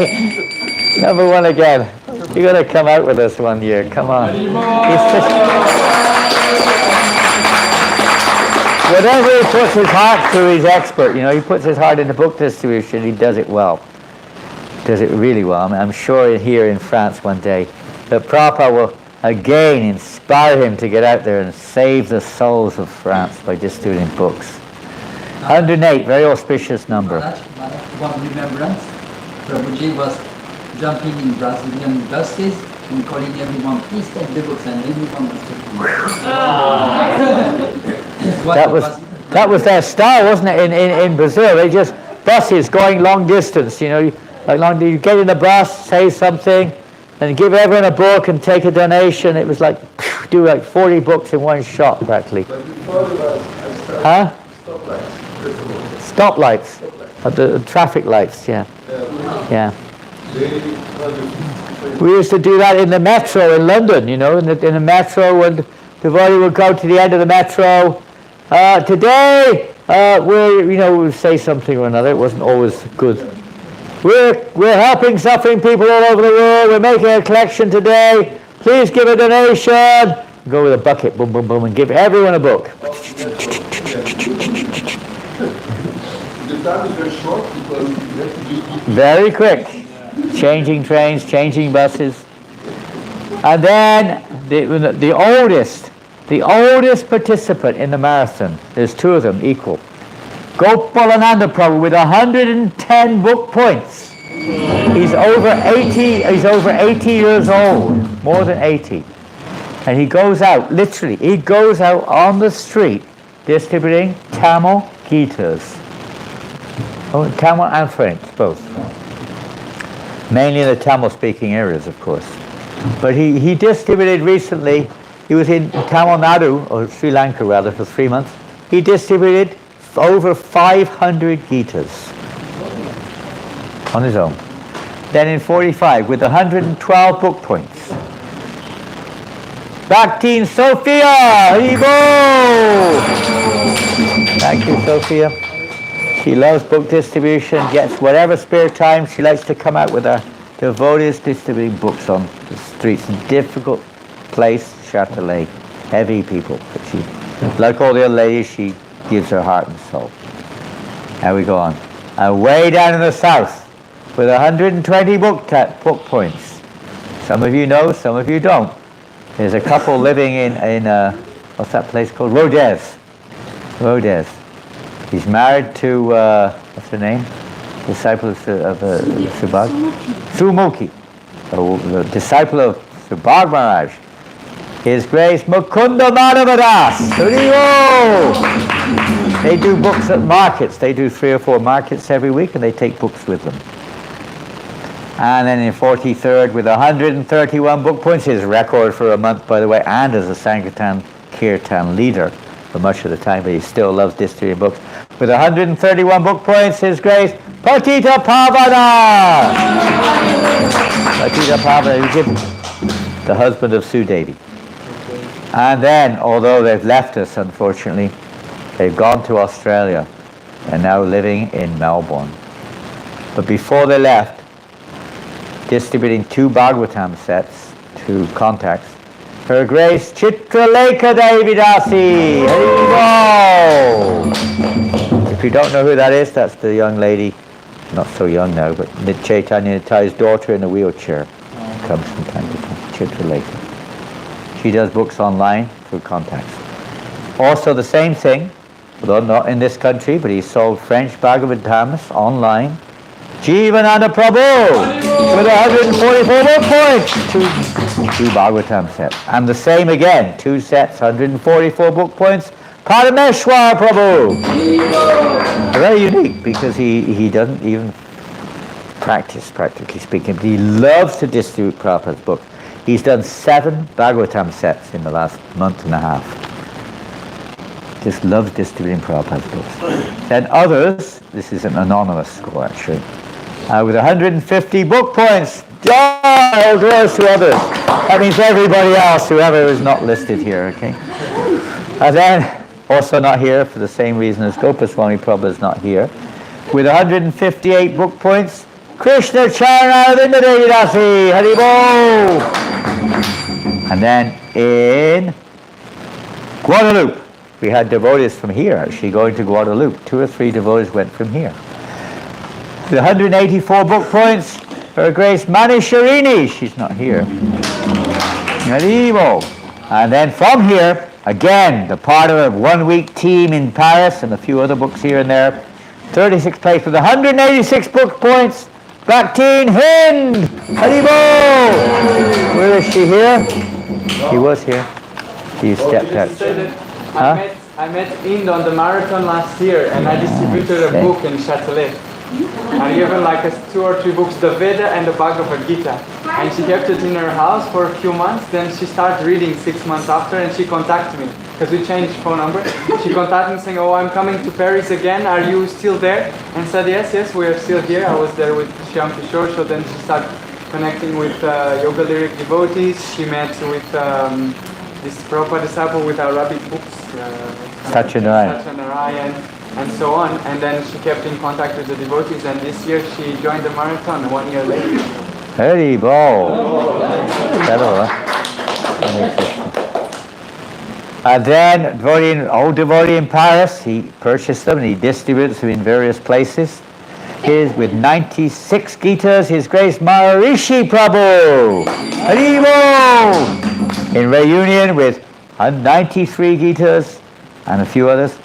#1 again. You're going to come out with us one year. Come on. Whatever he puts his heart to, he's expert. You know, he puts his heart into book distribution, he does it well. Does it really well. I mean, I'm sure here in France one day that Prabhupada will again inspire him to get out there and save the souls of France by distributing books. 108, very auspicious number.
One remembrance, Prabhuji was jumping in Brazilian buses and calling everyone, please take the books, and everyone was taking
That was their style, wasn't it, in Brazil? They just, buses going long distance, you know, like you get in a bus, say something, and give everyone a book and take a donation. It was like, do like 40 books in one shot, practically. Huh? Stoplights. The traffic lights, yeah. Yeah. We used to do that in the metro in London, you know, in the metro, when the devotee would go to the end of the metro. Today, we'll say something or another. It wasn't always good. We're helping suffering people all over the world. We're making a collection today. Please give a donation. Go with a bucket, boom, boom, boom, and give everyone a book.
The time is very short because you have to do
very quick. Changing trains, changing buses. And then the oldest participant in the marathon, there's 2 of them equal, Gopalananda Prabhu with 110 book points. He's over 80 years old, more than 80. And he goes out, literally, on the street distributing Tamil Gitas. Oh, Tamil and French, both. Mainly in the Tamil-speaking areas, of course. But he distributed recently, he was in Tamil Nadu, or Sri Lanka rather, for 3 months. He distributed over 500 Gitas on his own. Then in 45, with 112 book points. Bhakti Sophia! Haribo! Thank you, Sophia. She loves book distribution, gets whatever spare time. She likes to come out with her devotees distributing books on the streets. Difficult place, Châtelet. Heavy people. But she, like all the other ladies, she gives her heart and soul. Now we go on. And way down in the south, with 120 book points. Some of you know, some of you don't. There's a couple living in what's that place called? Rodez. Rodez. He's married to, what's her name? Disciple of Subhag? Sumukhi. The disciple of Subhag Maharaj. His Grace Mukunda Madhavadas. They do books at markets. They do 3 or 4 markets every week and they take books with them. And then in 43rd with 131 book points, his record for a month, by the way, and as a Sankirtan Kirtan leader for much of the time, but he still loves distributing books. With 131 book points, His Grace Patita Pavana! Patita Pavana, the husband of Sue Devi. And then, although they've left us, unfortunately, they've gone to Australia and now living in Melbourne. But before they left, distributing 2 Bhagavatam sets, 2 contacts, Her Grace Chitralekha Devidasi. Haribo! If you don't know who that is, that's the young lady, not so young now, but Chaitanya Nitai's daughter in a wheelchair. Comes from time to time. Chitralekha. She does books online through contacts. Also the same thing, although not in this country, but he sold French Bhagavatams online. Jivananda Prabhu with 144 book points. 2 Bhagavatam sets. And the same again, 2 sets, 144 book points. Parameshwar Prabhu. Very unique because he doesn't even practice, practically speaking, but he loves to distribute Prabhupada's books. He's done 7 Bhagavatam sets in the last month and a half. Just loves distributing Prabhupada's books. Then others, this is an anonymous score actually, with 150 book points. Oh, goes to others. That means everybody else, whoever is not listed here, okay? And then, also not here for the same reason as Gopaswami Prabhupada is not here, with 158 book points, Krishna Charana Vindadasi, Haribo! And then in Guadalupe, we had devotees from here actually going to Guadalupe. 2 or 3 devotees went from here. With 184 book points, Her Grace Manisharini, she's not here. Haribo. And then from here, again, the part of a 1-week team in Paris and a few other books here and there. 36th place with 186 book points. Bhakti Hind! Haribo! Where is she here? She was here. She stepped out.
I met Ind on the marathon last year and I distributed a book in Châtelet. I gave her like 2 or 3 books, the Veda and the Bhagavad Gita. And she kept it in her house for a few months, then she started reading 6 months after and she contacted me. Because we changed phone number. She contacted me saying, oh, I'm coming to Paris again, are you still there? And said, yes, we are still here. I was there with Shyam Kishore, so then she started connecting with yoga lyric devotees. She met with this Prabhupada disciple with Arabic books. Satyanarayan. And so on, and then she kept in contact with the devotees, and this year she joined the marathon 1 year later.
Haribo! And then, old devotee in Paris, he purchased them and he distributes them in various places. Here's with 96 Gitas, His Grace Maharishi Prabhu! Haribo! In reunion with 93 Gitas and a few others.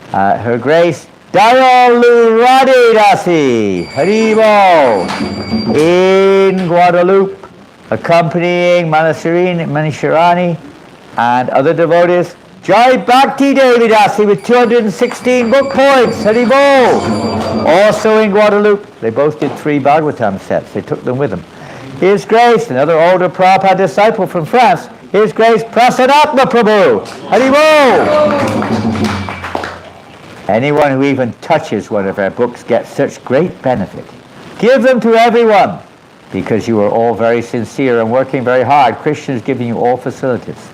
Her Grace Dayalu Radhe Dasi, Haribo, in Guadalupe, accompanying Manisharani and other devotees, Jai Bhakti Devi Dasi with 216 book points. Haribol. Also in Guadeloupe. They both did 3 Bhagavatam sets. They took them with them. His Grace, another older Prabhupada disciple from France. His Grace Prasanatma Prabhu. Haribol. Anyone who even touches one of our books gets such great benefit. Give them to everyone, because you are all very sincere and working very hard. Krishna is giving you all facilities.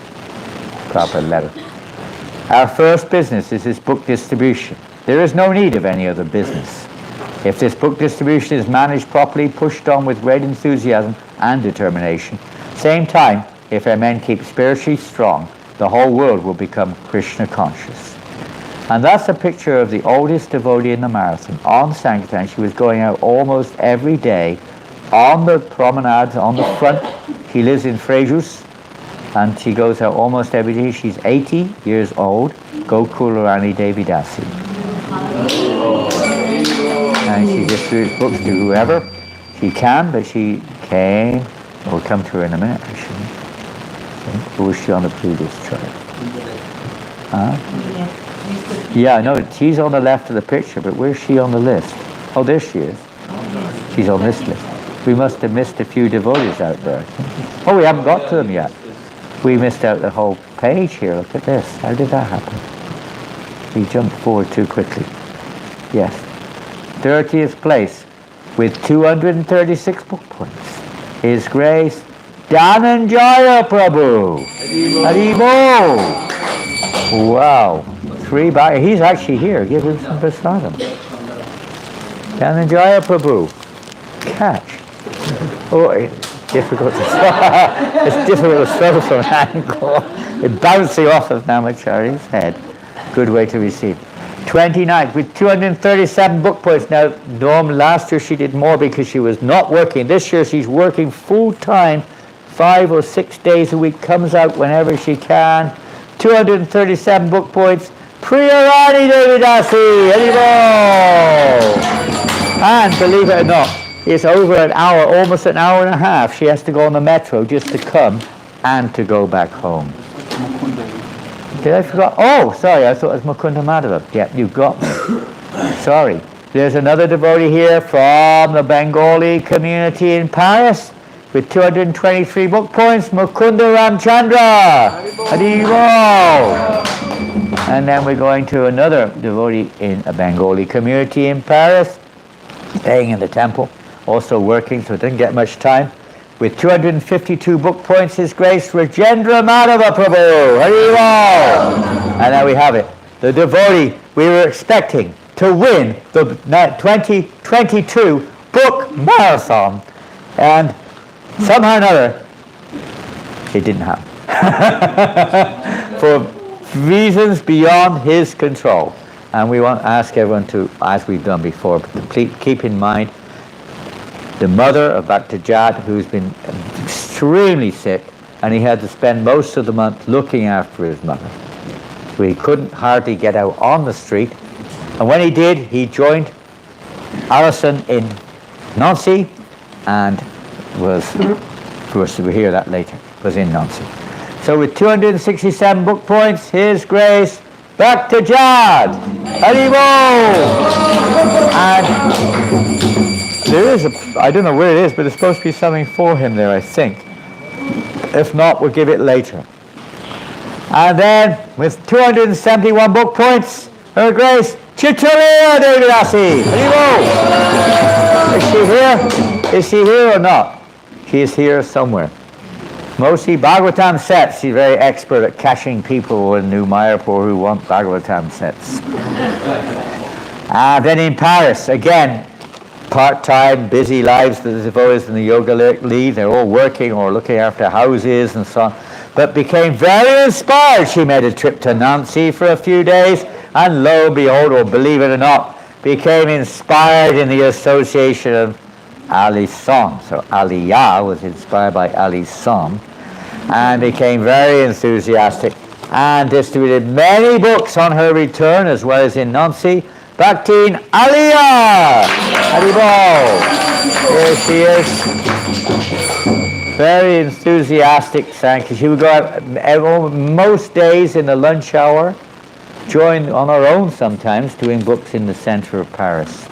Proper letter. Our first business is this book distribution. There is no need of any other business. If this book distribution is managed properly, pushed on with great enthusiasm and determination, same time, if our men keep spiritually strong, the whole world will become Krishna conscious. And that's a picture of the oldest devotee in the marathon. On Sankirtan, she was going out almost every day on the promenades, on the front. She lives in Frejus, and she goes out almost every day. She's 80 years old, Gokularani Devi Dasi. And she distributes books to whoever she can, but she came. We'll come to her in a minute, actually. Who was she on the previous chart? Huh? Yeah, I know. She's on the left of the picture, but where's she on the list? Oh, there she is. She's on this list. We must have missed a few devotees out there. Oh, we haven't got to them yet. We missed out the whole page here. Look at this. How did that happen? We jumped forward too quickly. Yes. 30th place with 236 book points. His Grace Janananda Prabhu. Haribol. Wow. 3 by. He's actually here. Give him some prasadam. Janananda Prabhu. Catch. Oh, it's difficult to it's difficult to throw from an angle. It's bouncing off of Namachari's head. Good way to receive. 29th with 237 book points. Now, last year she did more because she was not working. This year she's working full time, 5 or 6 days a week, comes out whenever she can. 237 book points. Priyarani Devi Dasi. And believe it or not, it's over an hour, almost an hour and a half. She has to go on the metro just to come and to go back home. Did I forget? Oh, sorry, I thought it was Mukunda Madhava. Yeah, you got me. Sorry. There's another devotee here from the Bengali community in Paris with 223 book points, Mukunda Ramchandra. Haribol. And then we're going to another devotee in a Bengali community in Paris, staying in the temple, also working, so didn't get much time. With 252 book points, His Grace Rajendra Madhava Prabhu. Haribol. And there we have it. The devotee we were expecting to win the 2022 book marathon. And somehow or another, it didn't happen. For reasons beyond his control. And we want to ask everyone to, as we've done before, keep in mind the mother of Bhakta Jat, who's been extremely sick, and he had to spend most of the month looking after his mother. So he couldn't hardly get out on the street. And when he did, he joined Alison in Nancy, and was, of course, we'll hear that later, was in Nancy. So with 267 book points, His Grace Bhakta Jat. Haribol. And there is I don't know where it is, but there's supposed to be something for him there, I think. If not, we'll give it later. And then, with 271 book points, Her Grace Chitralaya Devi Dasi. Is she here? Is she here or not? She is here somewhere. Mostly Bhagavatam sets. She's very expert at catching people in New Mayapur who want Bhagavatam sets. Then in Paris, again, part-time, busy lives that the devotees in the yoga lead. They're all working or looking after houses and so on. But became very inspired. She made a trip to Nancy for a few days, and lo and behold, or believe it or not, became inspired in the association of Ali's song. So Aliyah was inspired by Ali's song, and became very enthusiastic, and distributed many books on her return, as well as in Nancy. Bhaktin Aliyah! Haribol! Here she is. Very enthusiastic Sankirtan. She would go out most days in the lunch hour, join on her own sometimes, doing books in the center of Paris.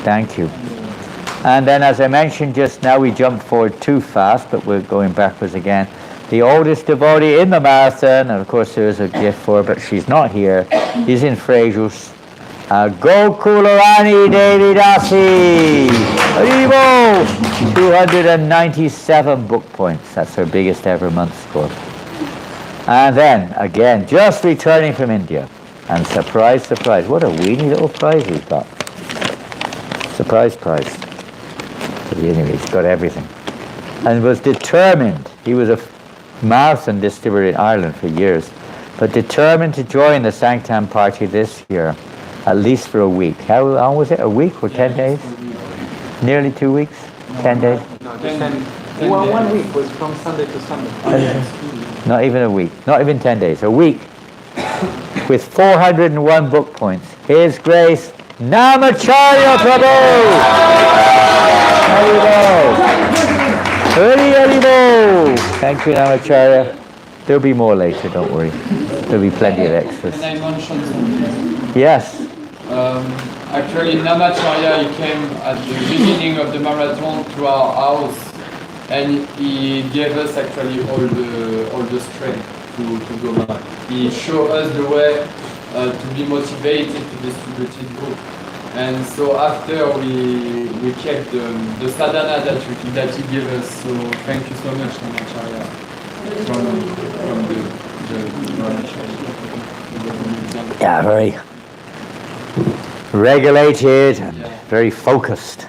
Thank you. And then, as I mentioned just now, we jumped forward too fast, but we're going backwards again. The oldest devotee in the marathon, and of course there is a gift for her, but she's not here. She's in Frejus. Gokularani Devi Dasi. Haribo! 297 book points. That's her biggest ever month score. And then, again, just returning from India. And surprise, surprise. What a weeny little prize he's got. Surprise prize. But anyway, he's got everything. And was determined. He was a marathon distributor in Ireland for years. But determined to join the Sankirtan party this year. At least for a week. How long was it? A week or 10 days? Nearly 2 weeks? 10 days?
No, just 10. Well, 1 week was from Sunday to Sunday.
Not even a week. Not even 10 days. A week. With 401 book points. His Grace Namacharya Prabhu! Haribo! Haribo! Thank you, Namacharya. There'll be more later, don't worry. There'll be plenty of extras.
Can I mention something?
Yes.
Actually, Namacharya, he came at the beginning of the marathon to our house, and he gave us actually all the strength to go back. He showed us the way to be motivated to distribute his book. And so after we kept the sadhana that he gave us. So thank you so much, Namacharya, from the
Yeah, very regulated and very focused.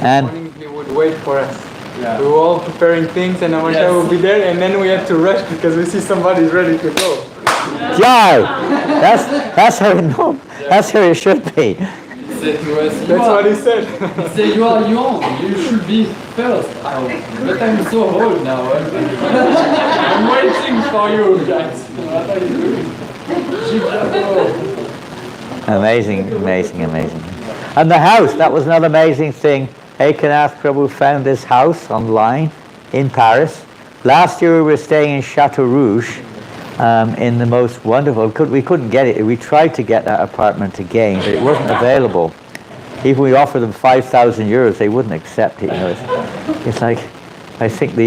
And morning he would wait for us. Yeah. We were all preparing things and Namacharya would be there, and then we had to rush because we see somebody's ready to go.
Yeah, that's how it normal. That's how it should be.
That's what he said.
He said, you are young, you should be first. But I'm so old now. I'm waiting for you guys. What are you doing?
Amazing, amazing, amazing. And the house, that was another amazing thing. Ekanath Prabhu found this house online in Paris. Last year we were staying in Chateau Rouge in the most wonderful, we couldn't get it. We tried to get that apartment again, but it wasn't available. Even we offered them 5,000 euros, they wouldn't accept it. You know, it's like, I think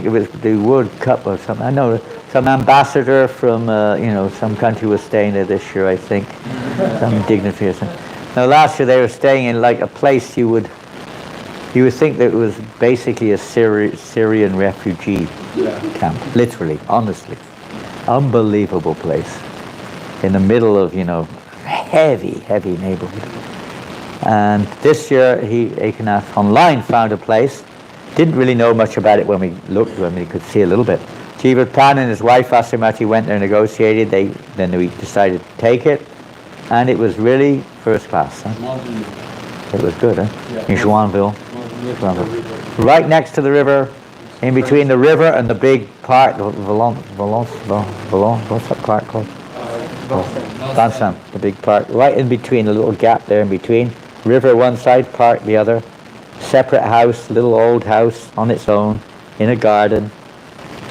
it was the World Cup or something. I know some ambassador from some country was staying there this year. I think some dignitary or something. Now last year they were staying in like a place you would think that it was basically a Syrian refugee camp. Literally, honestly, unbelievable place in the middle of heavy neighborhood. And this year Ekanath online found a place. Didn't really know much about it when we looked. I mean, you could see a little bit. Jivat Pan and his wife Asimati went there and negotiated. Then we decided to take it, and it was really first class. Huh? It was good, huh? Yeah. In Joinville. Right next to the river, in between the river and the big park, Valence, what's that park called? Vincent, the big park. Right in between, a little gap there in between. River one side, park the other. Separate house, little old house on its own, in a garden,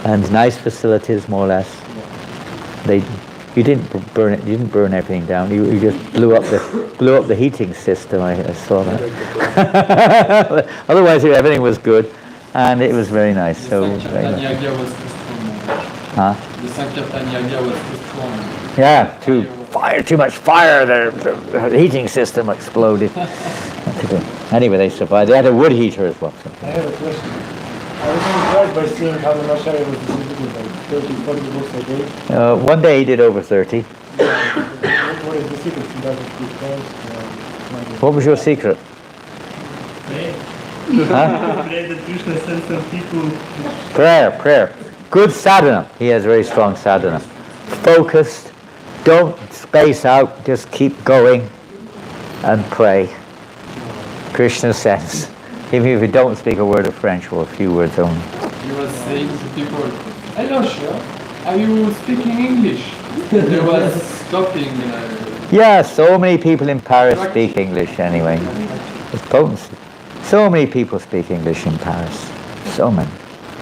and nice facilities, more or less. You didn't burn it. You didn't burn everything down. You just blew up the heating system. I saw that. Otherwise, everything was good, and it was very nice. So very nice. Huh?
The Sankirtan Yagya was too strong.
Yeah, too much fire. The heating system exploded. Anyway, they survived. They had a wood heater as well. So.
I have a question. I was surprised by seeing how the Namacharya was distributing like 30, 40 books a day.
One day he did over 30.
What is the secret? He doesn't speak French.
What was your secret? Prayer. Good sadhana. He has very strong sadhana. Focused. Don't space out. Just keep going and pray. Krishna says, even if you don't speak a word of French or a few words only.
He was saying to people, hello, sir, are you speaking English? They were stopping.
Yeah, so many people in Paris speak English anyway. It's potency. So many people speak English in Paris. So many.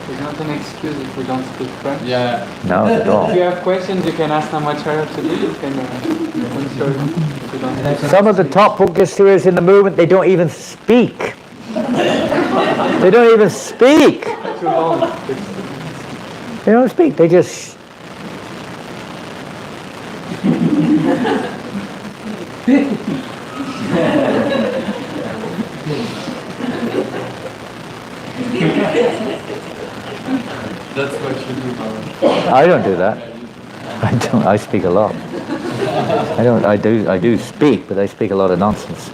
It's not an excuse if we don't speak French.
Yeah.
No, at all.
If you have questions, you can ask Namacharya today. You can answer them if you don't speak.
Some of the top book distributors in the movement, they don't even speak. They don't even speak.
Too long.
They don't speak. They just...
That's what you do, Maharaja.
I don't do that. I don't. I speak a lot. I don't. I do speak, but I speak a lot of nonsense.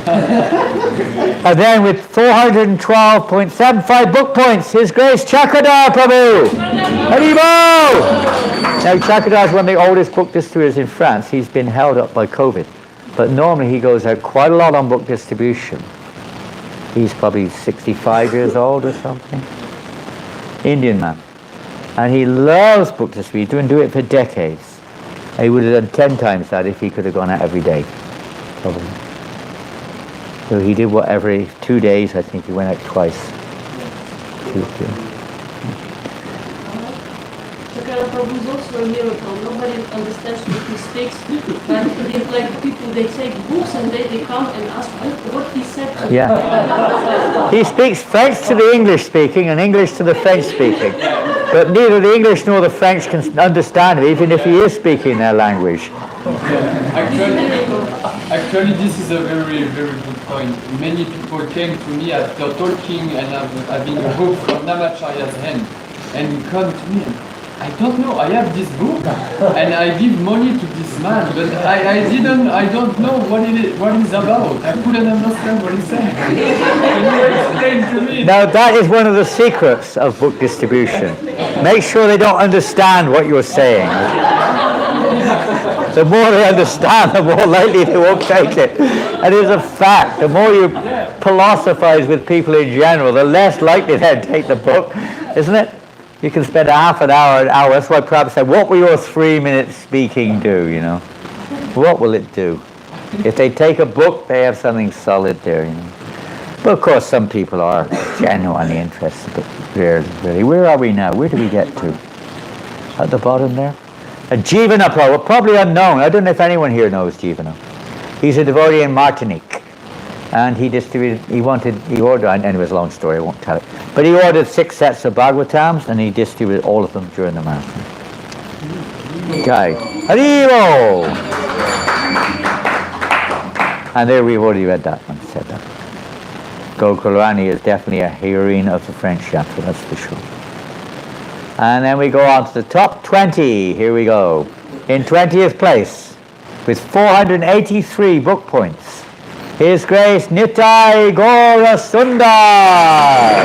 And then with 412.75 book points, His Grace Chakradhar Prabhu. Haribol! Now Chakradhar is one of the oldest book distributors in France. He's been held up by COVID, but normally he goes out quite a lot on book distribution. He's probably 65 years old or something. Indian man. And he loves book distribution. He's been doing it for decades. He would have done 10 times that if he could have gone out every day, probably. So he did what, every 2 days, I think he went out twice.
Chakra Prabhu is also a miracle. Nobody understands what he speaks, but it's like people, they take books and they come and ask what he said to them.
Yeah. He speaks French to the English speaking and English to the French speaking. But neither the English nor the French can understand it, even if he is speaking their language.
Actually, this is a very, very good point. Many people came to me after talking and having a book from Namacharya's hand and come to me. I don't know, I have this book and I give money to this man, but I don't know what it's about. I couldn't understand what he's saying. Can you explain to me?
Now that is one of the secrets of book distribution. Make sure they don't understand what you're saying. The more they understand, the more likely they won't take it. And it's a fact. The more you philosophize with people in general, the less likely they'll take the book, isn't it? You can spend half an hour, That's why Prabhupada said, what will your 3 minutes speaking do, you know? What will it do? If they take a book, they have something solid there, you know. But of course, some people are genuinely interested, but rarely, really. Where are we now? Where do we get to? At the bottom there? Jivana Prabhu, probably unknown. I don't know if anyone here knows Jivana. He's a devotee in Martinique. And he ordered, and it was a long story, I won't tell it. But he ordered 6 sets of Bhagavatams and he distributed all of them during the marathon. Okay. Haribol! And there we've already read that one, said that. Gokulrani is definitely a heroine of the French Yatra, that's for sure. And then we go on to the top 20. Here we go. In 20th place, with 483 book points, His Grace Nitai Gaura Sundar.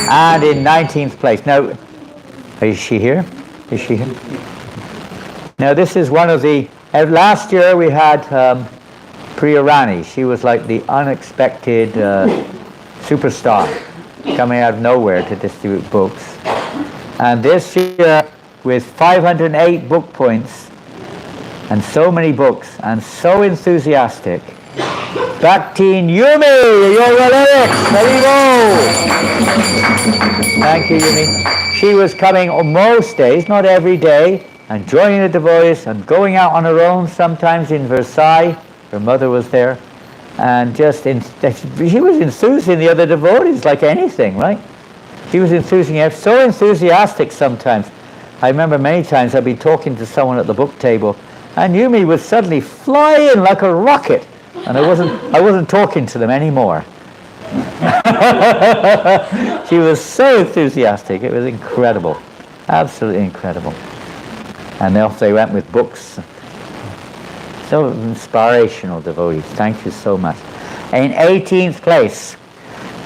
And in 19th place. Now, is she here? Is she here? Now this is one of the... last year we had Priya Rani. She was like the unexpected superstar coming out of nowhere to distribute books. And this year, with 508 book points, and so many books, and so enthusiastic, Bhaktin Yumi, Yoga Lyrics, Thank you, Yumi. She was coming on most days, not every day, and joining the devotees, and going out on her own, sometimes in Versailles. Her mother was there. And she was enthusing the other devotees like anything, right? She was enthusing, so enthusiastic sometimes. I remember many times I'd be talking to someone at the book table, and Yumi would suddenly fly in like a rocket, and I wasn't talking to them anymore. She was so enthusiastic, it was incredible, absolutely incredible. And off they went with books. So inspirational devotees. Thank you so much. In 18th place,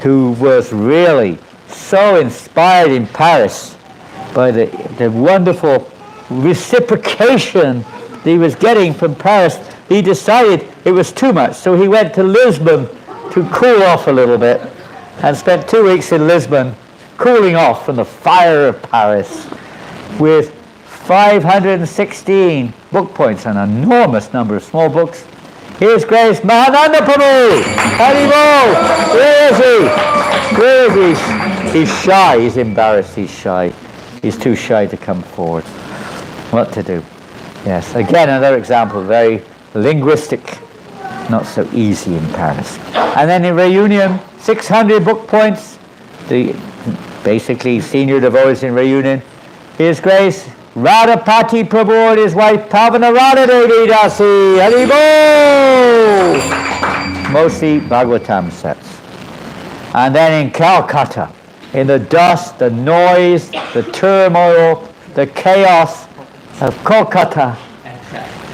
who was really so inspired in Paris by the wonderful reciprocation that he was getting from Paris, he decided it was too much. So he went to Lisbon to cool off a little bit and spent 2 weeks in Lisbon cooling off from the fire of Paris with 516 book points, an enormous number of small books. His Grace Mahananda Prabhu. Haribol. Where is he? Where is he? He's shy. He's embarrassed. He's shy. He's too shy to come forward. What to do? Yes. Again, another example. Very linguistic. Not so easy in Paris. And then in Reunion, 600 book points. The basically senior devotees in Reunion. His Grace Radhapati Prabhu and his wife Pavana Radha Devi Dasi. Haribol! Mostly Bhagavatam sets. And then in Calcutta, in the dust, the noise, the turmoil, the chaos of Kolkata,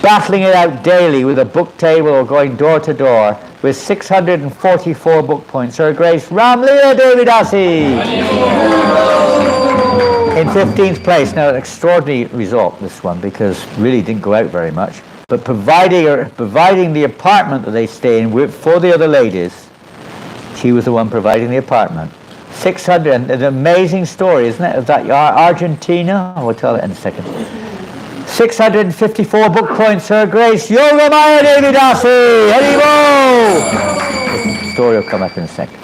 battling it out daily with a book table or going door to door with 644 book points. Her Grace Ramlila Devi Dasi. In 15th place. Now, an extraordinary result, this one, because really didn't go out very much. But providing the apartment that they stay in for the other ladies, she was the one providing the apartment. 600, and an amazing story, isn't it, of that Argentina? We'll tell it in a second. 654 book points, Her Grace Yogamaya Devi Dasi. Haribol! Story will come up in a second.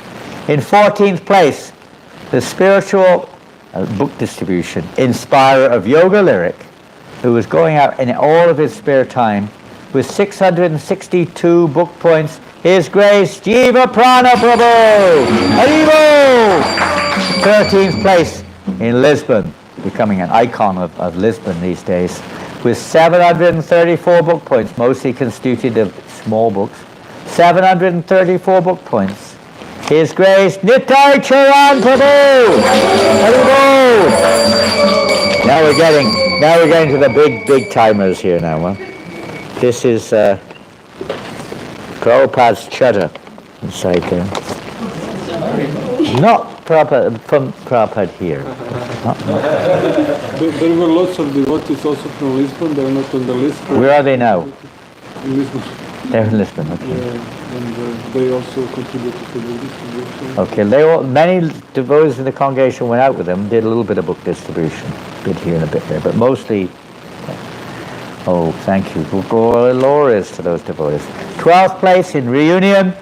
In 14th place, the spiritual book distribution inspirer of Yoga Lyric, who was going out in all of his spare time with 662 book points, His Grace Jiva Prana Prabhu. Haribol! 13th place in Lisbon, becoming an icon of Lisbon these days, with 734 book points, mostly constituted of small books. 734 book points. His Grace Nitai Charan Prabhu. Haribol! Now we're getting to the big timers here now. Huh? This is Prabhupada's Chudder inside there. Not Prabhupada, from Prabhupada here.
There were lots of devotees also from Lisbon. They're not on the list.
Where are they now?
In Lisbon.
They're in Lisbon, okay.
Yeah, and they also contributed to the distribution.
Okay, many devotees in the congregation went out with them, did a little bit of book distribution, a bit here and a bit there, but mostly, oh, thank you. Glorious to those devotees. 12th place in Reunion,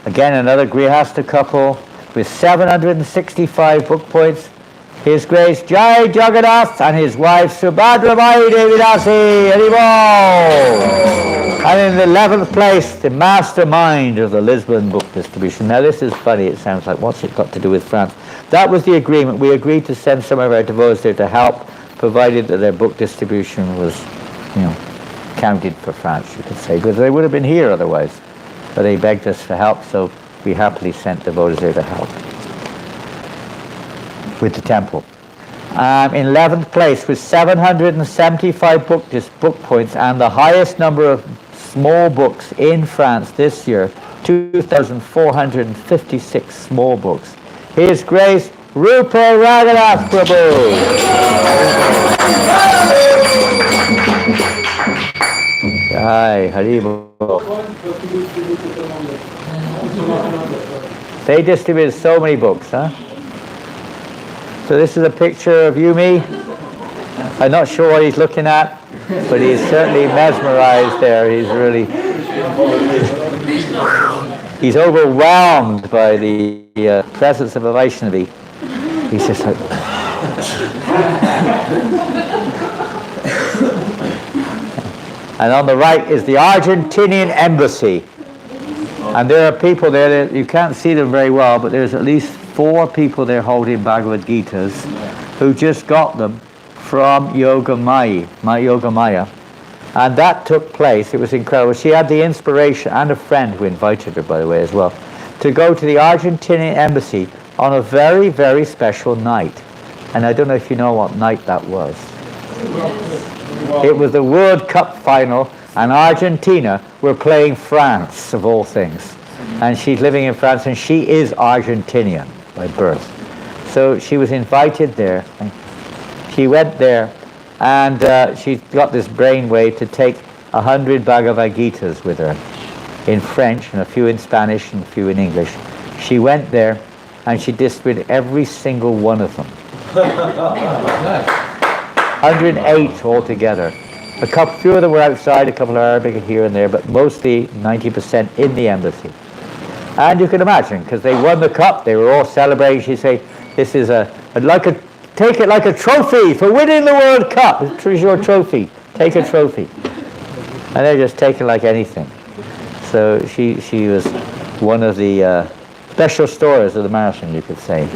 again another Grihasta couple with 765 book points. His Grace Jai Jagannath and his wife Subhadra Mai Devi Dasi. Haribol! And in the 11th place, the mastermind of the Lisbon book distribution. Now this is funny, it sounds like, what's it got to do with France? That was the agreement. We agreed to send some of our devotees there to help, provided that their book distribution was, counted for France, you could say, because they would have been here otherwise. But they begged us for help, so we happily sent devotees there to help with the temple. In 11th place with 775 book points and the highest number of small books in France this year, 2,456 small books. His Grace Rupa Raghunath Prabhu. Jai Haribol. They distributed so many books, huh? So this is a picture of Yumi. I'm not sure what he's looking at, but he's certainly mesmerized there. He's really, he's overwhelmed by the presence of a Vaishnavi. He's just like, and on the right is the Argentinian embassy. And there are people there that you can't see them very well, but there's at least 4 people there holding Bhagavad Gitas who just got them from Yogamaya. And that took place, it was incredible. She had the inspiration, and a friend who invited her, by the way, as well, to go to the Argentinian embassy on a very, very special night. And I don't know if you know what night that was. It was the World Cup final, and Argentina were playing France, of all things. And she's living in France, and she is Argentinian by birth. So she was invited there. She went there, and she got this brainwave to take 100 Bhagavad Gitas with her in French, and a few in Spanish, and a few in English. She went there, and she distributed every single one of them. 108 altogether. Few of them were outside, a couple of Arabic here and there, but mostly 90% in the embassy. And you can imagine, because they won the cup, they were all celebrating. She say, "This is take it like a trophy for winning the World Cup. It's your trophy. Take a trophy." And they're just taken like anything. So she was one of the special stories of the marathon, you could say.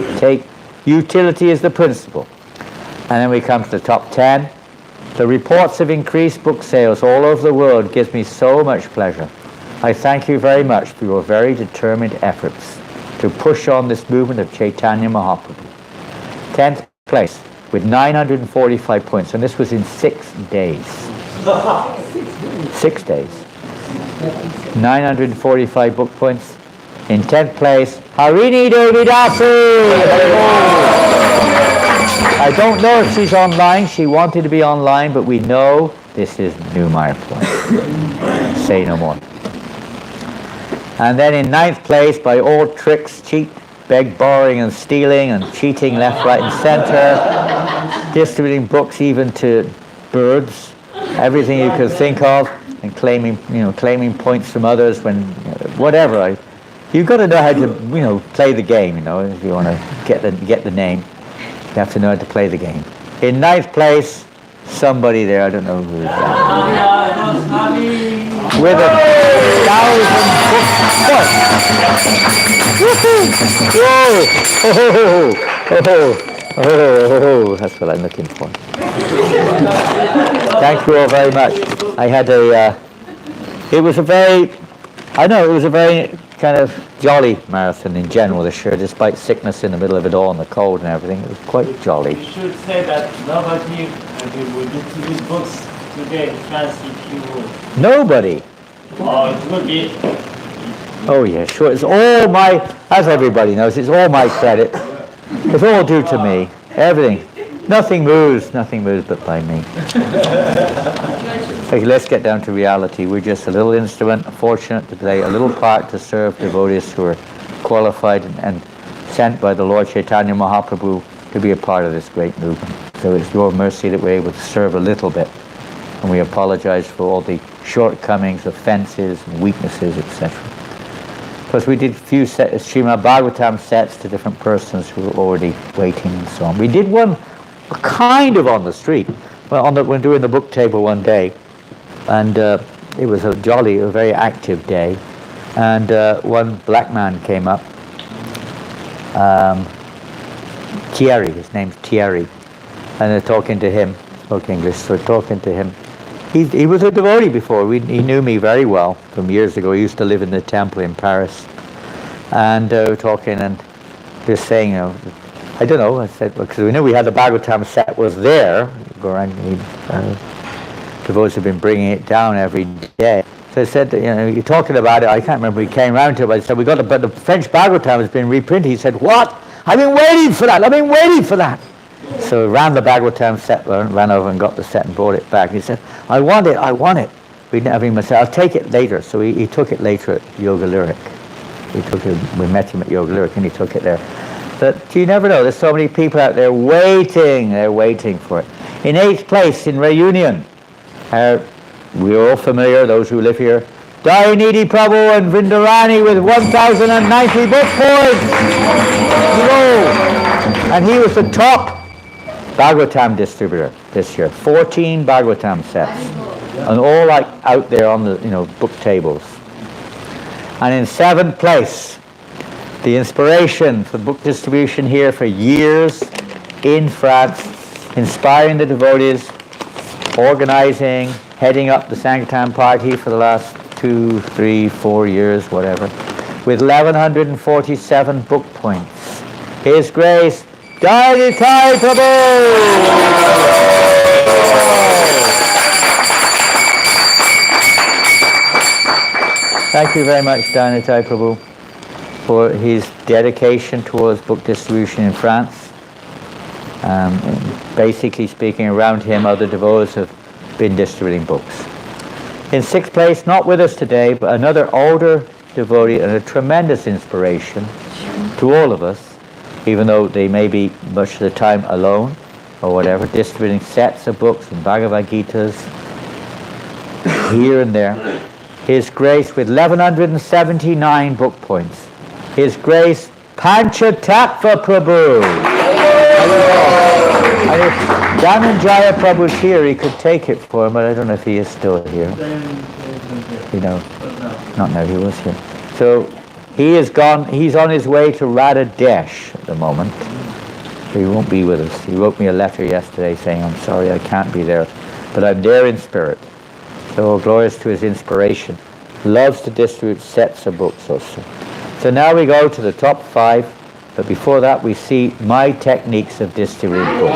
Utility is the principle. And then we come to the top 10. The reports of increased book sales all over the world gives me so much pleasure. I thank you very much for your very determined efforts to push on this movement of Chaitanya Mahaprabhu. 10th place with 945 points, and this was in 6 days. 6 days. 945 book points. In 10th place, Harini Devi Dasu. I don't know if she's online. She wanted to be online, but we know this is New Mayapur. Say no more. And then in 9th place, by all tricks, cheat, beg, borrowing and stealing and cheating left, right and center, distributing books even to birds, everything you could think of, and claiming points from others when, whatever. You've got to know how to, play the game, if you want to get the name. You have to know how to play the game. In 9th place, somebody there, I don't know who it is. With 1,000 Whoa! That's what I'm looking for. Thank you all very much. It was a very kind of jolly marathon in general this year, despite sickness in the middle of it all and the cold and everything. It was quite jolly.
You should say that nobody will distribute books today in France if you would.
Nobody?
Oh, it would be.
Oh yeah, sure. It's all as everybody knows, it's all my credit. It's all due to me. Everything. Nothing moves but by me. Okay, let's get down to reality. We're just a little instrument, fortunate to play a little part to serve devotees who are qualified and sent by the Lord Chaitanya Mahaprabhu to be a part of this great movement. So it's your mercy that we're able to serve a little bit. And we apologize for all the shortcomings, offenses, and weaknesses, etc. Because we did a few Srimad Bhagavatam sets to different persons who were already waiting and so on. We did one kind of on the street, when doing the book table one day, and it was a very active day, and one black man came up, Thierry, his name's Thierry, and they're talking to him, spoke English, so we're talking to him. He was a devotee before. He knew me very well from years ago. He used to live in the temple in Paris, and we're talking, and just saying, I don't know, I said, because we knew we had the Bhagavatam set was there. Devotees have been bringing it down every day. So I said, you're talking about it, I can't remember, we came around to it, but I said, but the French Bhagavatam has been reprinted. He said, what? I've been waiting for that. So we ran the Bhagavatam set, ran over and got the set and brought it back. He said, I want it. We didn't have him say, I'll take it later. So he took it later at Yoga Lyric. We met him at Yoga Lyric and he took it there. But you never know, there's so many people out there waiting, they're waiting for it. In 8th place in Reunion, we're all familiar, those who live here, Dayanidhi Prabhu and Vrindarani with 1,090 book points! And he was the top Bhagavatam distributor this year. 14 Bhagavatam sets. And all out there on the book tables. And in 7th place, the inspiration for book distribution here for years in France, inspiring the devotees, organizing, heading up the Sankirtan party for the last 2, 3, 4 years, whatever, with 1,147 book points. His Grace, Danitai Prabhu! Thank you very much, Danitai Prabhu, for his dedication towards book distribution in France. Basically speaking, around him, other devotees have been distributing books. In 6th place, not with us today, but another older devotee and a tremendous inspiration to all of us, even though they may be much of the time alone or whatever, distributing sets of books and Bhagavad Gitas here and there. His Grace with 1179 book points. His Grace Panchatattva Prabhu. And if Janananda Prabhu's here, he could take it for him, but I don't know if he is still here. You know, not now, he was here. So he is gone, he's on his way to Radhadesh at the moment. So he won't be with us. He wrote me a letter yesterday saying, I'm sorry I can't be there, but I'm there in spirit. So glorious to his inspiration. Loves to distribute sets of books also. So now we go to the top 5, but before that we see my techniques of distributing books.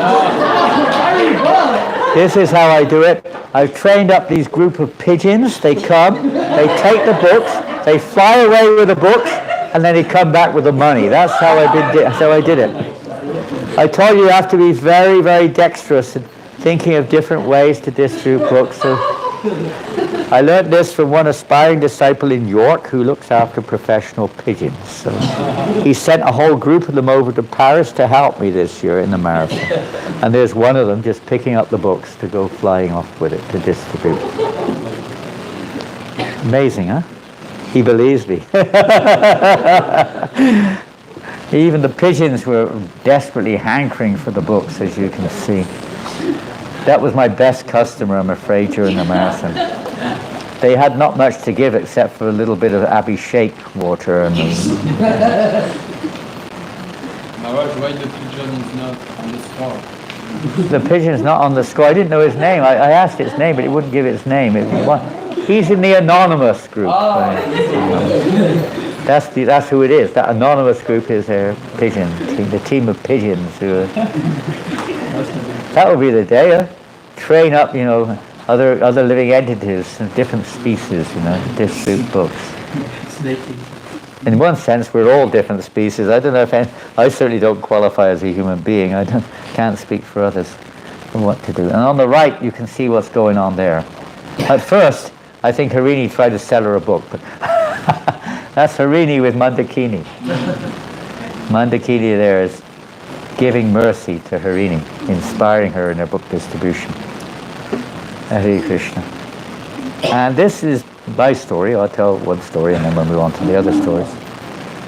This is how I do it. I've trained up these group of pigeons. They come, they take the books, they fly away with the books, and then they come back with the money. That's how I did it. I told you have to be very, very dexterous in thinking of different ways to distribute books. So I learned this from one aspiring disciple in York who looks after professional pigeons. So he sent a whole group of them over to Paris to help me this year in the marathon. And there's one of them just picking up the books to go flying off with it to distribute. Amazing, huh? He believes me. Even the pigeons were desperately hankering for the books, as you can see. That was my best customer, I'm afraid, during the marathon. They had not much to give except for a little bit of Abhishek water. And
Maharaj, why the pigeon is not on the score?
the pigeon's not on the score. I didn't know his name. I asked its name, but it wouldn't give its name. He's in the anonymous group. That's who it is. That anonymous group is their pigeon team, the team of pigeons who are, that will be the day, huh? Train up, you know, other living entities, different species, you know, distribute books. In one sense, we're all different species. I don't know if I certainly don't qualify as a human being. Can't speak for others for what to do. And on the right, you can see what's going on there. At first, I think Harini tried to sell her a book, but that's Harini with Mandakini. Mandakini there is giving mercy to Harini, inspiring her in her book distribution. Hare Krishna. And this is my story. I'll tell one story and then we'll move on to the other stories.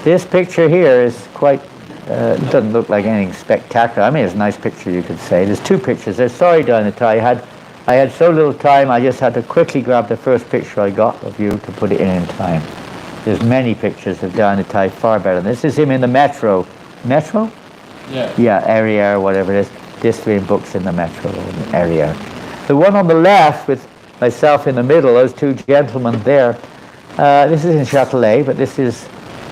This picture here is quite, it doesn't look like anything spectacular. I mean, it's a nice picture, you could say. There's 2 pictures. Sorry, Janananda, I had so little time, I just had to quickly grab the first picture I got of you to put it in time. There's many pictures of Janananda far better. This is him in the metro. Metro?
Yeah.
Yeah, area or whatever it is. Distributing books in the metro area. The one on the left with myself in the middle, those 2 gentlemen there, this is in Châtelet, but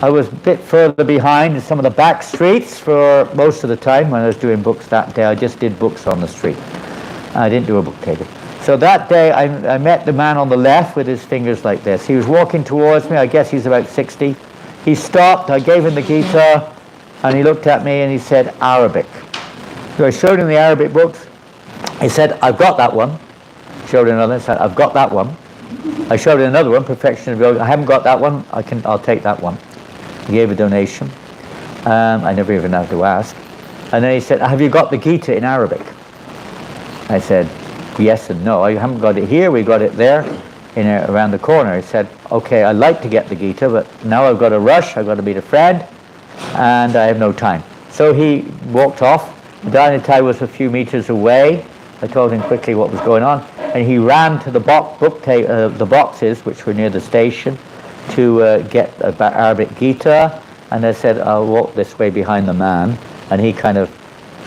I was a bit further behind in some of the back streets for most of the time when I was doing books that day. I just did books on the street. I didn't do a book taking. So that day I met the man on the left with his fingers like this. He was walking towards me, I guess he's about 60. He stopped, I gave him the guitar, and he looked at me and he said, Arabic. So I showed him the Arabic books. He said, I've got that one. Showed him another, said, I've got that one. I showed him another one, Perfection of Yoga. I haven't got that one, I'll take that one. He gave a donation. I never even had to ask. And then he said, have you got the Gita in Arabic? I said, yes and no. I haven't got it here, we got it there, around the corner. He said, okay, I'd like to get the Gita, but now I've got to rush, I've got to meet a friend, and I have no time. So he walked off. Janananda was a few meters away. I told him quickly what was going on, and he ran to the the boxes, which were near the station, to get an Arabic Gita, and I said, I'll walk this way behind the man, and he kind of,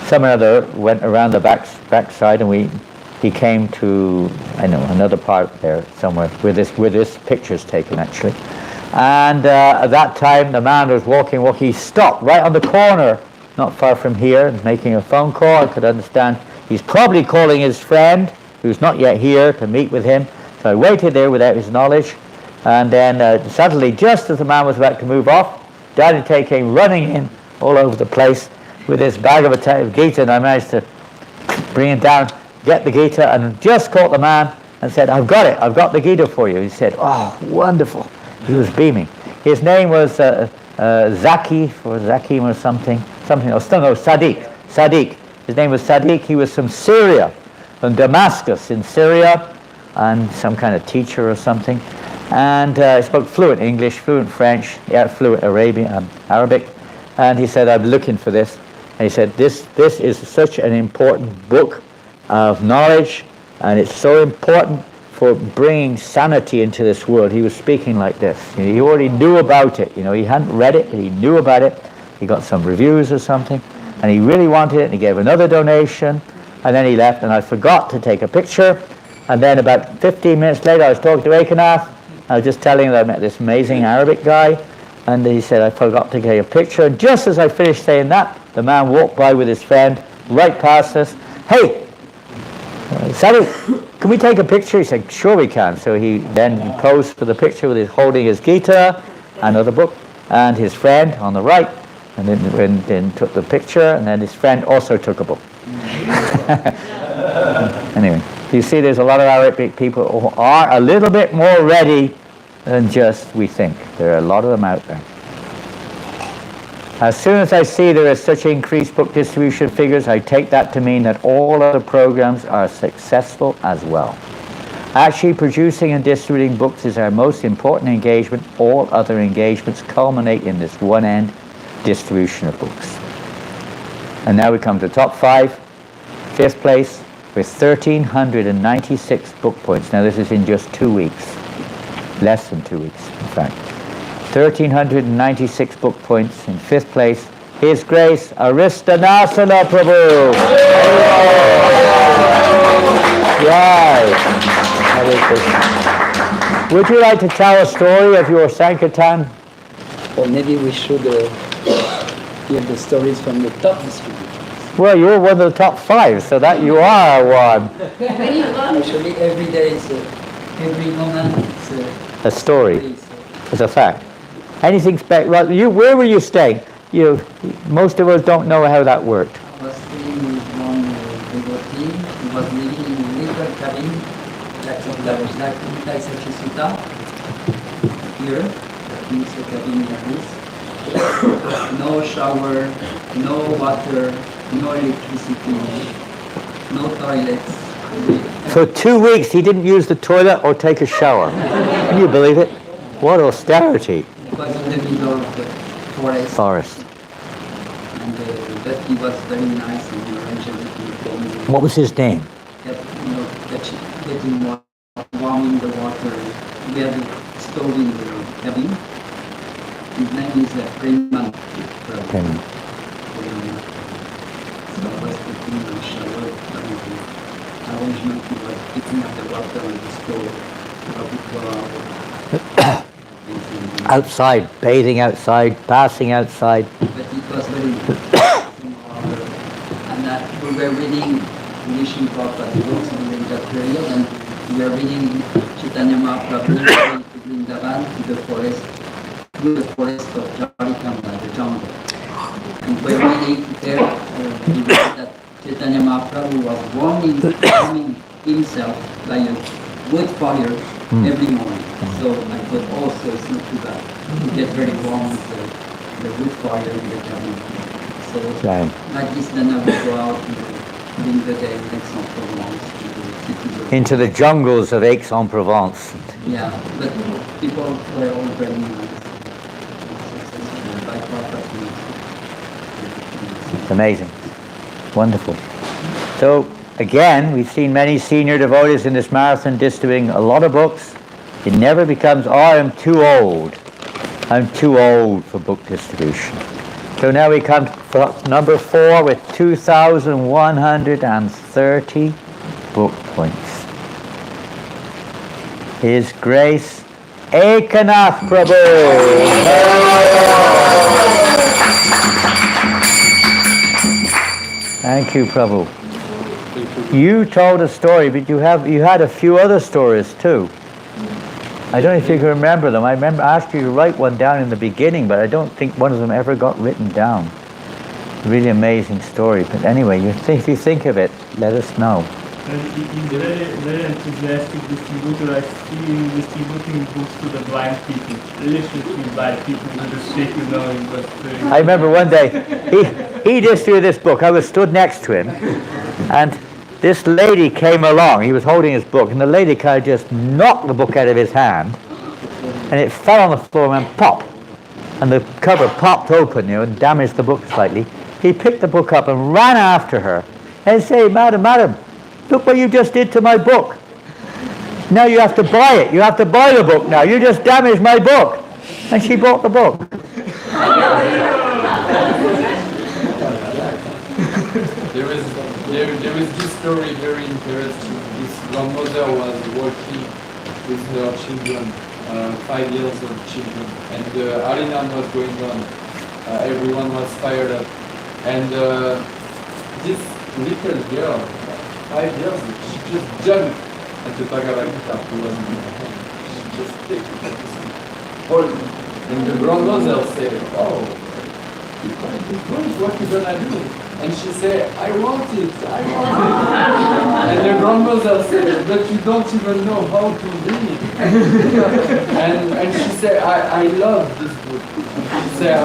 somehow or other, went around the back side, and he came to, I know, another part there somewhere, where this picture's taken, actually. And at that time, the man was walking, he stopped right on the corner, not far from here, making a phone call. I could understand he's probably calling his friend, who's not yet here, to meet with him. So I waited there without his knowledge, and then suddenly, just as the man was about to move off, Janananda came running in all over the place with this bag of Gita, and I managed to bring it down, get the Gita, and just caught the man and said, I've got it, I've got the Gita for you. He said, oh, wonderful. He was beaming. His name was Zaki, or Zakim or something, Sadiq. His name was Sadiq. He was from Syria, from Damascus in Syria, and some kind of teacher or something. And he spoke fluent English, fluent French, fluent Arabic. And he said, I'm looking for this. And he said, this is such an important book of knowledge, and it's so important for bringing sanity into this world. He was speaking like this. He already knew about it. He hadn't read it, but he knew about it. He got some reviews or something, and he really wanted it, and he gave another donation, and then he left, and I forgot to take a picture. And then about 15 minutes later, I was talking to Ekanath. I was just telling him that I met this amazing Arabic guy, and he said, I forgot to take a picture. And just as I finished saying that, the man walked by with his friend, right past us. Hey, Sadhu, can we take a picture? He said, sure we can. So he then posed for the picture with holding his Gita, another book, and his friend on the right, and then took the picture, and then his friend also took a book. Anyway, you see there's a lot of Arabic people who are a little bit more ready than just we think. There are a lot of them out there. As soon as I see there is such increased book distribution figures, I take that to mean that all other programs are successful as well. Actually, producing and distributing books is our most important engagement. All other engagements culminate in this one end, distribution of books. And now we come to top 5, 5th place, with 1,396 book points. Now this is in just 2 weeks. Less than 2 weeks, in fact. 1,396 book points in 5th place. His Grace Aristanasana Prabhu. Right. Would you like to tell a story of your Sankirtan?
Or maybe we should hear the stories from the top distributors.
Well, you're one of the top 5, so that you are one.
Actually, every day is every moment is
a story. It's a fact. Anything well, where were you staying? Most of us don't know how that worked.
I was staying with one devotee. He was living in a little cabin, that was like Sachisuta. Here, that means a cabin like this. No shower, no water, no electricity, no toilets.
For 2 weeks he didn't use the toilet or take a shower. Can you believe it? What austerity.
It was in the middle of the forest. And, but he was very nice and he arranged everything for me.
What was his name?
Getting warming the water. We had a stove in the cabin. His name is Preman. So I was taking a shower and the arrangement, he was picking up the water on the stove.
Outside, bathing outside, passing outside.
But it was very and we were reading Nishi Prabhupada's books during that period, and we were reading Chaitanya Mahaprabhu going to Vrindavan to the forest of Jharikanda, the jungle. And we were reading there, we read that Chaitanya Mahaprabhu was warming himself by a wood fire every morning. So I thought also it's not too bad. You get very warm with the wood fire in the cabin. So like this, then I would go out during the day in Aix-en-Provence.
Into the jungles of Aix-en-Provence.
Yeah, but people were all very nice.
It's amazing. Wonderful. So again, we've seen many senior devotees in this marathon distributing a lot of books. It never becomes, I'm too old. I'm too old for book distribution. So now we come to number 4 with 2,130 book points. His Grace Ekanath Prabhu. Thank you, Prabhu. You told a story, but you had a few other stories too. I don't know if you can remember them. I asked you to write one down in the beginning, but I don't think one of them ever got written down. Really amazing story. But anyway, if you think of it, let us know.
He's a very enthusiastic distributor. I see him distributing books to the blind people. Literally blind people in the street, But
I remember one day, he distributed this book. I was stood next to him, and this lady came along. He was holding his book, and the lady kind of just knocked the book out of his hand, and it fell on the floor and went pop. And the cover popped open, and damaged the book slightly. He picked the book up and ran after her and said, "Madam, look what you just did to my book. Now you have to buy it. You have to buy the book now. You just damaged my book." And she bought the book.
There is this story very interesting. This grandmother was working with her children, 5 years old children, and the Harinam was going on. Everyone was fired up, and this little girl, 5 years old, she just jumped at the Bhagavad Gita who was in her hand. She just took it hold it. And the grandmother said, "Oh, what you gonna do?" And she said, "I want it. And the grandmother said, "But you don't even know how to read." and she said, I love this book." She said,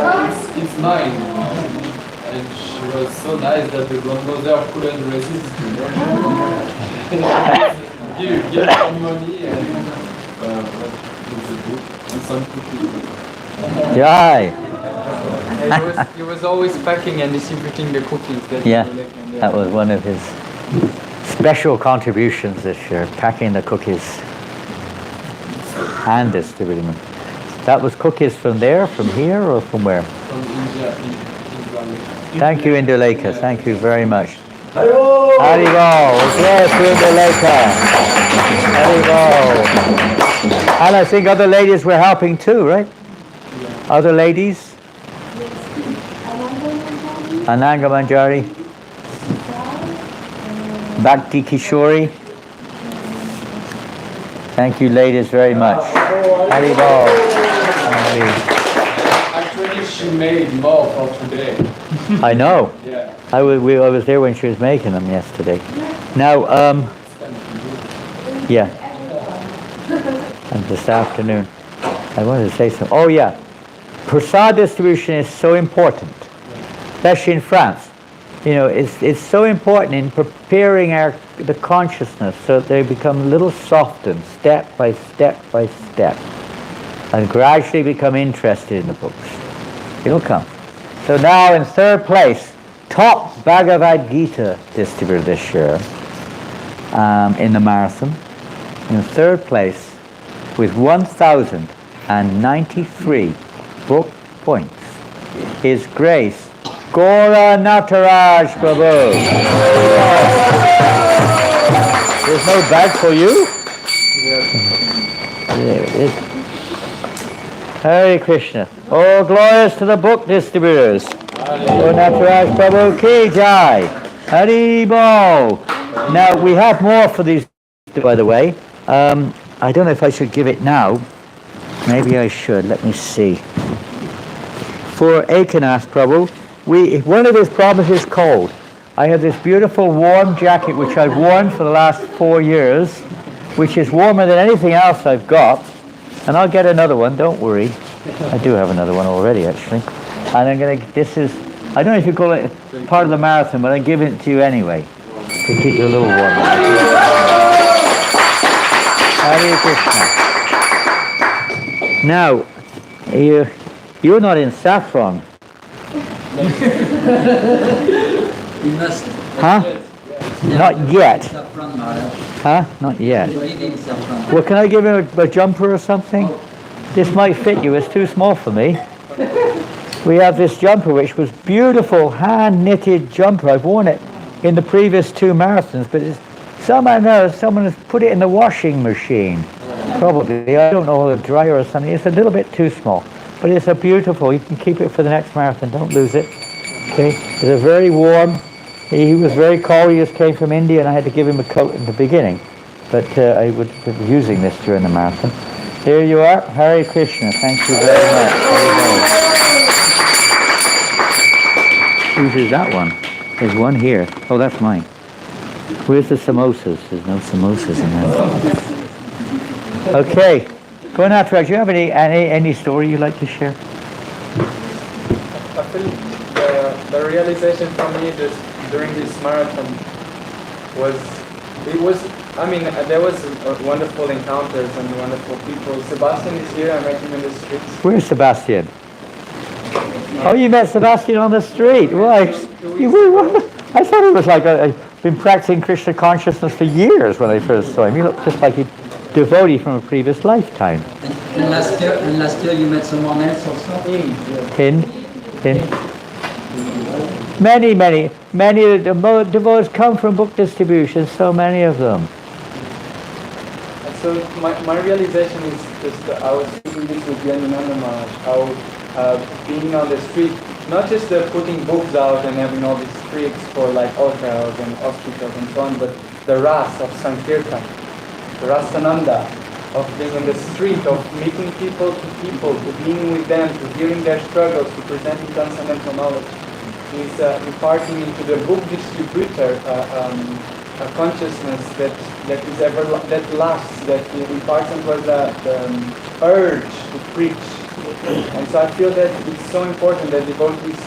it's mine." And she was so nice that the grandmother couldn't resist. Give some money and the book and some cookies.
Jai.
He was always packing and distributing the cookies.
Yeah, that was one of his special contributions this year, packing the cookies and distributing them. That was cookies from there, from here, or from where?
From India.
Thank you, Indulekha. Thank you very much. Haribo. Yes, Indulekha. Haribo. And I think other ladies were helping too, right? Other ladies? Ananga Manjari, Bhakti Kishori. Thank you, ladies, very much. Haribo.
Actually, she made more for today.
I know.
Yeah.
I was there when she was making them yesterday. Now, yeah. And this afternoon. I wanted to say something. Oh, yeah. Prasad distribution is so important, especially in France. You know, it's so important in preparing the consciousness so that they become a little softened, step by step by step, and gradually become interested in the books. It'll come. So now in third place, top Bhagavad Gita distributor this year in the marathon. In third place with 1,093 book points. His Grace Gora Nataraj Prabhu. There's no bag for you? There it is. Hare Krishna. Oh, glorious to the book distributors. Gora Nataraj Prabhu Ki Jai. Haribo. Now, we have more for these, by the way. I don't know if I should give it now. Maybe I should. Let me see. For Ekanath Prabhu, one of his problems is cold. I have this beautiful warm jacket which I've worn for the last 4 years, which is warmer than anything else I've got. And I'll get another one, don't worry. I do have another one already, actually. And I'm going to, I don't know if you call it part of the marathon, but I'm giving it to you anyway, to keep you a little warm. Hare Krishna. Now, you're not in saffron.
You must.
Huh? Not yet.
Saffron, Maharaja.
Huh? Not yet.
Reading saffron.
Well, can I give him a jumper or something? This might fit you. It's too small for me. We have this jumper, which was beautiful hand-knitted jumper. I've worn it in the previous 2 marathons, but someone has put it in the washing machine. Probably. I don't know, a dryer or something. It's a little bit too small. But it's a beautiful. You can keep it for the next marathon. Don't lose it. Okay? It's a very warm. He was very cold. He just came from India, and I had to give him a coat in the beginning. But I would be using this during the marathon. Here you are. Hare Krishna. Thank you very much. Whose is that one? There's one here. Oh, that's mine. Where's the samosas? There's no samosas in there. Okay. Gonatraj, do you have any story you'd like to share?
I feel the realization for me during this marathon there was wonderful encounters and wonderful people. Sebastian is here. I met him in the streets.
Where's Sebastian? Oh, you met Sebastian on the street. Why? I thought he was like been practicing Krishna consciousness for years when I first saw him. He looked just like a devotee from a previous lifetime.
And last year you met someone else also?
Hind. Many of the devotees come from book distribution, so many of them.
So my realization is just, I was thinking this with Janananda Maharaj, how being on the street, not just putting books out and having all these tricks for like hotels and hospitals and so on, but the ras of Sankirtan, the rasananda, of being in the street, of meeting people, to being with them, to hearing their struggles, to presenting transcendental knowledge, is imparting into the book distributor a consciousness that lasts, that imparts into us the urge to preach. And so I feel that it's so important that devotees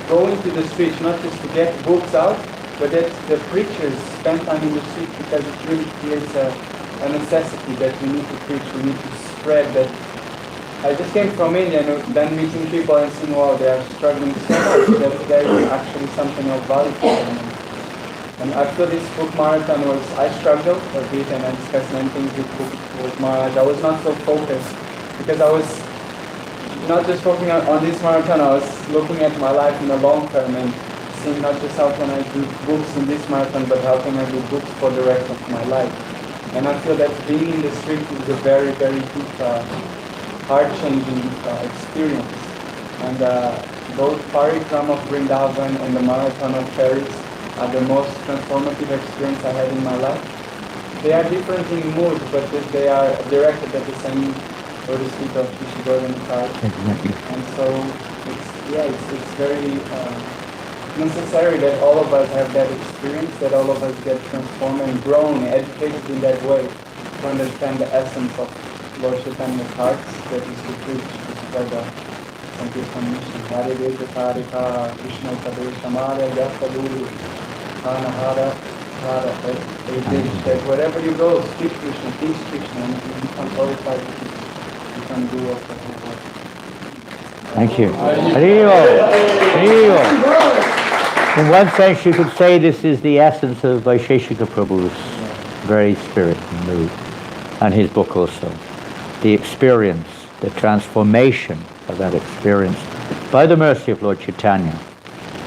go into the streets, not just to get books out, but that the preachers spend time in the streets, because it really creates a necessity that we need to preach, we need to spread that. I just came from India and then meeting people and seeing, wow, they are struggling so much, that there is actually something of value for them. And after this book marathon I struggled a bit and I discussed many things with Maharaja. I was not so focused because I was not just focusing on this marathon, I was looking at my life in the long term and seeing not just how can I do books in this marathon, but how can I do books for the rest of my life. And I feel that being in the street is a very, very deep, heart-changing experience. And both Parikrama of Vrindavan and the Marathon of Paris are the most transformative experience I had in my life. They are different in mood, but they are directed at the same lotus feet of Shishigod and Kar. And so it's very necessary that all of us have that experience, that all of us get transformed and grown, educated in that way to understand the essence of Lord Chaitanya's heart, that is to preach, to spread the Sankirtan mission. Hare Deva Karika, Krishna Kadesha Mara, Yapadu, Hara, that wherever you go, speak Krishna, teach Krishna, and you become qualified to teach. You can do what you want.
Thank you. Hariyo. In one sense, you could say this is the essence of Vaisheshika Prabhu's very spirit and mood, and his book also. The experience, the transformation of that experience by the mercy of Lord Chaitanya.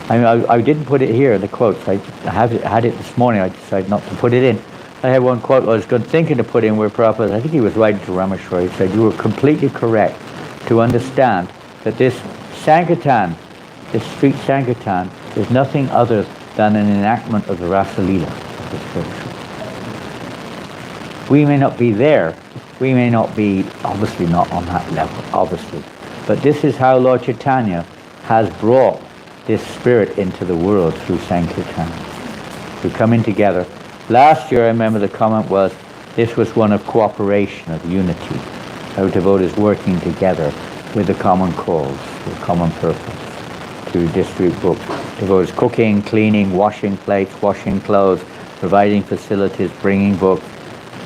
I didn't put it here, the quotes. I had it this morning. I decided not to put it in. I had one quote I was thinking to put in where Prabhupada, I think he was writing to Rameshwar, he said, you were completely correct to understand that this Sankirtan, this street Sankirtan, is nothing other than an enactment of the Rasa Leela of the scripture. We may not be there, we may not be, obviously not on that level, obviously, but this is how Lord Chaitanya has brought this spirit into the world through Sankirtan. We're coming together. Last year, I remember the comment was, this was one of cooperation, of unity, how devotees working together with a common cause, with a common purpose, to distribute books. Devotees cooking, cleaning, washing plates, washing clothes, providing facilities, bringing books,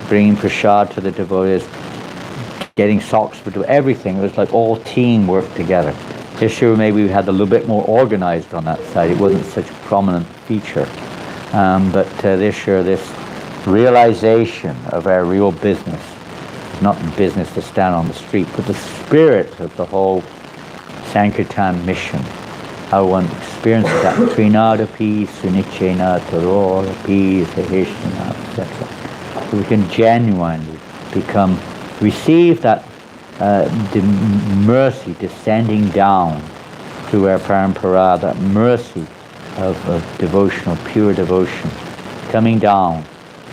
bringing prasad to the devotees, getting socks, everything. It was like all teamwork together. This year maybe we had a little bit more organized on that side. It wasn't such a prominent feature. But this year, this realization of our real business, not business to stand on the street, but the spirit of the whole Sankirtan mission, how one experiences that. Trinada peace, Sunichena, Tarora peace, Hishna, etc. So we can genuinely receive that mercy descending down through our parampara, that mercy of devotional, pure devotion, coming down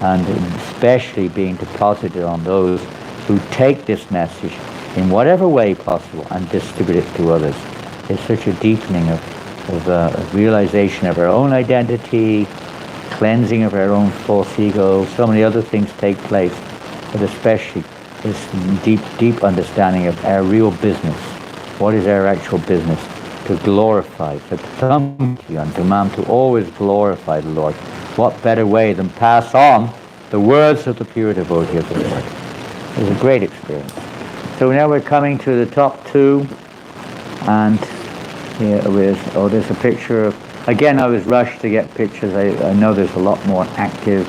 and especially being deposited on those who take this message in whatever way possible and distribute it to others. It's such a deepening of realization of our own identity, cleansing of our own false ego. So many other things take place, but especially this deep understanding of our real business. What is our actual business? To glorify, to come to you and demand to always glorify the Lord, what better way than pass on the words of the pure devotee of the Lord? It was a great experience. So now we're coming to the top two, and here is, there's a picture of, again I was rushed to get pictures. I know there's a lot more active,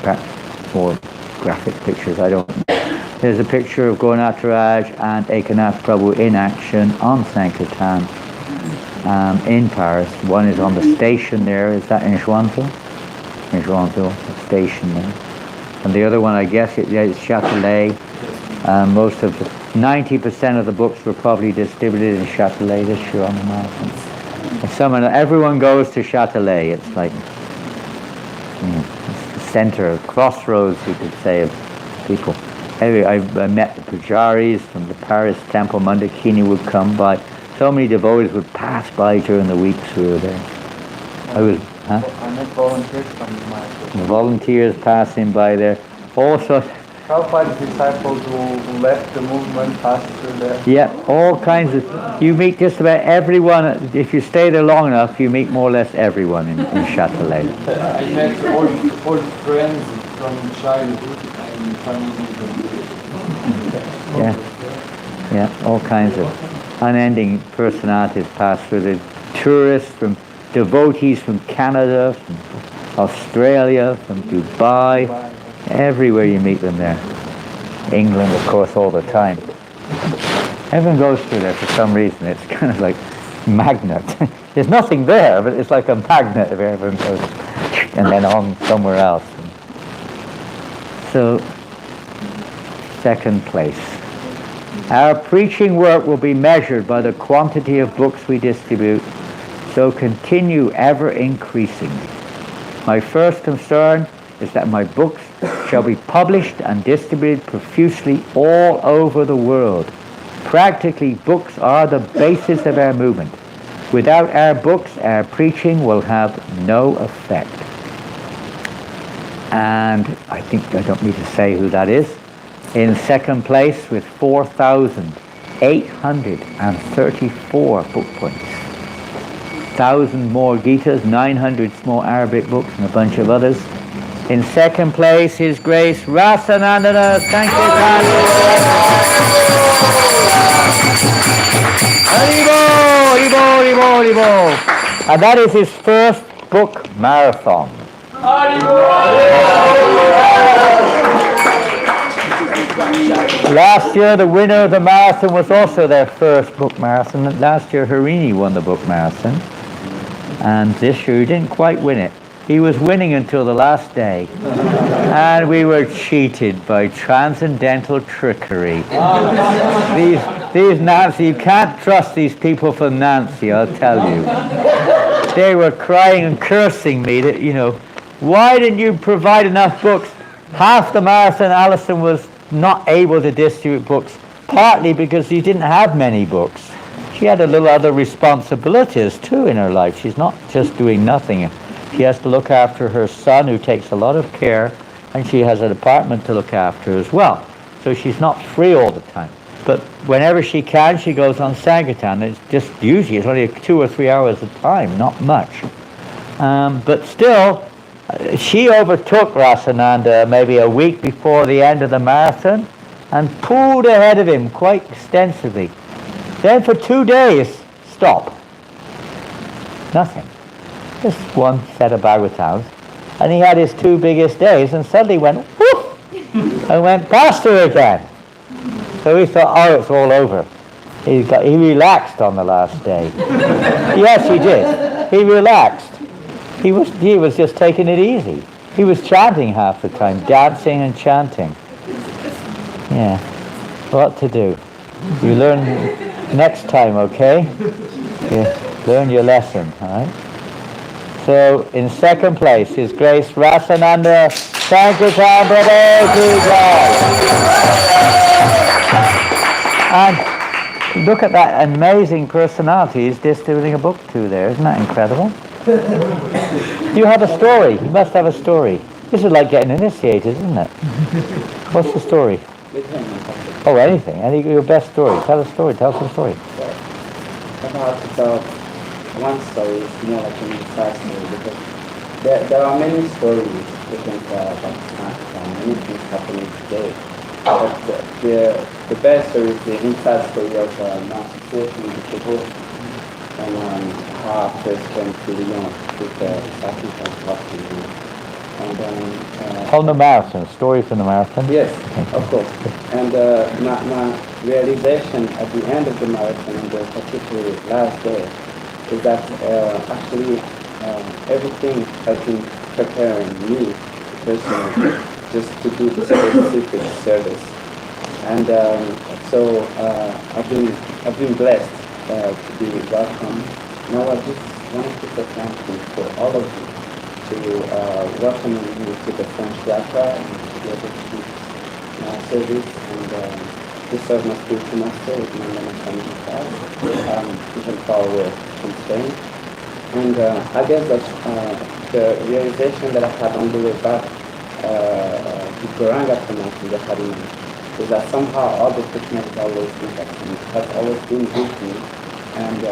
perhaps more graphic pictures, I don't know. There's a picture of Gauranath and Ekanath Prabhu in action on Sankirtan in Paris. One is on the station there, is that in Joinville? In Joinville, the station there. And the other one, I guess, is Châtelet. Most of the 90% of the books were probably distributed in Châtelet this year on the marathon. Everyone goes to Châtelet. It's like it's the center, crossroads, you could say, of people. Anyway, I met the pujaris from the Paris temple. Mandakini would come by. So many devotees would pass by during the weeks we were there. I met
volunteers from the marathon.
Volunteers passing by there. Also,
Prabhupada's disciples who left the movement passed through there.
Yeah, all kinds of. You meet just about everyone. If you stay there long enough, you meet more or less everyone in Châtelet.
I met old friends from childhood and family.
Yeah, all kinds of unending personalities pass through. The tourists, from devotees from Canada, from Australia, from Dubai. Everywhere you meet them there. England, of course, all the time. Everyone goes through there for some reason. It's kind of like magnet. There's nothing there, but it's like a magnet if everyone goes and then on somewhere else. So, second place. Our preaching work will be measured by the quantity of books we distribute, so continue ever increasing. My first concern is that my books shall be published and distributed profusely all over the world. Practically, books are the basis of our movement. Without our books, our preaching will have no effect. And I think I don't need to say who that is. In second place with 4,834 book points. 1,000 more Gitas, 900 small Arabic books, and a bunch of others. In second place, His Grace Rasananda Sankirtan. Haribo, Haribo, Haribo, Haribo. And that is his first book marathon. Last year, the winner of the marathon was also their first book marathon. Last year, Harini won the book marathon. And this year, he didn't quite win it. He was winning until the last day. And we were cheated by transcendental trickery. These Nancy, you can't trust these people from Nancy, I'll tell you. They were crying and cursing me that, why didn't you provide enough books? Half the marathon, Alison was not able to distribute books, partly because he didn't have many books. She had a little other responsibilities too in her life. She's not just doing nothing. She has to look after her son, who takes a lot of care, and she has an apartment to look after as well. So she's not free all the time. But whenever she can, she goes on Sankirtan. It's just usually, it's only 2 or 3 hours a time, not much. But still, she overtook Rasananda maybe a week before the end of the marathon and pulled ahead of him quite extensively. Then for 2 days, stop. Nothing. Just one set of Bhagavatams. And he had his 2 biggest days and suddenly went, whoop, and went past her again. So he thought, oh, it's all over. He relaxed on the last day. Yes, he did. He relaxed. He was just taking it easy. He was chanting half the time, dancing and chanting. Yeah. What to do? You learn next time, okay? You learn your lesson, all right? So, in second place, His Grace Rasananda Sankirtan Prabhu Ki Jai. And look at that amazing personality he's distributing a book to there. Isn't that incredible? You have a story. You must have a story. This is like getting initiated, isn't it? What's the story? Oh, anything. Your best story. Tell a story. Tell us a story.
About one story is more like an inside story because
There are many stories we can tell about Sankirtan, many things happening today. But the best story is the inside story of Massachusetts with the people and how I first came to Lyon with the Sankirtan party.
From the marathon, story from the marathon?
Yes, of course. And my realization at the end of the marathon, and particularly last day, is that actually everything has been preparing me personally just to do this specific service. And so I've been blessed to be welcome. Now I just wanted to say thank you for all of you to welcome me to the French Yatra and to be able to do service and to serve my spiritual master with my family class, even far away from Spain. And I guess that the realization that I had on the way back to Goranga from the Harima is that somehow all the techniques always been at me, has always been with me. And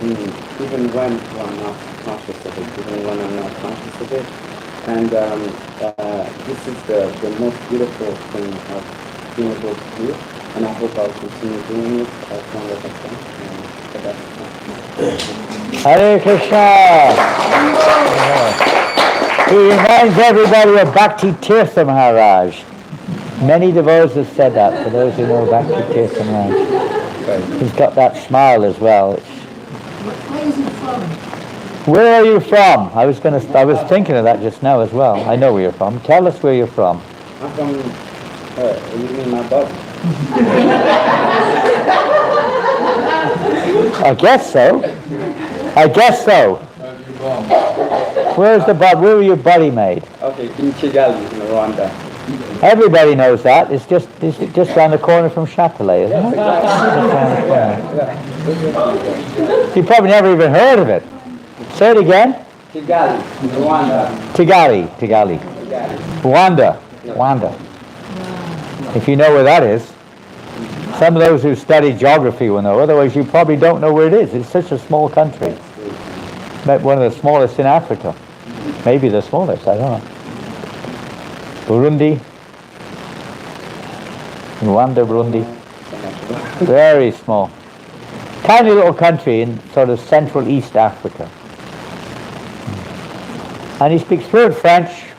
even when I'm not conscious of it, even when I'm not conscious of it. And this is the most beautiful thing of being able to do. And I hope I'll continue doing it as long as I can.
Hare Krishna! He reminds everybody of Bhakti Tirtha Maharaj. Many devotees have said that, for those who know Bhakti Tirtha Maharaj. He's got that smile as well.
Where is he from?
Where are you from? I was thinking of that just now as well. I know where you're from. Tell us where you're from.
I'm from, you mean my body?
I guess so. I guess so. Where's the body? Where was your body made?
Okay, in Kigali, in Rwanda.
Everybody knows that. It's just around the corner from Châtelet, isn't it? You probably never even heard of it. Say it again.
Kigali, Rwanda.
Kigali. Rwanda. If you know where that is. Some of those who study geography will know. Otherwise, you probably don't know where it is. It's such a small country. One of the smallest in Africa. Maybe the smallest, I don't know. Burundi. Rwanda, Burundi. Very small. Tiny little country in sort of Central East Africa. And he speaks fluent French.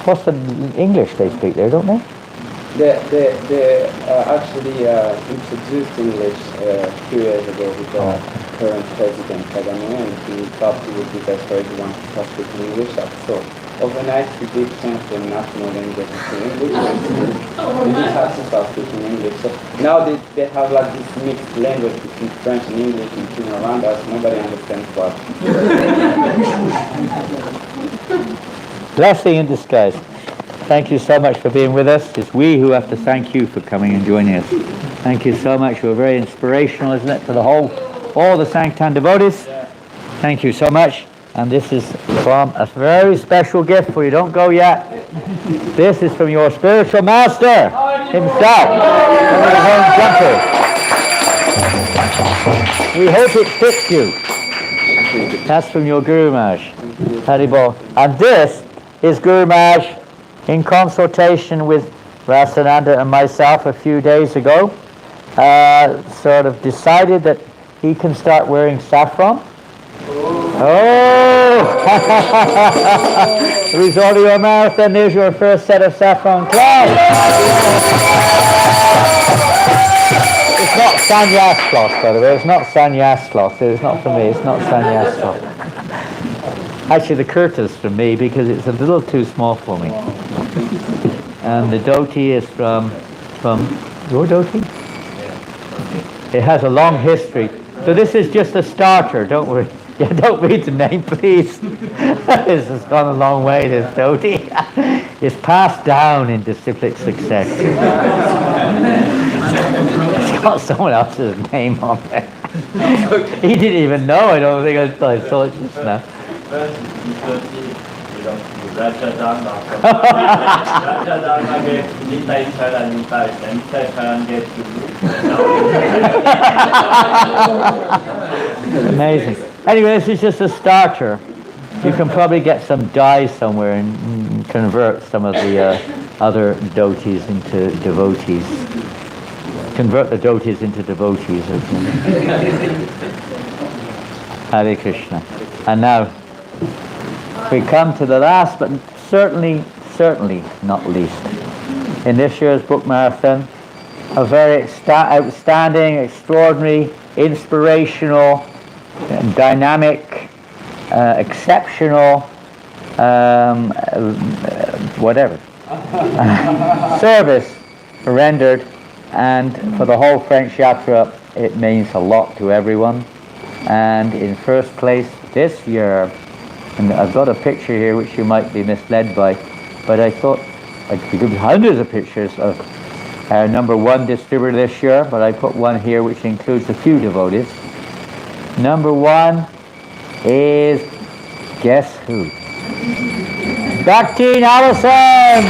What's the English they speak there, don't they?
They actually introduced English a few years ago with the current president, Kagame, and he thought it would be best for everyone to start speaking English. So overnight we did change the national language to English, and we did have to start speaking English. So now they have like this mixed language between French and English between around us. Nobody understands what.
Blessing in disguise. Thank you so much for being with us. It's we who have to thank you for coming and joining us. Thank you so much. You were very inspirational, isn't it, for all the Sankirtan devotees. Thank you so much. And this is from a very special gift for you. Don't go yet. This is from your spiritual master himself. We hope it fits you. That's from your Guru Maharaj. Haribol. And this is Guru Maharaj in consultation with Janananda and myself a few days ago, sort of decided that he can start wearing saffron. Oh! The result of your marathon, there's your first set of saffron cloth. It's not sannyas cloth, by the way. It's not sannyas cloth. It's not for me. It's not sannyas cloth. Actually, the kurta's for me because it's a little too small for me. And the dhoti is from your dhoti? It has a long history. So this is just a starter, don't worry. Yeah, don't read the name, please. This has gone a long way, this dhoti. It's passed down in disciplic succession. It's got someone else's name on it. He didn't even know, I don't think I saw it just now. Amazing. Anyway, this is just a starter. You can probably get some dye somewhere and convert some of the other dotis into devotees. Convert the dotis into devotees. Hare Krishna. And now we come to the last, but certainly not least. In this year's book marathon, a very outstanding, extraordinary, inspirational, dynamic, exceptional, whatever, service rendered, and for the whole French Yatra, it means a lot to everyone. And in first place this year, and I've got a picture here which you might be misled by, but I thought I could give hundreds of pictures of our number one distributor this year, but I put one here which includes a few devotees. Number one is, guess who? Bhakti Allison!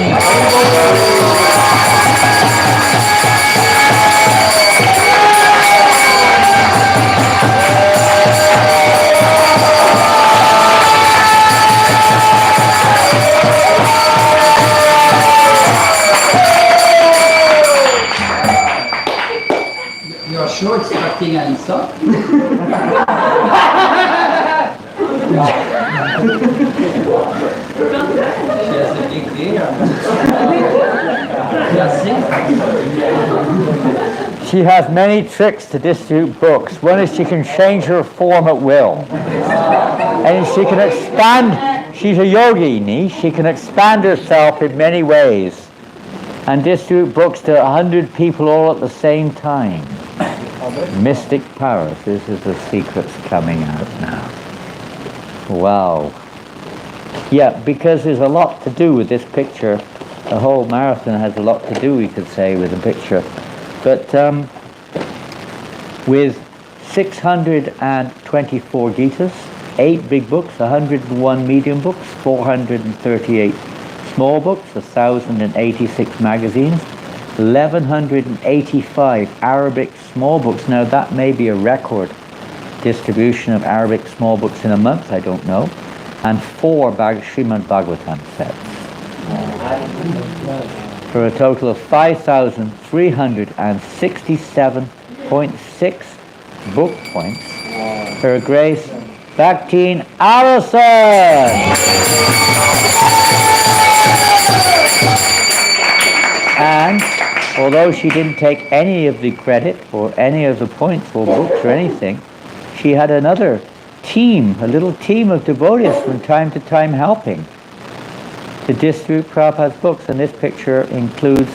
You're sure it's acting and stuff? She has a big ear.
She has many tricks to distribute books. One is she can change her form at will. And she can expand, she's a yogini, she can expand herself in many ways and distribute books to 100 people all at the same time. Mystic powers. This is the secrets coming out now. Wow. Yeah, because there's a lot to do with this picture. The whole marathon has a lot to do, we could say, with the picture. But with 624 Gitas, 8 big books, 101 medium books, 438 small books, 1,086 magazines, 1,185 Arabic small books. Now that may be a record distribution of Arabic small books in a month, I don't know, and 4 Srimad Bhagavatam sets. For a total of 5,367.6 book points. Her Grace Bhakti Allison! And although she didn't take any of the credit or any of the points or books or anything, she had another team, a little team of devotees from time to time helping to distribute Prabhupada's books, and this picture includes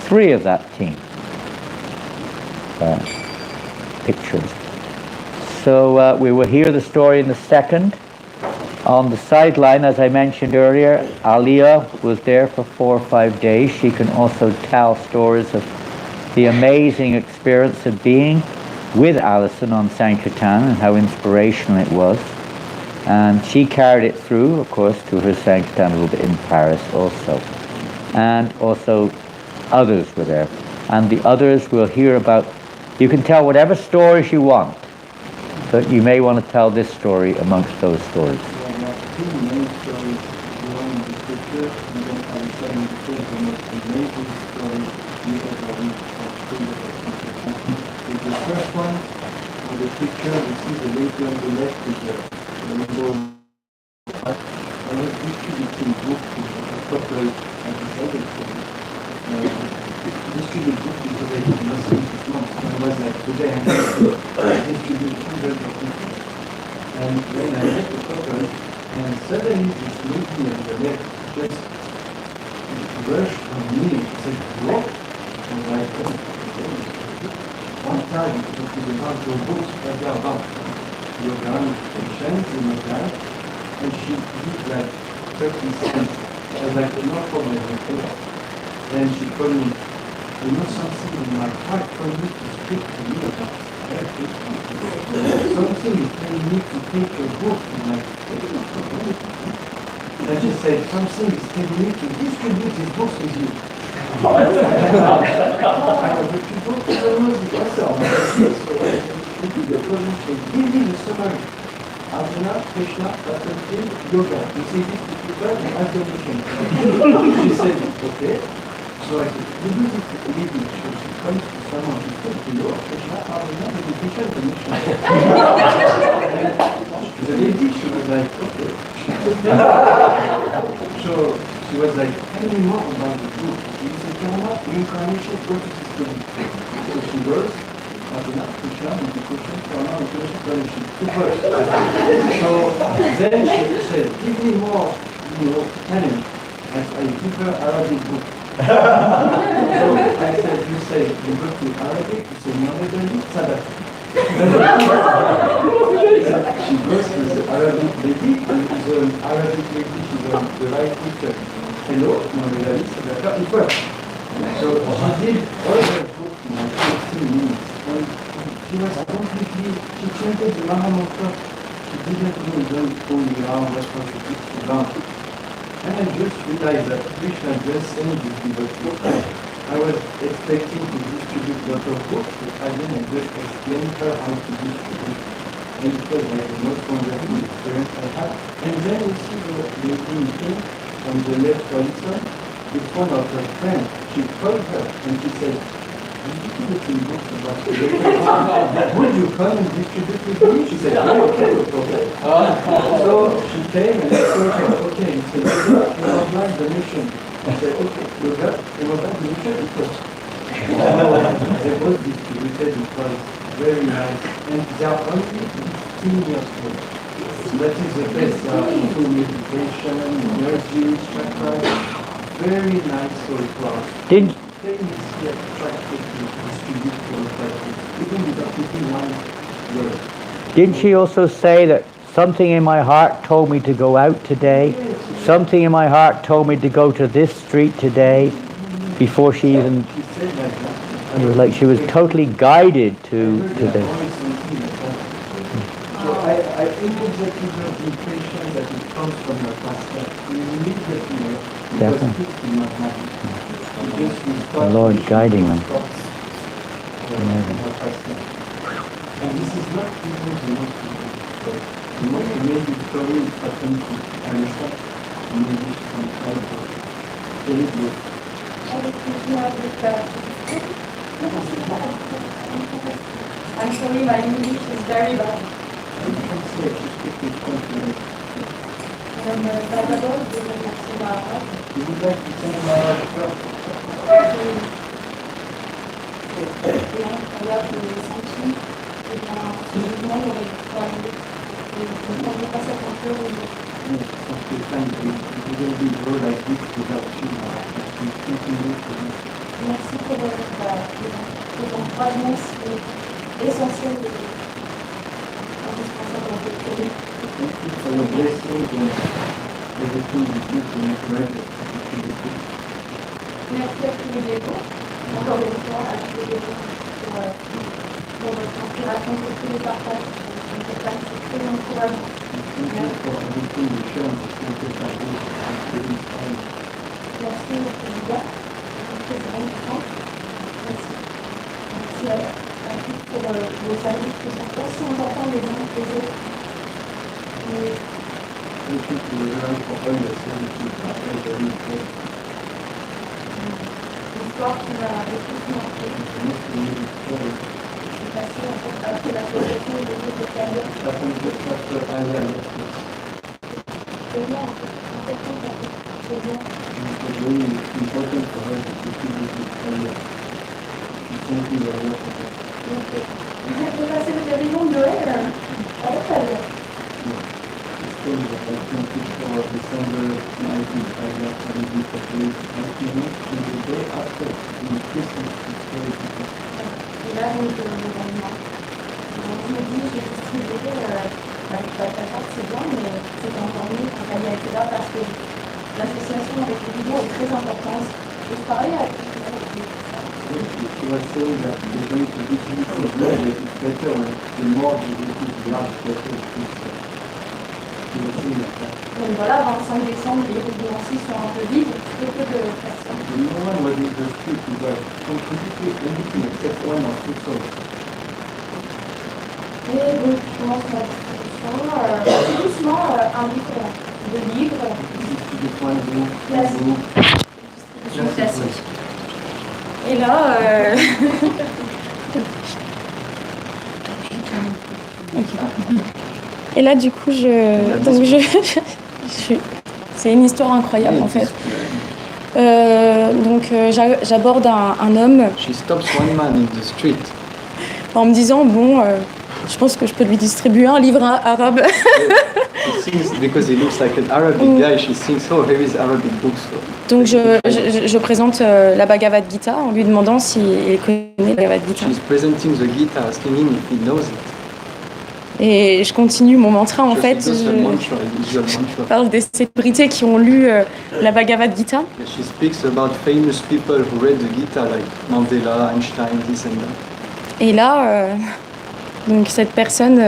3 of that team pictures. So we will hear the story in the second. On the sideline, as I mentioned earlier, Aliyah was there for 4 or 5 days. She can also tell stories of the amazing experience of being with Allison on Sankirtan and how inspirational it was. And she carried it through, of course, to her Sankirtan a little bit in Paris also. And also others were there. And the others we'll hear about. You can tell whatever stories you want, but you may want to tell this story amongst those stories.
The first one, on the picture, we see the lady on the left with the rainbow. I was distributing books to the couple and decided to distribute books because I did nothing this month. I was like, today I'm going to distribute hundreds of books. And when I met the couple, and suddenly this lady on the left just rushed on me and said, what? I was like, oh. One time, it was about your books, about your patients in my class, and she did like 30 cents. I was like, no problem, okay. Then she told me, you know something in my heart for me to speak to you about. Something is telling me to take your book, and like, I just said, something is telling me to distribute these books with you. Arjuna, Krishna, battlefield, yoga. You see these people, they have the mission. She said, okay. So I said, you do this leading. She comes to someone, she said, to you, Krishna, Arjuna, meditation, the mission. The lady, she was like, okay. So she was like, tell me more about the book. She said, Karma, reincarnation, go to this book. So she goes, Arjuna, Krishna, meditation, Karma, reincarnation. So then she said, give me more, challenge. As I give her Arabic book. So I said, you say, you go to Arabic, you say, Mohammed Sadat. She goes to the Arabic lady, and the Arabic lady, she's on the right picture. Hello, Mohammed Sadat, it works. So she did all her book in like 15 minutes. And she was completely, she chanted the Mahamantra. She didn't even go around what was the book about. And I just realized that Krishna just sent this book. I was expecting to distribute a lot of books, but I didn't just explain her how to distribute. And it was like the most wonderful experience I had. And then we see the meeting on the left horizon with one of her friends. She called her and she said, distributing books about the would you come and distribute with me? She said, okay, no problem. So she came and I told her, okay, he said, you have like the mission. I said, okay, you have the mission, it was. They both distributed, it was very nice. And they are only 15 years old. That is the best for meditation, energy, chakra. Very nice soul class.
Didn't Didn't she also say that something in my heart told me to go out today? Something in my heart told me to go to this street today before she even... It was like she was totally guided to the...
So I think it's the impression that it comes from your past life. You immediately know because it is in your mind.
The Lord guiding them.
And this is not even the most important. The most amazing story is happened to Alisa, maybe from Alba. Very good.
I'm sorry, my English is very bad.
You can say it, speak with confidence.
D'abord, je remercie Maharaja.
You would like to thank Maharaja first?
Merci pour votre encouragement essentiel de indispensable dans votre vie.
Thank you for your blessings and everything you do to make right.
Merci à tous les dévots, encore une fois à tous les dévots pour votre inspiration, pour tous les partages. C'est très encourageant.
Thank you for everything you show us. Thank you for this.
Merci au président, au président du camp. Merci. Merci à tous pour vos services qui sont aussi importants les uns que les autres.
Thank you to everyone for all your services. Very important.
L'histoire qui m'a le plus marqué. C'est passé en fait après la possession de votre carrière. C'est bien en fait. En fait, c'est bien.
It's very important for her to continue this career. Thank you very much for that.
Vous passez le réveillon de Noël avec ta vie.
It's true that I think it's for December 19th, I got a little bit of late afternoon, and the day after, in Christmas, it's very difficult.
Et là, donc, le lendemain, je me dis, j'ai distribué avec ta carte, c'est bien, mais c'est encore mieux quand elle a été là parce que l'association avec les vidéos est très importante. Et je parlais avec
She was saying that the going to be blood is better when the more you receive blood, better it is. She was saying that.
donc voilà, 25 décembre, les routes de Nancy sont un peu vides, peu de personnes.
No one was in the street, it was completely empty except one or two souls.
Et donc, je commence ma distribution tout doucement un livre, de livres classiques. Et là, et là, du coup, c'est une histoire incroyable en fait. J'aborde un homme.
She stops one man in the street.
En me disant je pense que je peux lui distribuer un livre arabe.
She thinks because he looks like an Arabic guy, she thinks, oh, here is Arabic books.
Donc je présente la Bhagavad Gita en lui demandant s'il connaît la Bhagavad Gita.
She's presenting the Gita, asking him if he knows it.
Et je continue mon mantra en fait. Je parle des célébrités qui ont lu la Bhagavad Gita.
She speaks about famous people who read the Gita, like Mandela, Einstein, this and that.
Et là, donc cette personne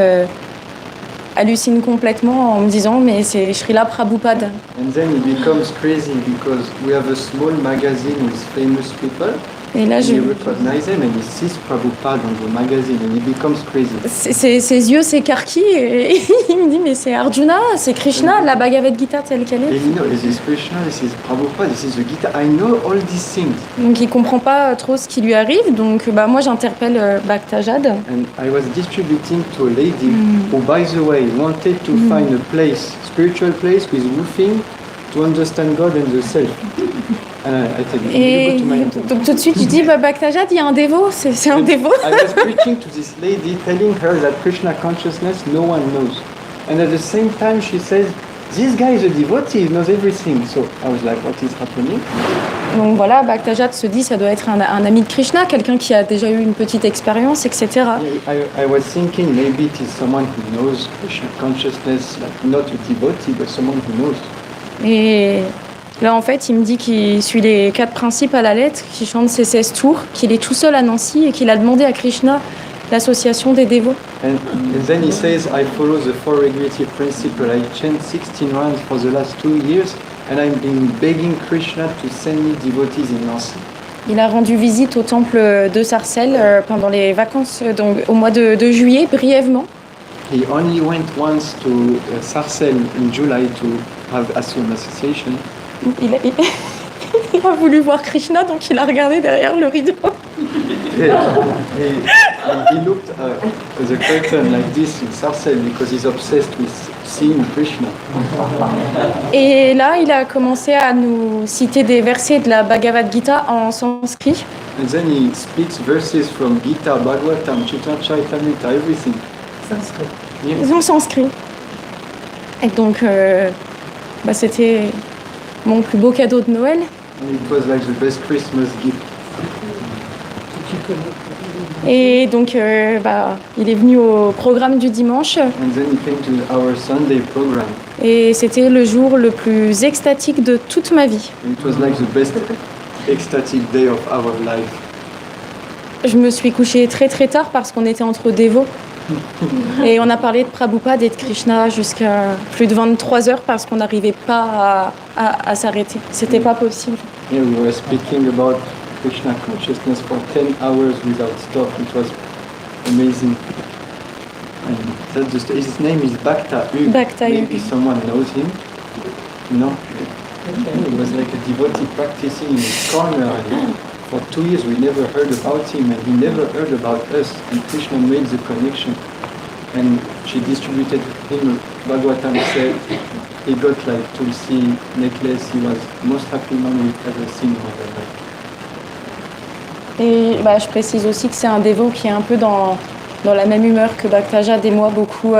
hallucine complètement en me disant mais c'est Srila Prabhupada.
And then he becomes crazy because we have a small magazine with famous people.
Et là,
he recognizes him and he sees Prabhupada on the magazine and he becomes crazy.
Ses yeux s'écarquillent et il me dit mais c'est Arjuna, c'est Krishna, la Bhagavad Gita telle qu'elle est.
And you know, this is Krishna, this is Prabhupada, this is the Gita. I know all these things.
Donc il comprend pas trop ce qui lui arrive. Donc moi j'interpelle Bhaktajad.
And I was distributing to a lady who, by the way, wanted to find a place, spiritual place with roofing to understand God and the self.
Et donc tout de suite, je dis Bhaktajad, il y a un dévot, c'est un dévot.
I was preaching to this lady, telling her that Krishna consciousness no one knows, and at the same time she says, "This guy is a devotee, he knows everything." So I was like, "What is happening?"
Donc voilà, Bhaktajad se dit, ça doit être un ami de Krishna, quelqu'un qui a déjà eu une petite expérience, etc.
I was thinking maybe it is someone who knows Krishna consciousness, like not a devotee, but someone who knows.
Et là, en fait, il me dit qu'il suit les 4 principes à la lettre, qu'il chante ses 16 tours, qu'il est tout seul à Nancy et qu'il a demandé à Krishna l'association des dévots.
And then he says, I follow the 4 regulative principle. I chant 16 rounds for the last 2 years and I've been begging Krishna to send me devotees in Nancy.
Il a rendu visite au temple de Sarcelles pendant les vacances, donc au mois de juillet, brièvement.
He only went once to Sarcelles in July to have an association.
Il a voulu voir Krishna, donc il a regardé derrière le rideau.
He looked at the curtain like this in Sarcelles because he's obsessed with seeing Krishna.
Et là, il a commencé à nous citer des versets de la Bhagavad Gita en sanskrit.
And then he speaks verses from Gita, Bhagavatam, Chaitamrita, everything.
Sanskrit. Ils ont sanskrit. Et donc, c'était mon plus beau cadeau de Noël.
And it was like the best Christmas gift.
Et donc, il est venu au programme du dimanche.
And then he came to our Sunday program.
Et c'était le jour le plus extatique de toute ma vie.
And it was like the best ecstatic day of our life.
Je me suis couchée très très tard parce qu'on était entre dévots. Et on a parlé de Prabhupada et de Krishna jusqu'à plus de 23 heures parce qu'on n'arrivait pas à s'arrêter. C'était pas possible.
Yeah, we were speaking about Krishna consciousness for 10 hours without stop. It was amazing. And his name is Bhakta Hug. Maybe someone knows him. No? He was like a devotee practicing in his corner. And for 2 years we never heard about him and he never heard about us. And Krishna made the connection. And she distributed him Bhagavatam said he got like Tulsi necklace. He was the most happy man we've ever seen in our life.
Et je précise aussi que c'est un dévot qui est un peu dans la même humeur que Bhaktajad et moi, beaucoup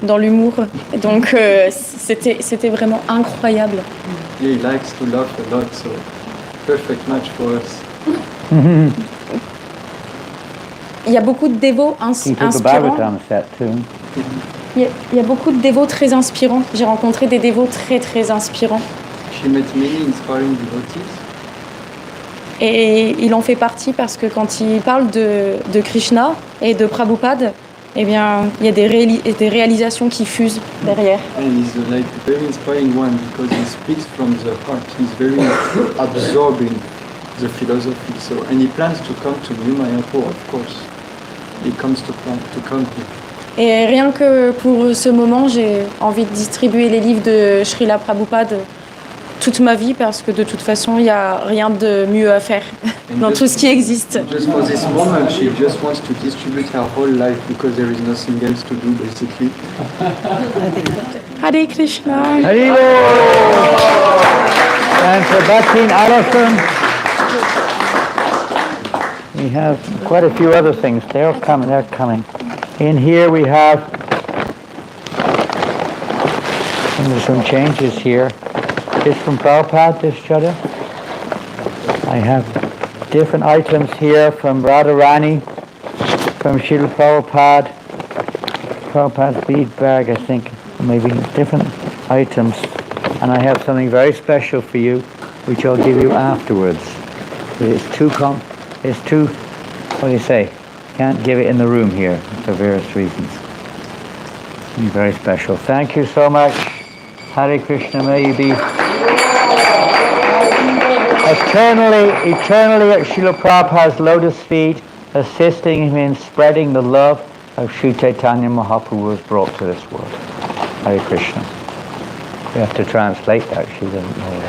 dans l'humour. Et donc c'était vraiment incroyable.
Yeah, he likes to laugh a lot, so perfect match for us.
Il y a beaucoup de dévots inspirants. Il y a beaucoup de dévots très inspirants. J'ai rencontré des dévots très très inspirants.
She met many inspiring devotees.
Et il en fait partie parce que quand il parle de Krishna et de Prabhupada, eh bien, il y a des réalisations qui fusent derrière.
And he's like a very inspiring one because he speaks from the heart. He's very absorbing the philosophy. So, and he plans to come to New Mayapur, of course. He comes to come here.
Et rien que pour ce moment, j'ai envie de distribuer les livres de Srila Prabhupada toute ma vie parce que de toute façon, il n'y a rien de mieux à faire dans tout ce qui existe.
Just for this moment, she just wants to distribute her whole life because there is nothing else to do, basically.
Hare Krishna.
Haribo! And for Bhaktin Alafam, we have quite a few other things. They're coming. In here we have, and there's some changes here. This from Prabhupada, this Jada. I have different items here from Radharani, from Srila Prabhupada, Prabhupada's bead bag, I think, maybe different items. And I have something very special for you, which I'll give you afterwards. It's too, what do you say? Can't give it in the room here for various reasons. Very special. Thank you so much. Hare Krishna, may you be eternally at Srila Prabhupada's lotus feet, assisting him in spreading the love of Sri Chaitanya Mahaprabhu was brought to this world. Hare Krishna. We have to translate that, she doesn't know that.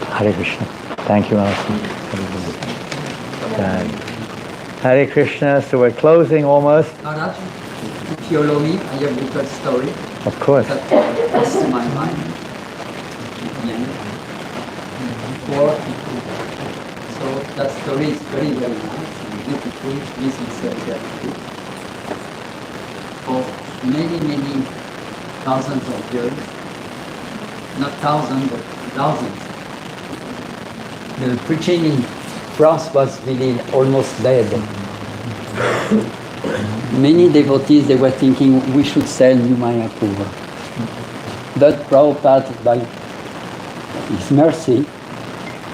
Hare Krishna. Thank you, Alison. Hare Krishna. So we're closing almost.
Maharaj, if you allow me, I have a little story.
Of course.
That comes to my mind. Four people. So that story is very, very nice and beautiful. This is very good. For many, many thousands of years, not thousands, but thousands, the preaching in France was really almost dead. Many devotees, they were thinking we should sell New Mayapur. But Prabhupada, by his mercy,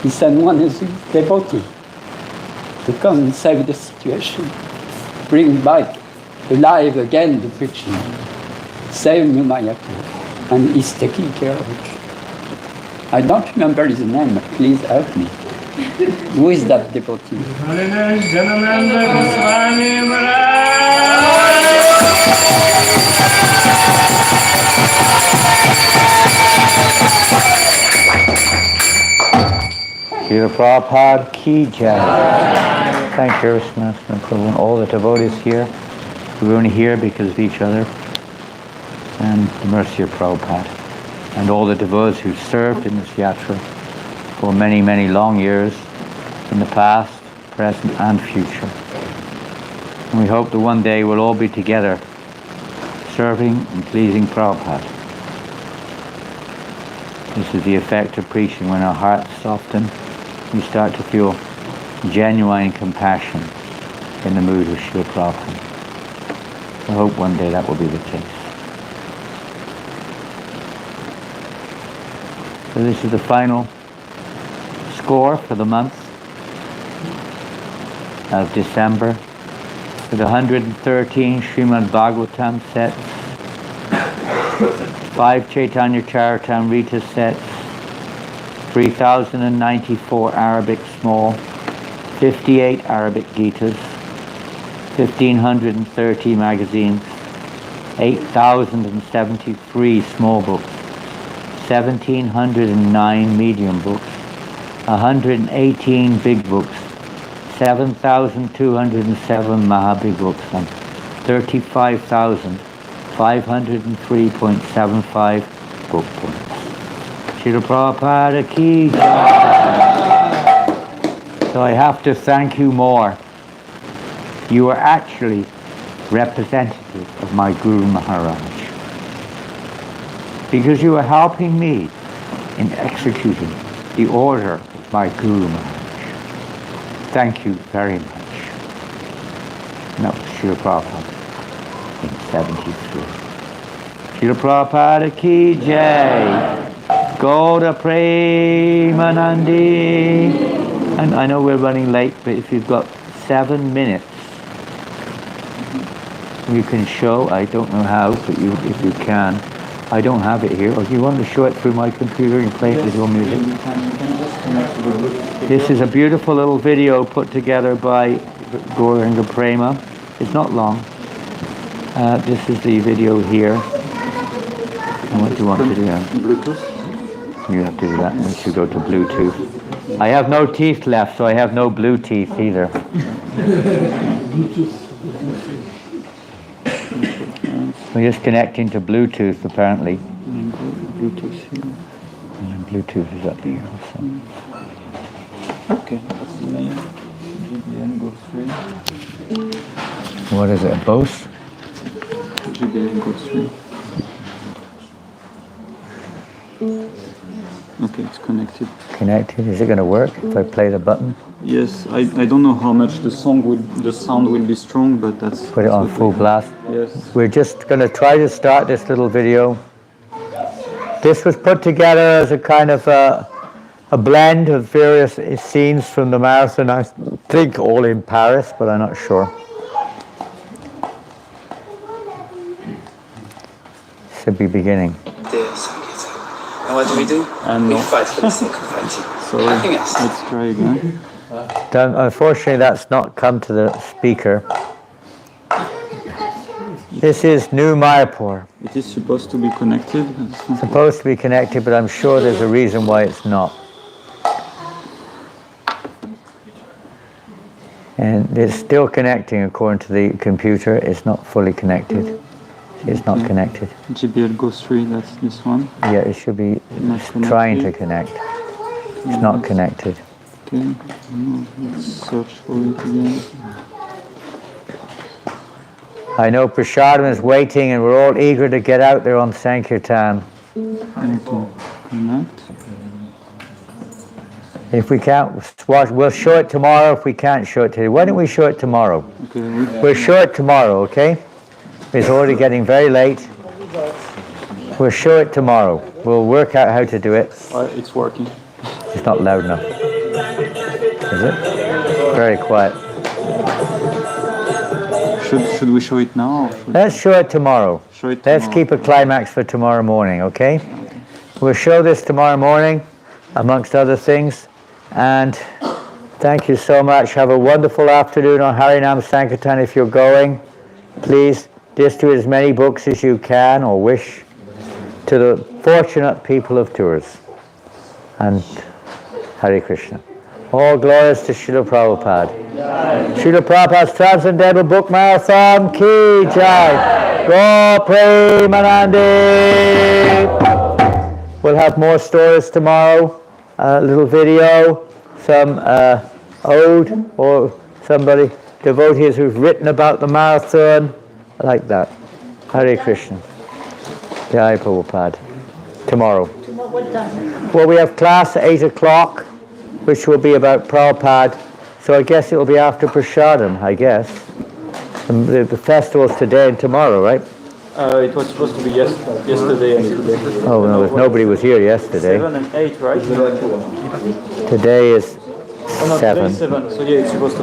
he sent one as a devotee to come and save the situation, bring back alive again the preaching, save New Mayapur, and he's taking care of it. I don't remember his name, please help me. Who is that devotee?
Janananda Goswami
Srila Prabhupada ki jai. Thank you, Prabhu, and all the devotees here. We're only here because of each other and the mercy of Prabhupada. And all the devotees who served in this yatra for many, many long years in the past, present, and future. And we hope that one day we'll all be together serving and pleasing Prabhupada. This is the effect of preaching. When our hearts soften, we start to feel genuine compassion in the mood of Srila Prabhupada. I hope one day that will be the case. So this is the final score for the month of December with 113 Srimad Bhagavatam sets, 5 Chaitanya Charitamrita sets, 3,094 Arabic small, 58 Arabic Gitas, 1,530 magazines, 8,073 small books, 1,709 medium books, 118 big books, 7,207 Mahabig books, and 35,503.75 book points. Srila Prabhupada ki jai. So I have to thank you more. You are actually representative of my Guru Maharaj, because you are helping me in executing the order of my Guru Maharaj. Thank you very much. No, Srila Prabhupada in 73. Srila Prabhupada ki jai. Gauda Premanandi. And I know we're running late, but if you've got 7 minutes, you can show, I don't know how, but if you can, I don't have it here. Or do you want to show it through my computer and play it with your music?
You can just connect to the Bluetooth.
This is a beautiful little video put together by Gauranga Prema. It's not long. This is the video here. And what do you want to do?
Bluetooth?
You have to do that. We should go to Bluetooth. I have no teeth left, so I have no blue teeth either. We're just connecting to Bluetooth, apparently.
Bluetooth here.
And Bluetooth is up here also.
Okay, that's the name. GBN Go 3.
What is it, a Bose?
GBN Go 3. Okay, it's connected.
Connected. Is it going to work if I play the button?
Yes, I don't know how much the sound will be strong, but that's...
Put it on full blast?
Yes.
We're just going to try to start this little video. This was put together as a kind of a blend of various scenes from the marathon, I think all in Paris, but I'm not sure. Should be beginning.
And what do? We fight for the sake of fighting.
Sorry,
Nothing else.
let's try again.
Unfortunately, that's not come to the speaker. This is New Mayapur.
It is supposed to be connected.
It's supposed to be connected, but I'm sure there's a reason why it's not. And it's still connecting according to the computer. It's not fully connected. It's not connected.
GBL Go 3, that's this one.
Yeah, it should be trying to connect. It's not connected.
Okay, let's search for it again.
I know Prashadam is waiting and we're all eager to get out there on Sankirtan.
Connect.
If we can't, we'll show it tomorrow. If we can't show it today, why don't we show it tomorrow?
Okay.
We'll show it tomorrow, okay? It's already getting very late. We'll show it tomorrow. We'll work out how to do it.
It's working.
It's not loud enough. Is it? Very quiet.
Should we show it now?
Let's show it tomorrow. Let's keep a climax for tomorrow morning, okay? We'll show this tomorrow morning, amongst other things. And thank you so much. Have a wonderful afternoon on Harinam Sankirtan if you're going. Please distribute as many books as you can or wish to the fortunate people of Tours. And Hare Krishna. All glories to Srila Prabhupada. Srila Prabhupada's Transcendental Book Marathon Ki Jai. Go Premanande. We'll have more stories tomorrow. A little video, some ode, or somebody, devotees who've written about the marathon, like that. Hare Krishna. Jai Prabhupada. Tomorrow.
What time?
Well, we have class at 8 o'clock, which will be about Prabhupada. So I guess it will be after Prasadam, I guess. The festival's today and tomorrow, right?
It was supposed to be yesterday and today.
Oh, no, nobody was here yesterday.
7 and 8, right?
Today is
Oh, no,
7.
today is 7. So yeah, it's supposed to